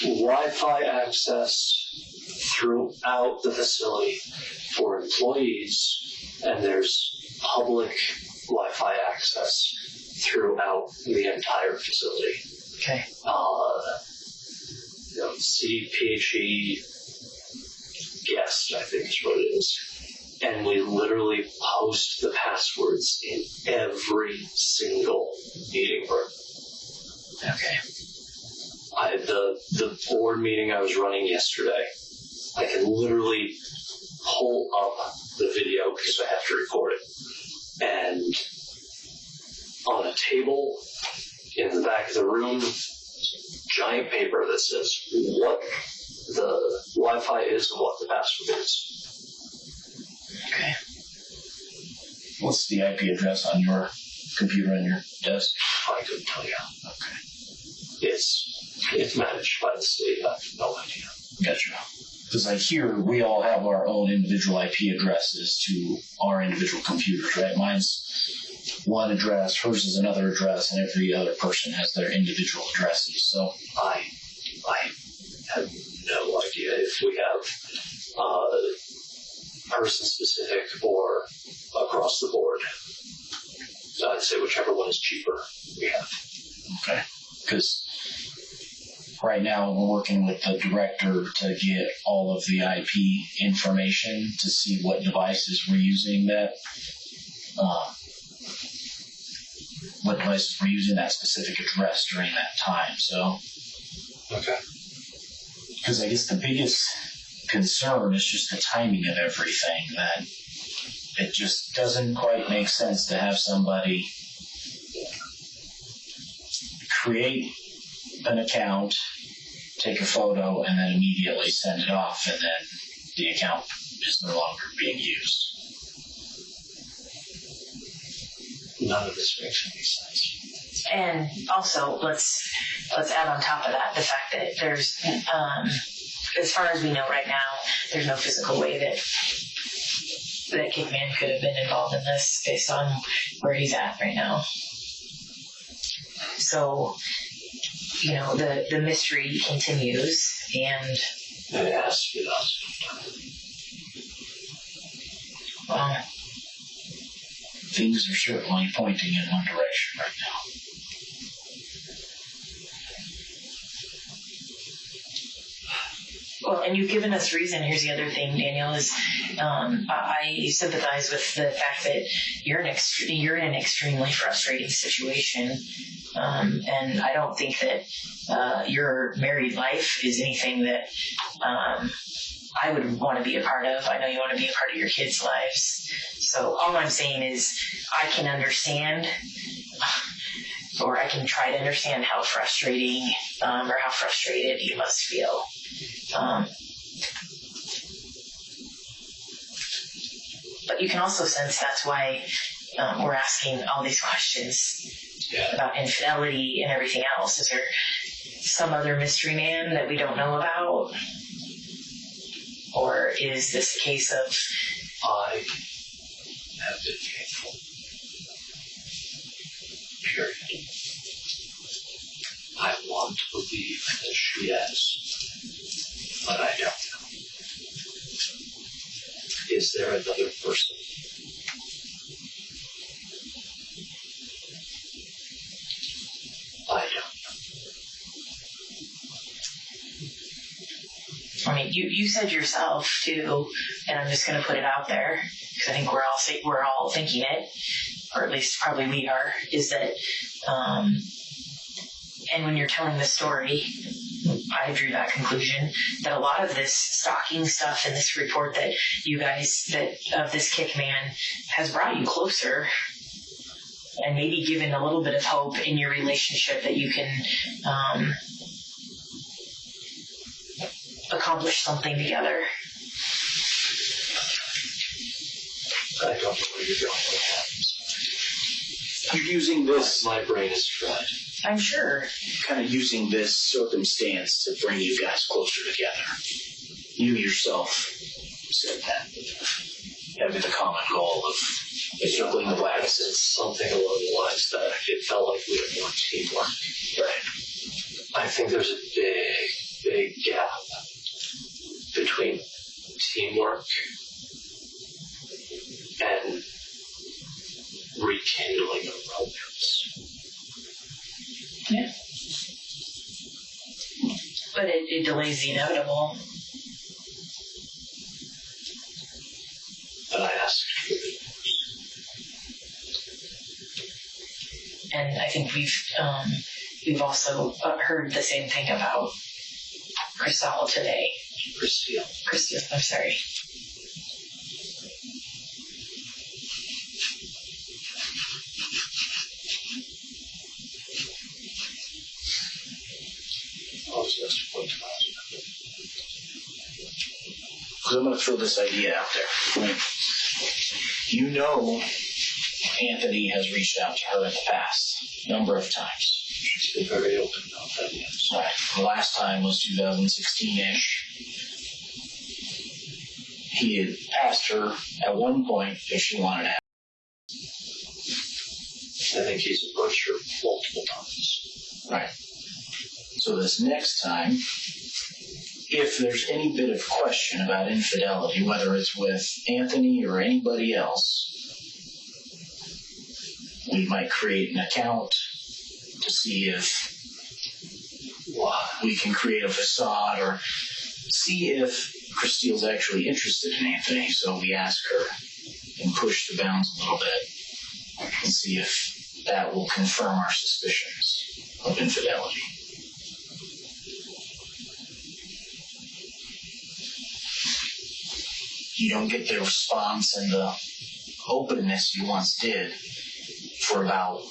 Wi-Fi access throughout the facility for employees, and there's public Wi-Fi access throughout the entire facility. Okay. CPHE guest, I think is what it is. And we literally post the passwords in every single meeting room. Okay. The board meeting I was running yesterday, I can literally pull up the video because I have to record it. And on a table in the back of the room, giant paper that says what the Wi-Fi is and what the password is. Okay. What's the IP address on your computer on your desk? I couldn't tell you. Okay. It's managed by the city. I have no idea. Gotcha. Because like here, we all have our own individual IP addresses to our individual computers, right? Mine's one address, hers is another address, and every other person has their individual addresses. So I have no idea if we have person-specific or across the board. I'd say whichever one is cheaper, we have. Okay. Because right now we're working with the director to get all of the IP information to see what devices we're using that specific address during that time. So, okay. Because I guess the biggest concern is just the timing of everything, that it just doesn't quite make sense to have somebody create an account, take a photo, and then immediately send it off, and then the account is no longer being used. None of this makes any sense. And also, let's add on top of that the fact that there's, as far as we know right now, there's no physical way that Kickman could have been involved in this based on where he's at right now. So, the mystery continues, and it has to be done. Things are certainly pointing in one direction right now. Well, and you've given us reason. Here's the other thing, Daniel, is I sympathize with the fact that you're in an extremely frustrating situation. And I don't think that your married life is anything that I would want to be a part of. I know you want to be a part of your kids' lives. So all I'm saying is I can understand, or I can try to understand how frustrating or how frustrated you must feel. But you can also sense that's why we're asking all these questions about infidelity and everything else. Is there some other mystery man that we don't know about? Or is this a case of... I have been faithful. Period. I want to believe that she has, but I don't know. Is there another person? I don't know. I mean, you said yourself, too, and I'm just going to put it out there, because I think we're all thinking it, or at least probably we are, is that, and when you're telling the story, I drew that conclusion, that a lot of this stalking stuff in this report that you guys, of this Kickman, has brought you closer, and maybe given a little bit of hope in your relationship that you can accomplish something together. I don't know where you're going with that. You're using this, My brain is fried. I'm sure. kind of using this circumstance to bring you guys closer together. You yourself said that. Having the common goal of circling the wagons. It's something along the lines that it felt like we had more teamwork. Right. I think there's a big gap between teamwork and rekindling a romance. Yeah. But it delays the inevitable. But I asked for the And I think we've also heard the same thing about Kristil today. Kristil, I'm sorry. Because I'm going to throw this idea out there. Right? You know Anthony has reached out to her in the past a number of times. She's been very open about that, yes. Right. The last time was 2016-ish. He had asked her at one point if she wanted to have. I think he's approached her multiple times. Right. So this next time, if there's any bit of question about infidelity, whether it's with Anthony or anybody else, we might create an account to see if we can create a facade or see if Kristil's actually interested in Anthony. So we ask her and push the bounds a little bit and see if that will confirm our suspicions of infidelity. You don't get the response and the openness you once did for about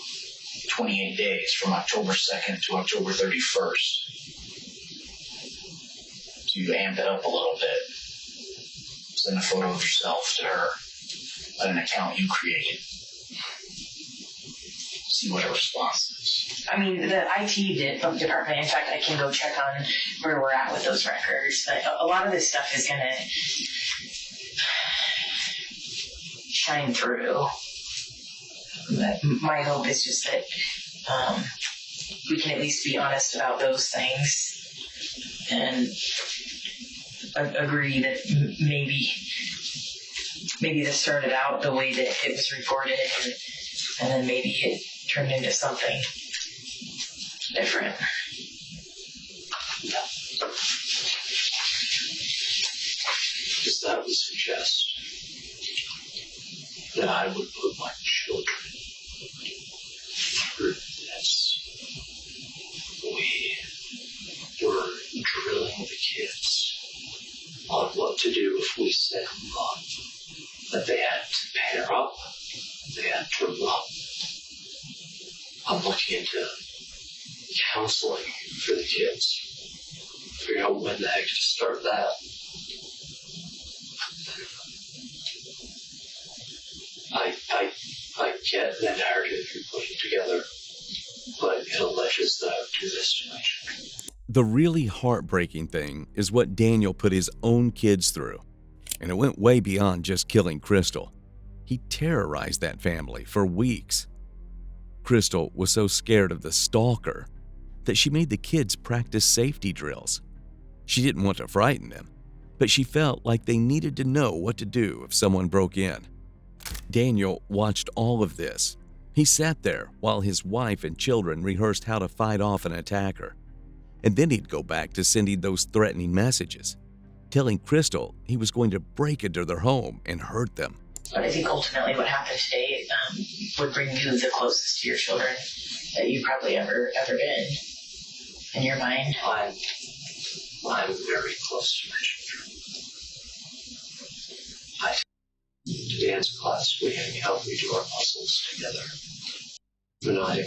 28 days, from October 2nd to October 31st. So you amp it up a little bit. Send a photo of yourself to her at an account you created. See what her response is. I mean, the IT department, in fact, I can go check on where we're at with those records. But a lot of this stuff is going to shine through. But my hope is just that we can at least be honest about those things and agree that maybe this started out the way that it was reported, and then maybe it turned into something different. that would suggest that I would put my children through this. We were drilling the kids on what to do if we said, look, that they had to pair up, they had to run. I'm looking into counseling for the kids. Figure out when the heck to start that. I get the narrative you're putting together, but it alleges that I would do this to my children. The really heartbreaking thing is what Daniel put his own kids through, and it went way beyond just killing Kristil. He terrorized that family for weeks. Kristil was so scared of the stalker that she made the kids practice safety drills. She didn't want to frighten them, but she felt like they needed to know what to do if someone broke in. Daniel watched all of this. He sat there while his wife and children rehearsed how to fight off an attacker. And then he'd go back to sending those threatening messages, telling Kristil he was going to break into their home and hurt them. But I think ultimately what happened today would bring you the closest to your children that you've probably ever been in your mind. I'm very close to my children. To dance class, we hang out, we do our puzzles together. And I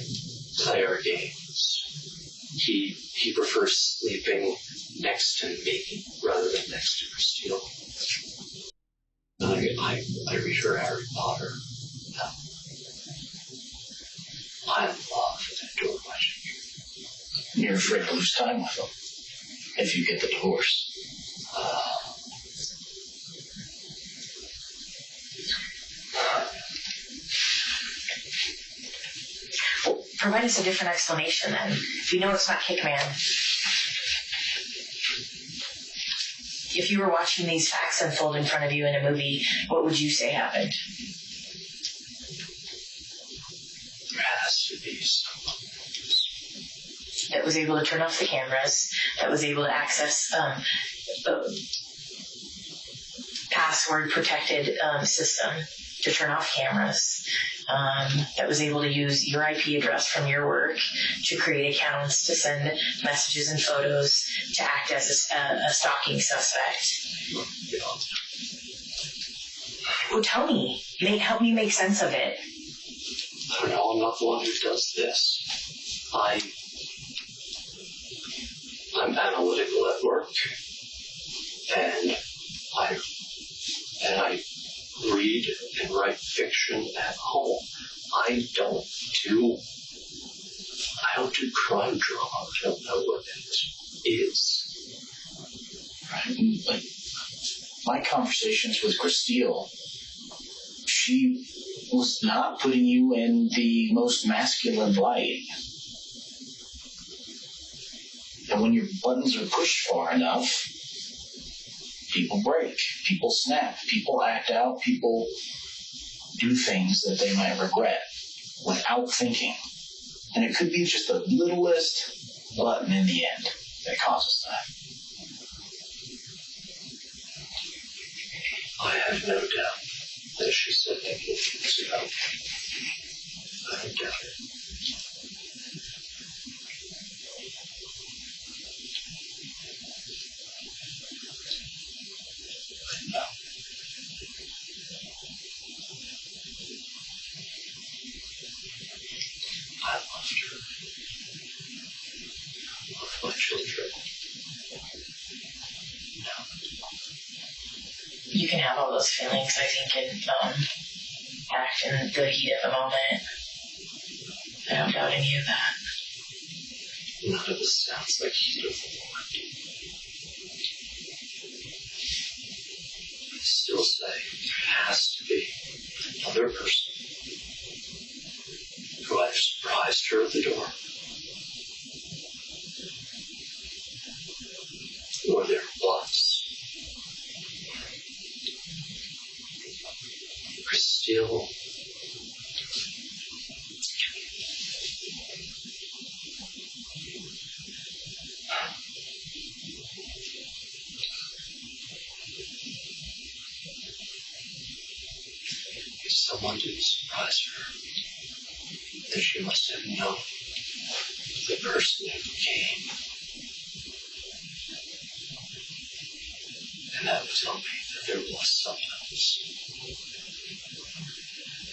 play our games. He prefers sleeping next to me rather than next to Kristil. I read her Harry Potter. I love and adore my children. You're afraid to lose time with them if you get the divorce. Well, provide us a different explanation then. If you know it's not Kickman, if you were watching these facts unfold in front of you in a movie, what would you say happened? There has to be someone that was able to turn off the cameras, that was able to access password protected system to turn off cameras, that was able to use your IP address from your work to create accounts, to send messages and photos, to act as a stalking suspect. Well, tell me. Help me make sense of it. I don't know, I'm not the one who does this. I'm analytical at work, and I read and write fiction at home. I don't do crime drama. I don't know what it is. Right. Like my conversations with Kristil, she was not putting you in the most masculine light. And when your buttons are pushed far enough, people break, people snap, people act out, people do things that they might regret without thinking. And it could be just the littlest button in the end that causes that. I have no doubt that she said that years ago. I don't doubt it. I loved her. I loved my children. No. You can have all those feelings, I think, and act in the heat of the moment. I don't doubt any of that. None of this sounds like heat of the moment. I still say there has to be another person who either surprised her at the door, or there was. Kristil. one didn't surprise her. That she must have known the person who came. And that would tell me that there was someone else.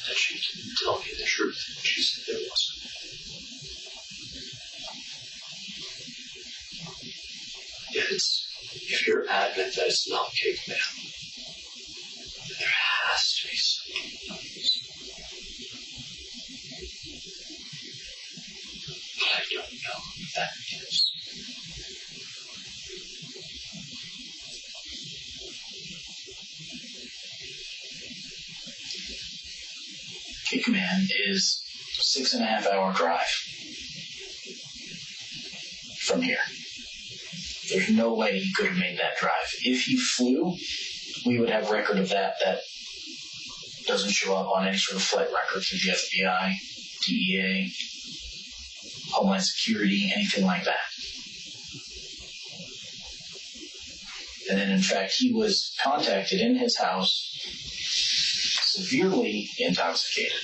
That she didn't tell me the truth when she said there wasn't. If you're adamant that it's not Kickman, then there has to be someone else. But I don't know who that is. Kickman is a 6.5 hour drive from here. There's no way he could have made that drive. If he flew, we would have record of that. That doesn't show up on any sort of flight record through the FBI, DEA, Homeland Security, anything like that. And then, in fact, he was contacted in his house, severely intoxicated.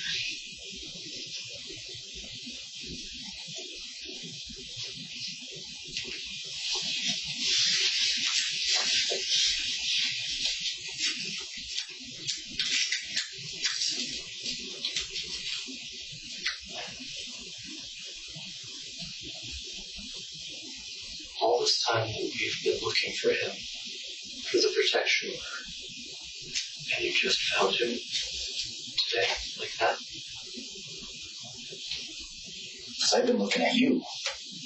All this time that we've been looking for him, for the protection order, and you just found him today, like that. Because I've been looking at you,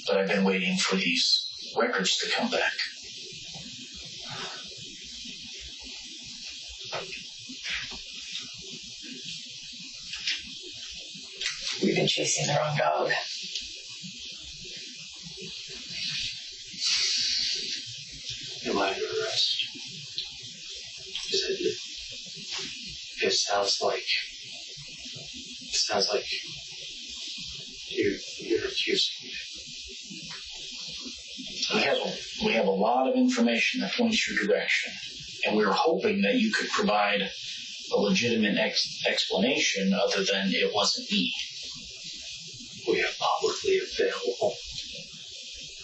but I've been waiting for these records to come back. We've been chasing the wrong dog. Am I under arrest? It sounds like you're accusing me. We have a lot of information that points your direction, and we were hoping that you could provide a legitimate explanation other than it wasn't me. We have publicly available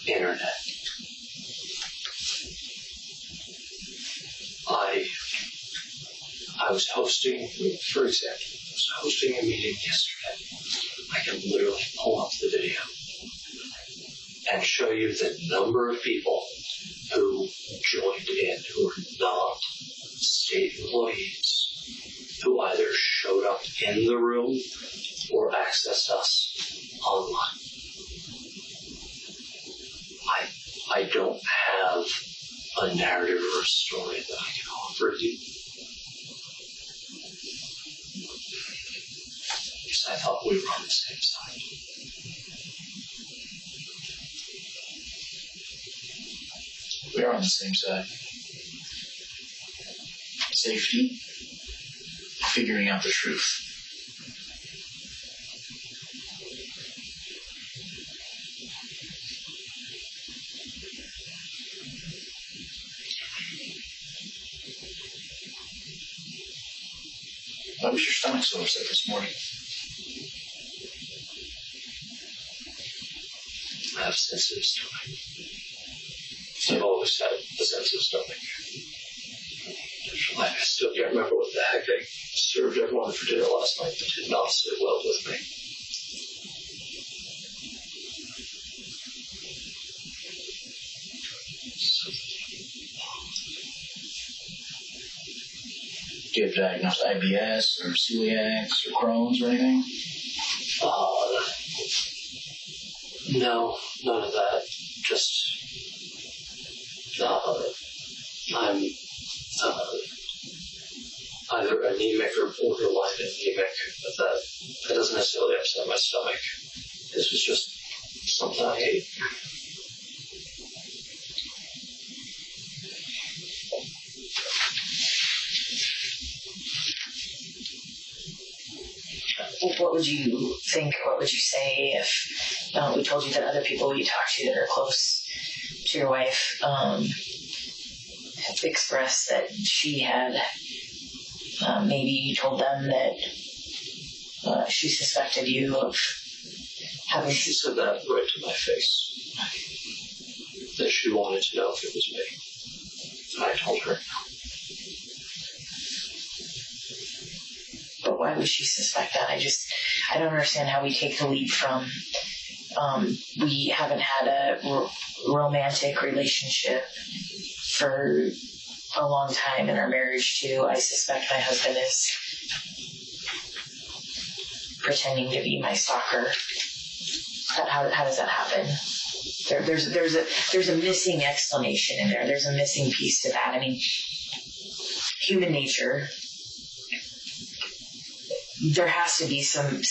internet. I was hosting, for example, a meeting yesterday. I can literally pull up the video and show you the number of people who joined in, who are not state employees, who either showed up in the room or accessed us online. I don't have a narrative or a story that I can offer you. Because I thought we were on the same side. We are on the same side. Safety, figuring out the truth. Why was your stomach so upset this morning? I have sensitive stomach. I've always had a sensitive stomach. I still can't remember what the heck I served everyone for dinner last night that did not sit well with me. Do you have diagnosed IBS or celiacs or Crohn's or anything? No, none of that. Just, I'm either anemic or borderline anemic, but that doesn't necessarily upset my stomach. This was just something I ate. What would you think? What would you say if we told you that other people you talked to that are close to your wife have expressed that she had maybe told them that she suspected you of having... She said that right to my face. That she wanted to know if it was me. I told her. But why would she suspect that? I don't understand how we take the leap from we haven't had a romantic relationship for a long time in our marriage to I suspect my husband is pretending to be my stalker. How does that happen? There's a missing explanation in there. There's a missing piece to that. I mean, human nature. There has to be some.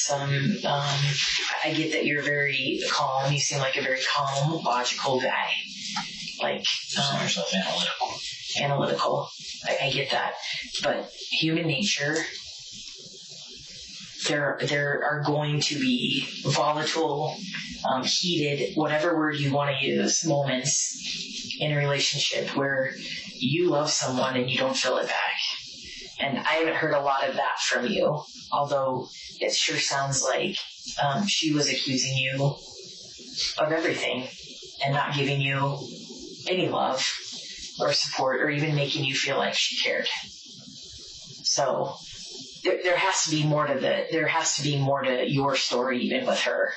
I get that you're very calm. You seem like a very calm, logical guy. Like yourself analytical. I get that, but human nature. There are going to be volatile, heated, whatever word you want to use, moments in a relationship where you love someone and you don't feel it back. And I haven't heard a lot of that from you, although it sure sounds like she was accusing you of everything and not giving you any love or support or even making you feel like she cared. So there has to be more to your story even with her.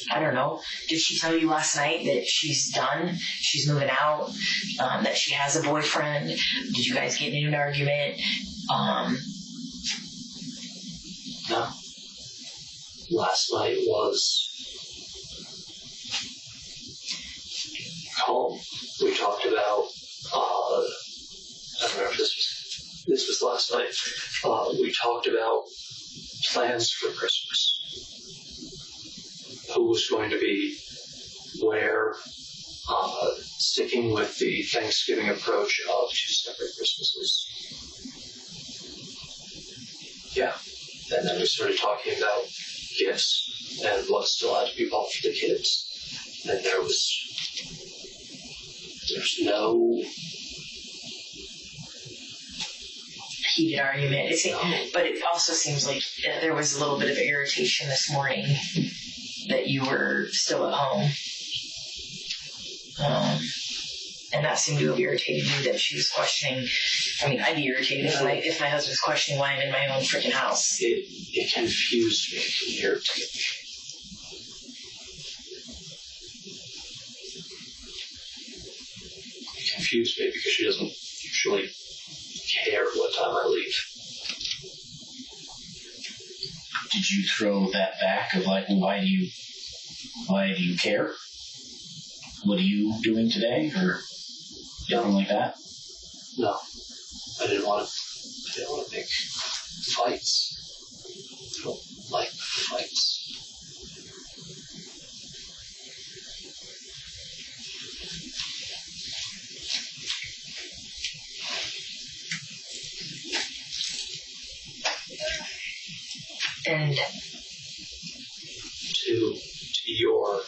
I don't know. Did she tell you last night that she's done? She's moving out? That she has a boyfriend? Did you guys get into an argument? No. Last night was calm. We talked about, I don't remember if this was last night. We talked about plans for Christmas. Who was going to be where, sticking with the Thanksgiving approach of 2 separate Christmases. Yeah. And then we started talking about gifts and what still had to be bought for the kids. And there's no heated argument. But it also seems like there was a little bit of irritation this morning that you were still at home. And that seemed to have irritated you that she was questioning. I mean, I'd be irritated if my husband's questioning why I'm in my own freaking house. It confused me and irritated me. It confused me because she doesn't usually care what time I leave. Did you throw that back of like, well, why do you care? What are you doing today, or something like that? No, I didn't want to make fights. I don't like fights. And to your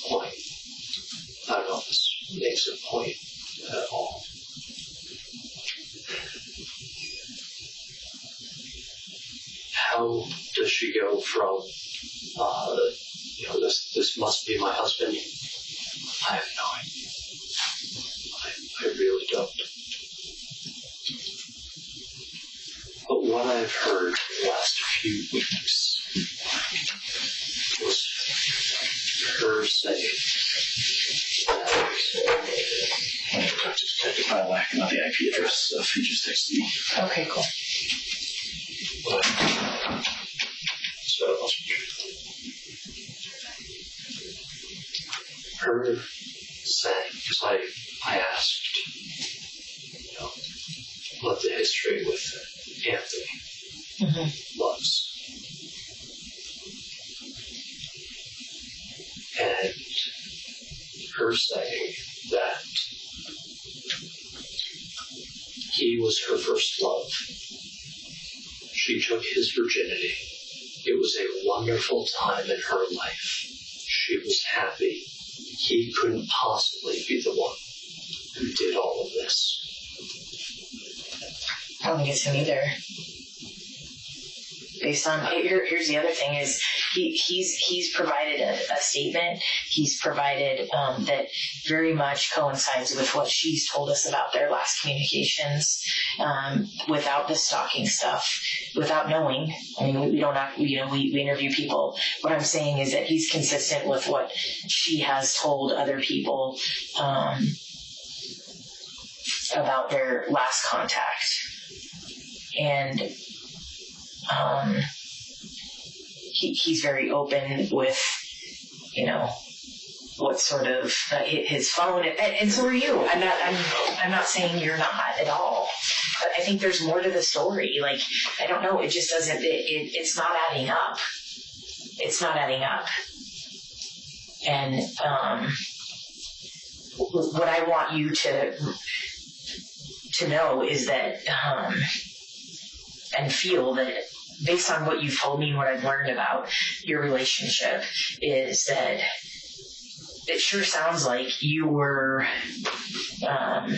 point, I don't know if this makes a point at all. How does she go from, this must be my husband? I have no idea. I really don't. But what I've heard the last few weeks was her saying that I talked to Detective Lilac about the IP address stuff. He just texted me. okay, cool. So her saying, because I asked, what the history with Anthony was. And her saying that he was her first love. She took his virginity. It was a wonderful time in her life. She was happy. He couldn't possibly be the one. who did all of this. I don't think it's him either. Based on here's the other thing is he's provided a statement. He's provided that very much coincides with what she's told us about their last communications, without the stalking stuff, without knowing. I mean, we don't we interview people. What I'm saying is that he's consistent with what she has told other people about their last contact, and he's very open with, what sort of his phone, and so are you. I'm not saying you're not at all, but I think there's more to the story. Like, I don't know, it just doesn't. It's not adding up. It's not adding up. And what I want you to know is that, and feel that, based on what you've told me and what I've learned about your relationship, is that it sure sounds like you were, I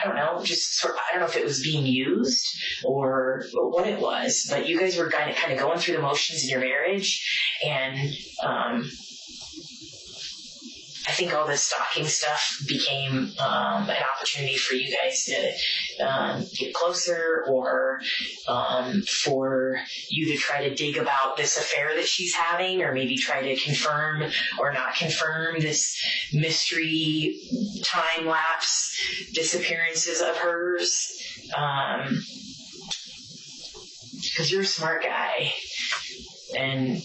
don't know, just sort of, I don't know if it was being used or what it was, but you guys were kind of going through the motions in your marriage, and I think all this stalking stuff became an opportunity for you guys to get closer, or for you to try to dig about this affair that she's having, or maybe try to confirm or not confirm this mystery time-lapse disappearances of hers. Because you're a smart guy, and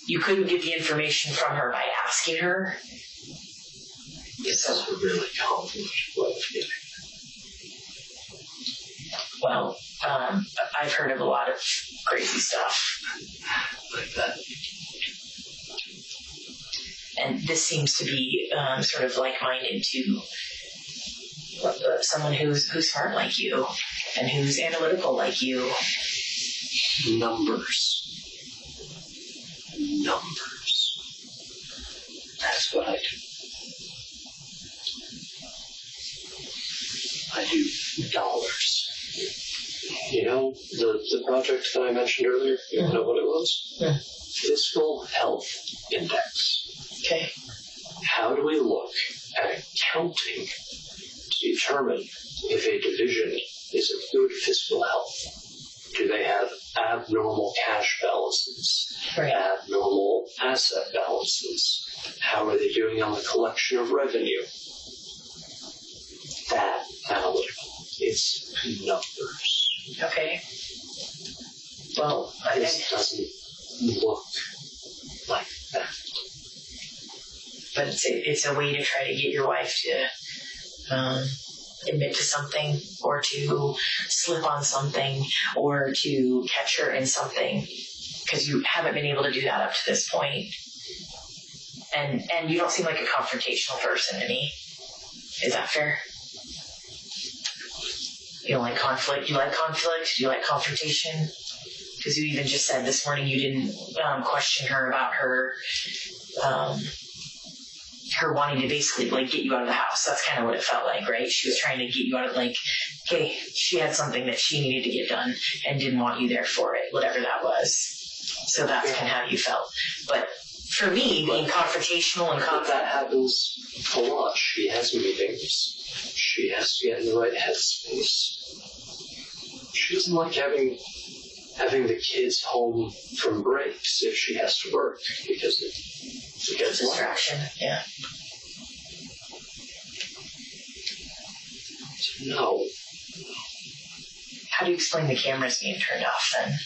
you couldn't get the information from her by asking her. This is a really complicated way of getting. Well, I've heard of a lot of crazy stuff Like that. and this seems to be sort of like-minded to someone who's smart like you and who's analytical like you. Numbers. That's what I do. I do dollars. You know, the project that I mentioned earlier, you know what it was? Yeah. Fiscal Health Index. Okay. How do we look at accounting to determine if a division is of good fiscal health? Do they have abnormal cash balances? Right. Abnormal asset balances? How are they doing on the collection of revenue? That analytical. It's numbers. Okay. Well, This doesn't look like that. but it's a way to try to get your wife to admit to something, or to slip on something, or to catch her in something, because you haven't been able to do that up to this point. And you don't seem like a confrontational person to me. Is that fair? You don't like conflict? Do you like conflict? Do you like confrontation? Because you even just said this morning you didn't question her about her her wanting to basically like get you out of the house. That's kind of what it felt like, right? She was trying to get you out of, like, okay, she had something that she needed to get done and didn't want you there for it, whatever that was. So that's kind of how you felt. But for me, being confrontational and But that happens a lot. She has meetings. She has to get in the right headspace. She doesn't like having the kids home from breaks if she has to work, because it gets distraction. Yeah. No. How do you explain the cameras being turned off then?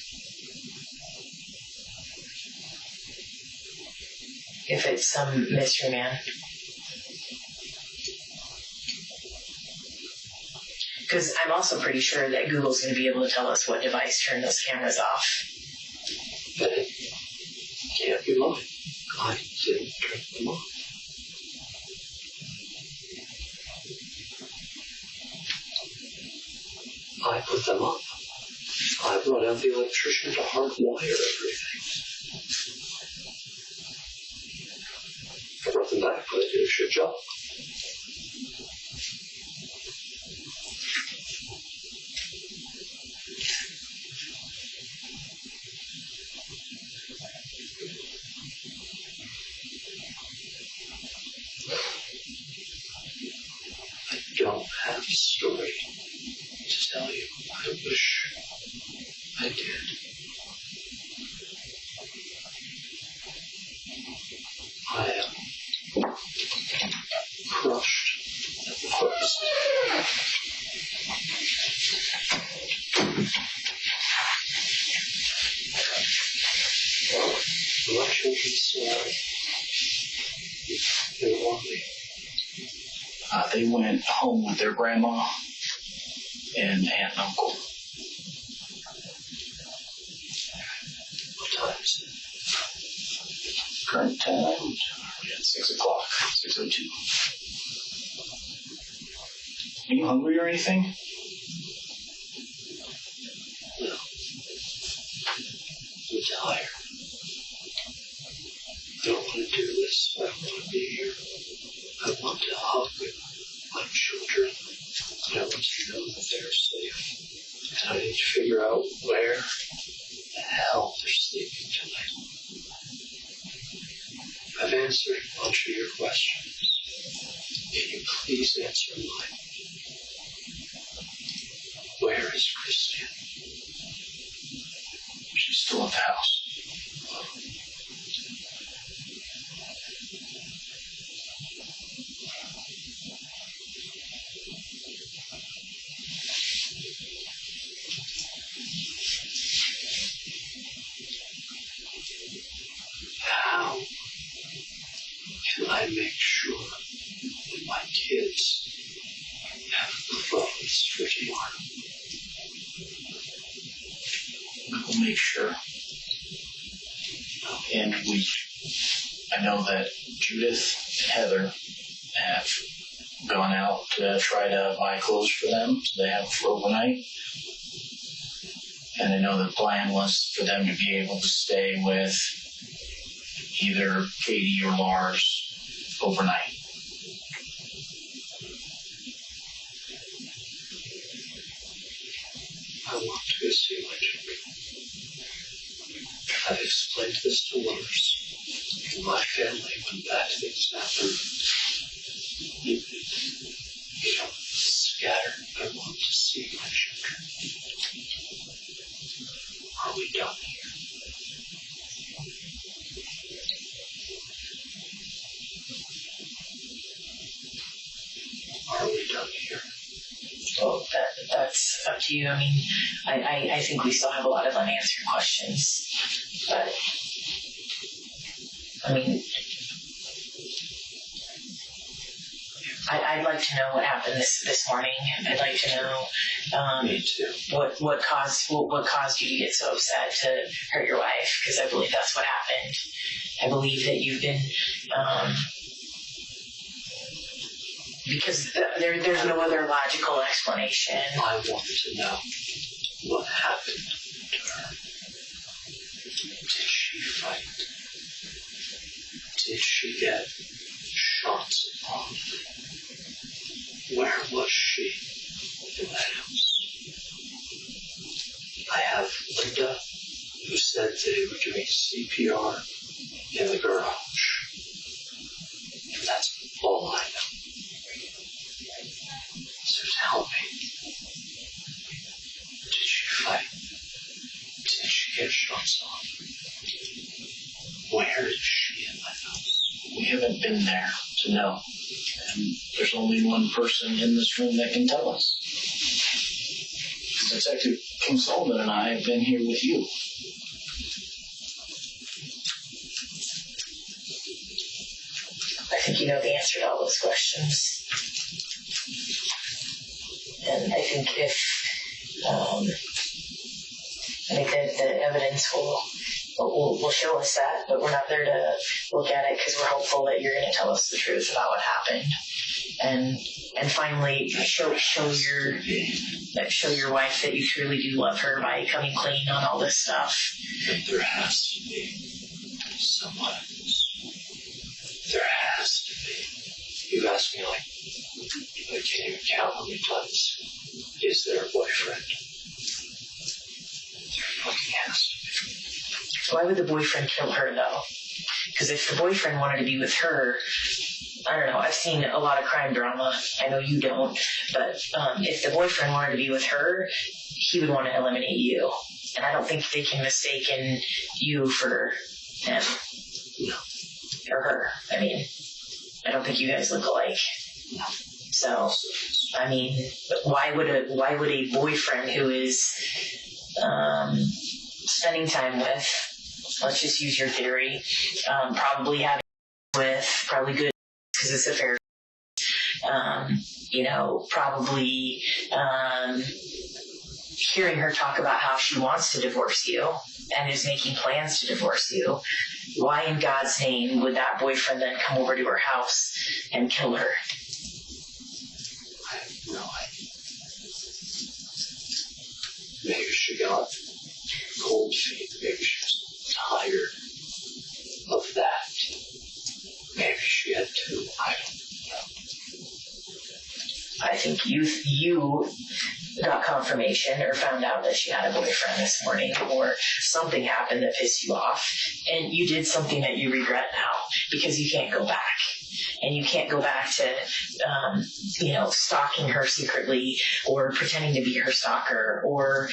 If it's some mystery man. Because I'm also pretty sure that Google's going to be able to tell us what device turned those cameras off. But it can't be mine. I didn't turn them off. I put them up. I brought out the electrician to hardwire everything. I brought them back, but they did a shit job. wish I did. I am crushed at the hopes. My children said they want me. They went home with their grandma and aunt and uncle. What time is it? Current time, 6 o'clock, 6:02. Are you hungry or anything? No. I'm tired. I don't want to do this. I don't want to be here. I want to hug my children. And I want to know that they're safe. And I need to figure out where the hell they're sleeping tonight. I've answered a bunch of your questions. Can you please answer mine? Where is Kristil? She's still at the house. How can I make sure that my kids have clothes for tomorrow? We'll make sure. And I know that Judith and Heather have gone out to try to buy clothes for them, so they have for overnight. And I know the plan was for them to be able to stay with either Katie or Lars overnight. I want to go see my children. I've explained this to Lars. And my family went back to the example. Scattered. I want to see my children. Are we done here? Are we done here? Well, that's up to you. I mean, I think we still have a lot of unanswered questions. But, I mean, I'd like to know what happened this morning. I'd like to know Me too. what caused you to get so upset to hurt your wife, because I believe that's what happened. I believe that you've been because there's no other logical explanation. I want to know what happened to her. Did she fight? Did she get shots upon? Where was she in the house? I have Linda, who said they were doing CPR in the garage. And that's all I know. So tell me, did she fight? Did she get shots on? Where is she in the house? We haven't been there to know. And there's only one person in this room that can tell us. Detective King Solomon and I have been here with you. I think you know the answer to all those questions. And I think that the evidence will show us that, but we're not there to look at it because we're hopeful that you're going to tell us the truth about what happened, and finally show your wife that you truly do love her by coming clean on all this stuff. But there has to be someone else. There has to be. You've asked me I can't even count how many times. Is there a boyfriend? There fucking has to be. Why would the boyfriend kill her, though? Because if the boyfriend wanted to be with her, I don't know, I've seen a lot of crime drama. I know you don't, but if the boyfriend wanted to be with her, he would want to eliminate you. And I don't think they can mistaken you for him. No. Or her. I mean, I don't think you guys look alike. No. So, I mean, why would a boyfriend who is spending time with, let's just use your theory, probably good because it's a fair, probably hearing her talk about how she wants to divorce you and is making plans to divorce you, why in God's name would that boyfriend then come over to her house and kill her? I have no idea. Maybe she got cold feet. Maybe she was tired of that. Maybe she had to. I don't know. I think you got confirmation or found out that she had a boyfriend this morning, or something happened that pissed you off, and you did something that you regret now because you can't go back. And you can't go back to, stalking her secretly or pretending to be her stalker or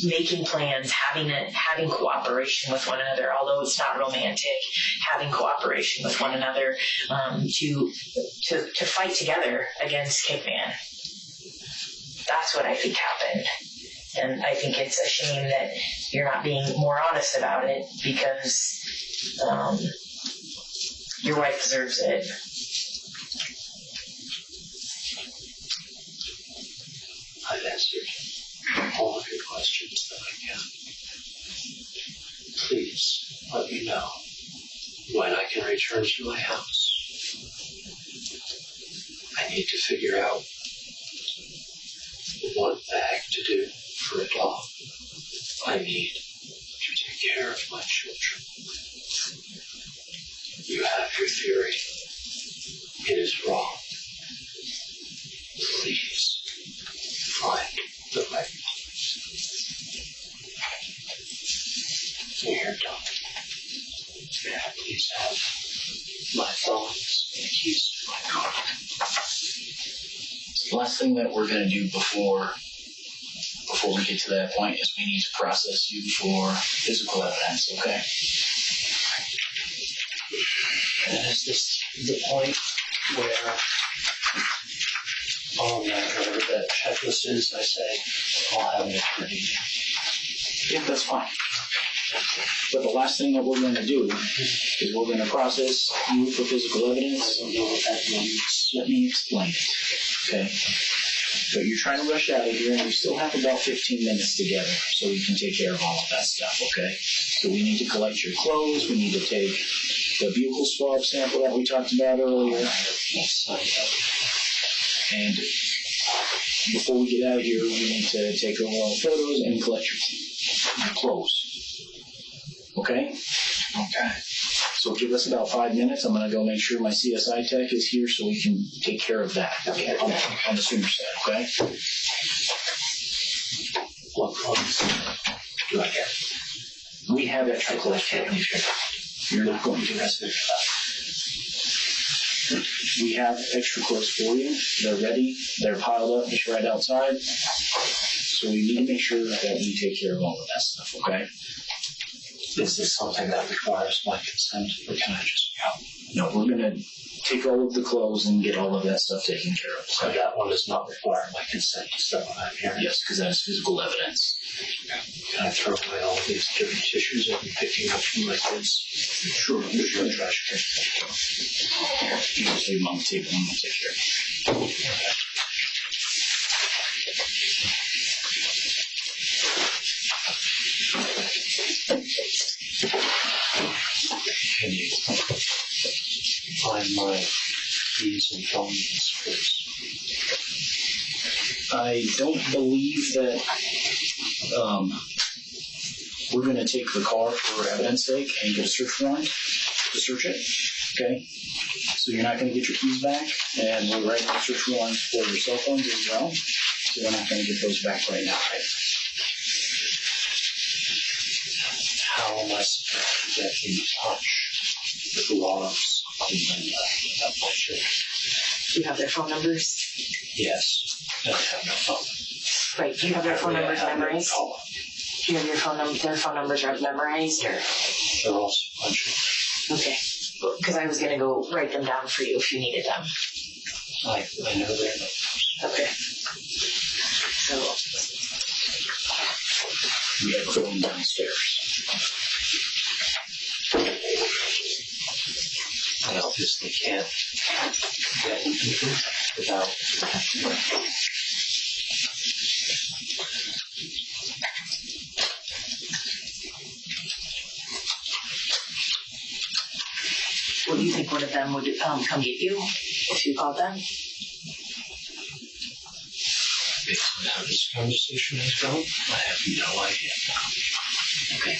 making plans, having cooperation with one another, although it's not romantic, having cooperation with one another to fight together against Kickman. That's what I think happened. And I think it's a shame that you're not being more honest about it because your wife deserves it. I've answered all of your questions that I can. Please let me know when I can return to my house. I need to figure out what bag to do for a dog. I need to take care of my children. You have your theory. It is wrong. Please find the right place. When you're done, may I please have my phones and keys to my car? The last thing that we're going to do before we get to that point is we need to process you for physical evidence, okay? And is this the point where whatever that checklist is, I say, I'll have it ready? Yeah, that's fine. But the last thing that we're going to do is we're going to process you for physical evidence. I don't know what that means. Let me explain it, okay? So you're trying to rush out of here, and we still have about 15 minutes together, so we can take care of all of that stuff, okay? So we need to collect your clothes. We need to take the buccal swab sample that we talked about earlier. And before we get out of here, we need to take all photos and collect your clothes. Okay? Okay. So give us about 5 minutes. I'm going to go make sure my CSI tech is here so we can take care of that on the sooner side, okay? What clothes do I get? We have extra clothes. You're not going to rest of We have extra clothes for you. They're ready. They're piled up just right outside. So we need to make sure that we take care of all of that stuff, okay? Is this something that requires my consent, or can I just go? No, we're going to take all of the clothes and get all of that stuff taken care of. So that one does not require my consent to step on that here? Yes, because that is physical evidence. Can I throw away all of these dirty tissues I've been picking up from my kids? Sure. Sure. Trash can. Here, you just leave them on the table and we'll take care of it. Can you find my keys and phones, please? I don't believe that we're going to take the car for evidence sake and get a search warrant to search it. Okay? So you're not going to get your keys back, and we're writing a search warrant for your cell phones as well. So we're not going to get those back right now. Right? How am I supposed to get in touch with the laws? I'm not sure. Do you have their phone numbers? Yes, I have no phone. Right. Do you have their phone numbers memorized? Do you have their phone numbers memorized, or? They're all sequential. Okay. Because I was going to go write them down for you if you needed them. I know their numbers. Okay. So. We have a phone downstairs. I obviously can't get into it without. Well, do you think one of them would come get you if you called them? Based on how this conversation has gone, I have no idea. Okay.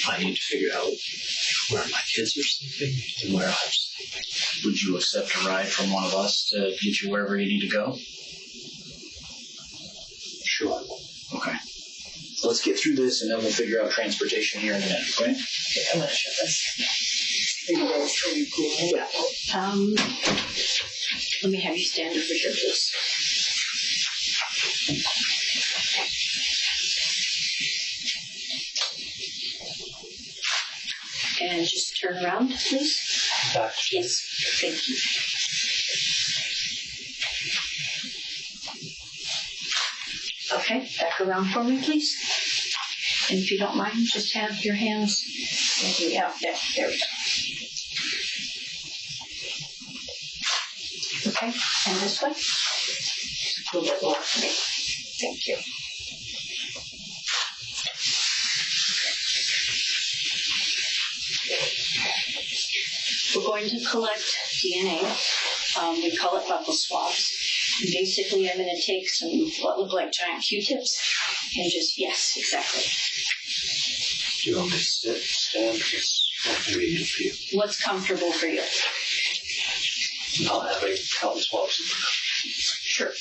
I need to figure out where my kids are sleeping and where I'm sleeping. Would you accept a ride from one of us to get you wherever you need to go? Sure. Okay. Let's get through this and then we'll figure out transportation here in a minute, okay? Okay, I'm going to shut this. Are you cool? Yeah. Let me have you stand over here, please. And just turn around, please. Back. Yes, thank you. Okay, back around for me, please. And if you don't mind, just have your hands maybe out there. There we go. Okay, and this way. Just a little bit more for me. Thank you. We're going to collect DNA. We call it buccal swabs. And basically, I'm going to take some what look like giant Q-tips and just, yes, exactly. Do you want me to sit, stand? It's not convenient for you. What's comfortable for you? Not having cotton swabs in my mouth. Sure.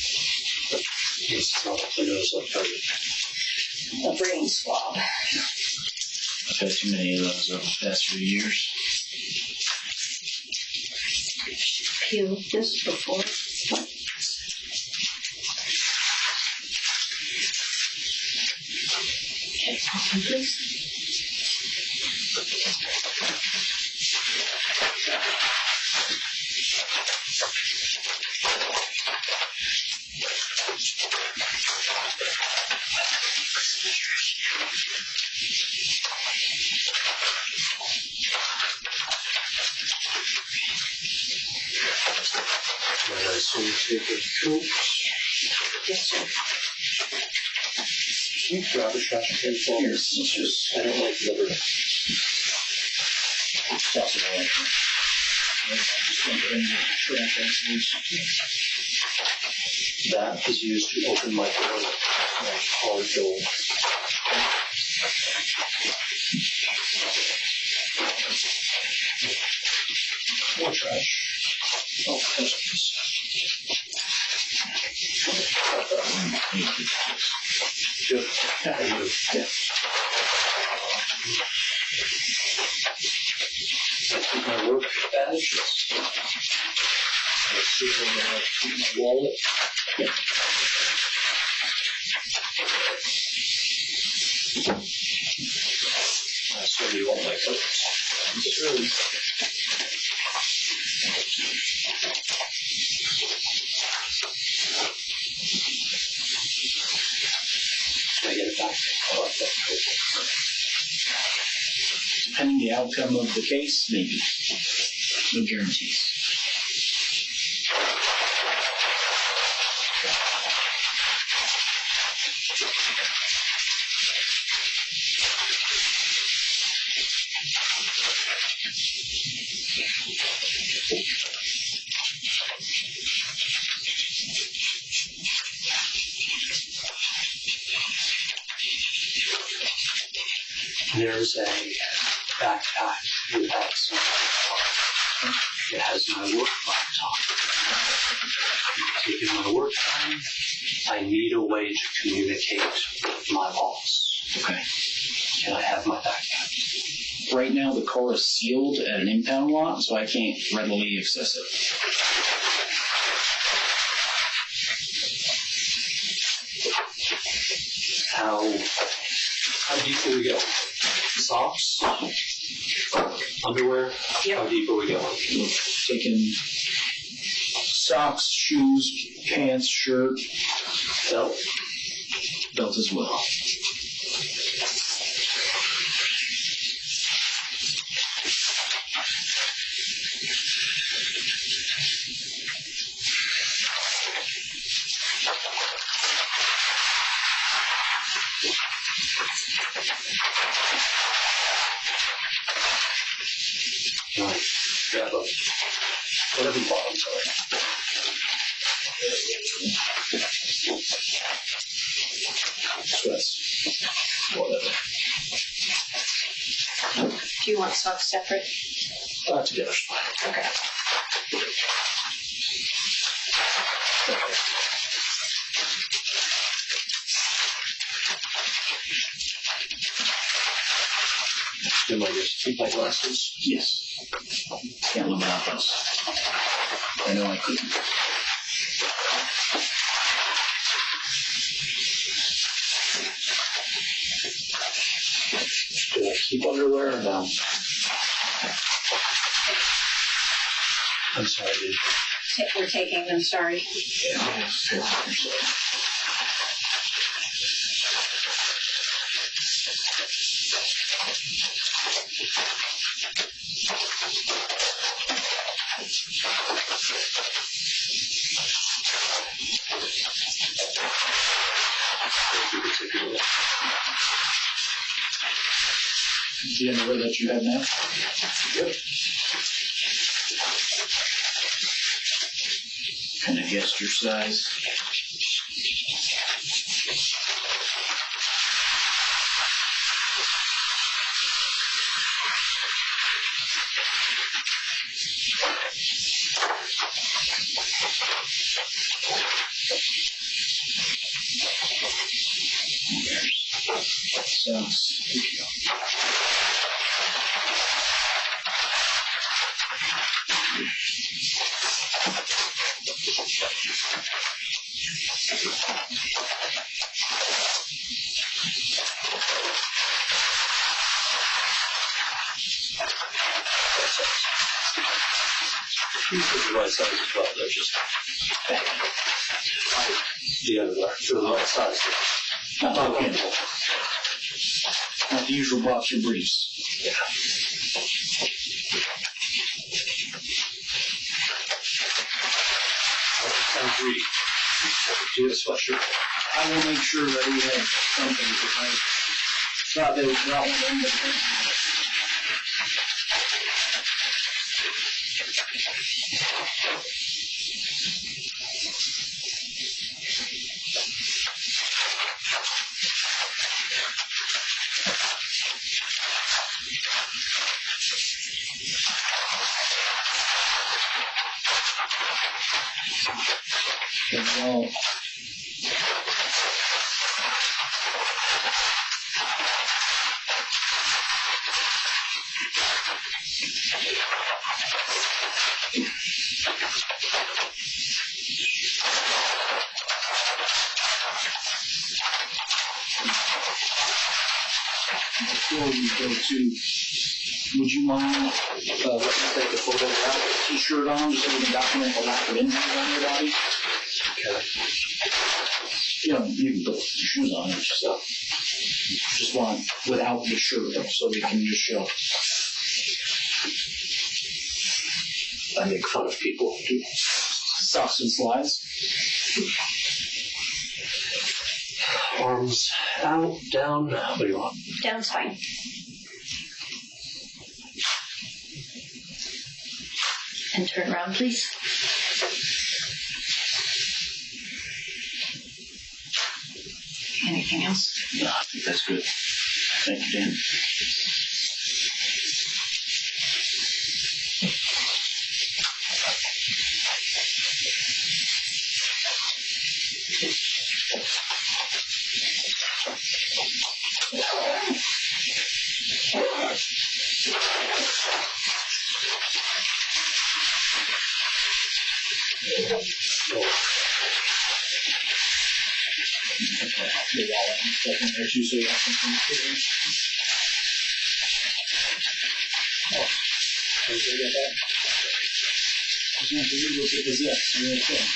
It's probably knows like COVID. A brain swab. I've had too many of those over the past few years. Peeled this before. Okay, please. And I assume you take a coat. Yes, sir. Can you grab a trash can for me? I don't like litter. Toss it all in. Just dump it in the trash afterwards. That is used to open my door. Like hard door. More trash. Oh, that's good. Yeah. My work badge. I see my wallet. Yeah. So you want my coats? Sure. Can I get it back? I like that coat. Depending the outcome of the case, maybe. No guarantees. There's a backpack with that some it has my work laptop. Taking my work time, I need a way to communicate with my boss. Okay. Can I have my backpack? Right now, the car is sealed at an impound lot, so I can't readily access it. How deep will we go? Socks? Underwear? Yep. How deep are we going? Taking socks, shoes, pants, shirt, belt as well. Right. Grab a whatever bottoms are. Sweats. Whatever. Do you want socks separate? Together's fine. Okay. Then I just keep my glasses. Yes. Can't live without those. I know I couldn't. Do I keep underwear or no? I'm sorry, dude. We're taking them, sorry. Yeah, the underwear that you have now? Yep. Kind of guessed your size. Socks. Here you go. These are the right size as well. They're just the underwear. They're the right size. Not the usual boxer briefs. Yeah. I agree. Do you have a sweatshirt? I will make sure that we have something because I thought they would drop it. Well, before we go to, would you mind letting us take a photo without a t-shirt on just so we can document the lack of injuries on your body? Okay. You know, you can put your shoes on and stuff. Just want without the shirt so we can just show. I make fun of people. Socks and slides. Arms out, down. What do you want? Down's fine. And turn around, please. Anything else? No, I think that's good. Thank you, Dan. second there too, so you have something to put in. Oh, did you get that? I can't believe what it was this. Real quick.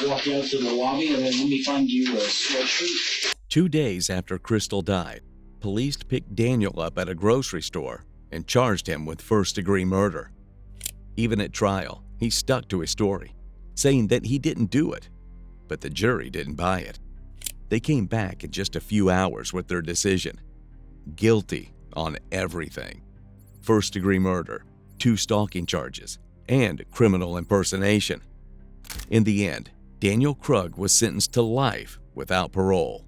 Walk out to the lobby and then let me find you a sweatshirt. 2 days after Kristil died, police picked Daniel up at a grocery store and charged him with first-degree murder. Even at trial, he stuck to his story, saying that he didn't do it, but the jury didn't buy it. They came back in just a few hours with their decision. Guilty on everything. First-degree murder, 2 stalking charges, and criminal impersonation. In the end, Daniel Krug was sentenced to life without parole.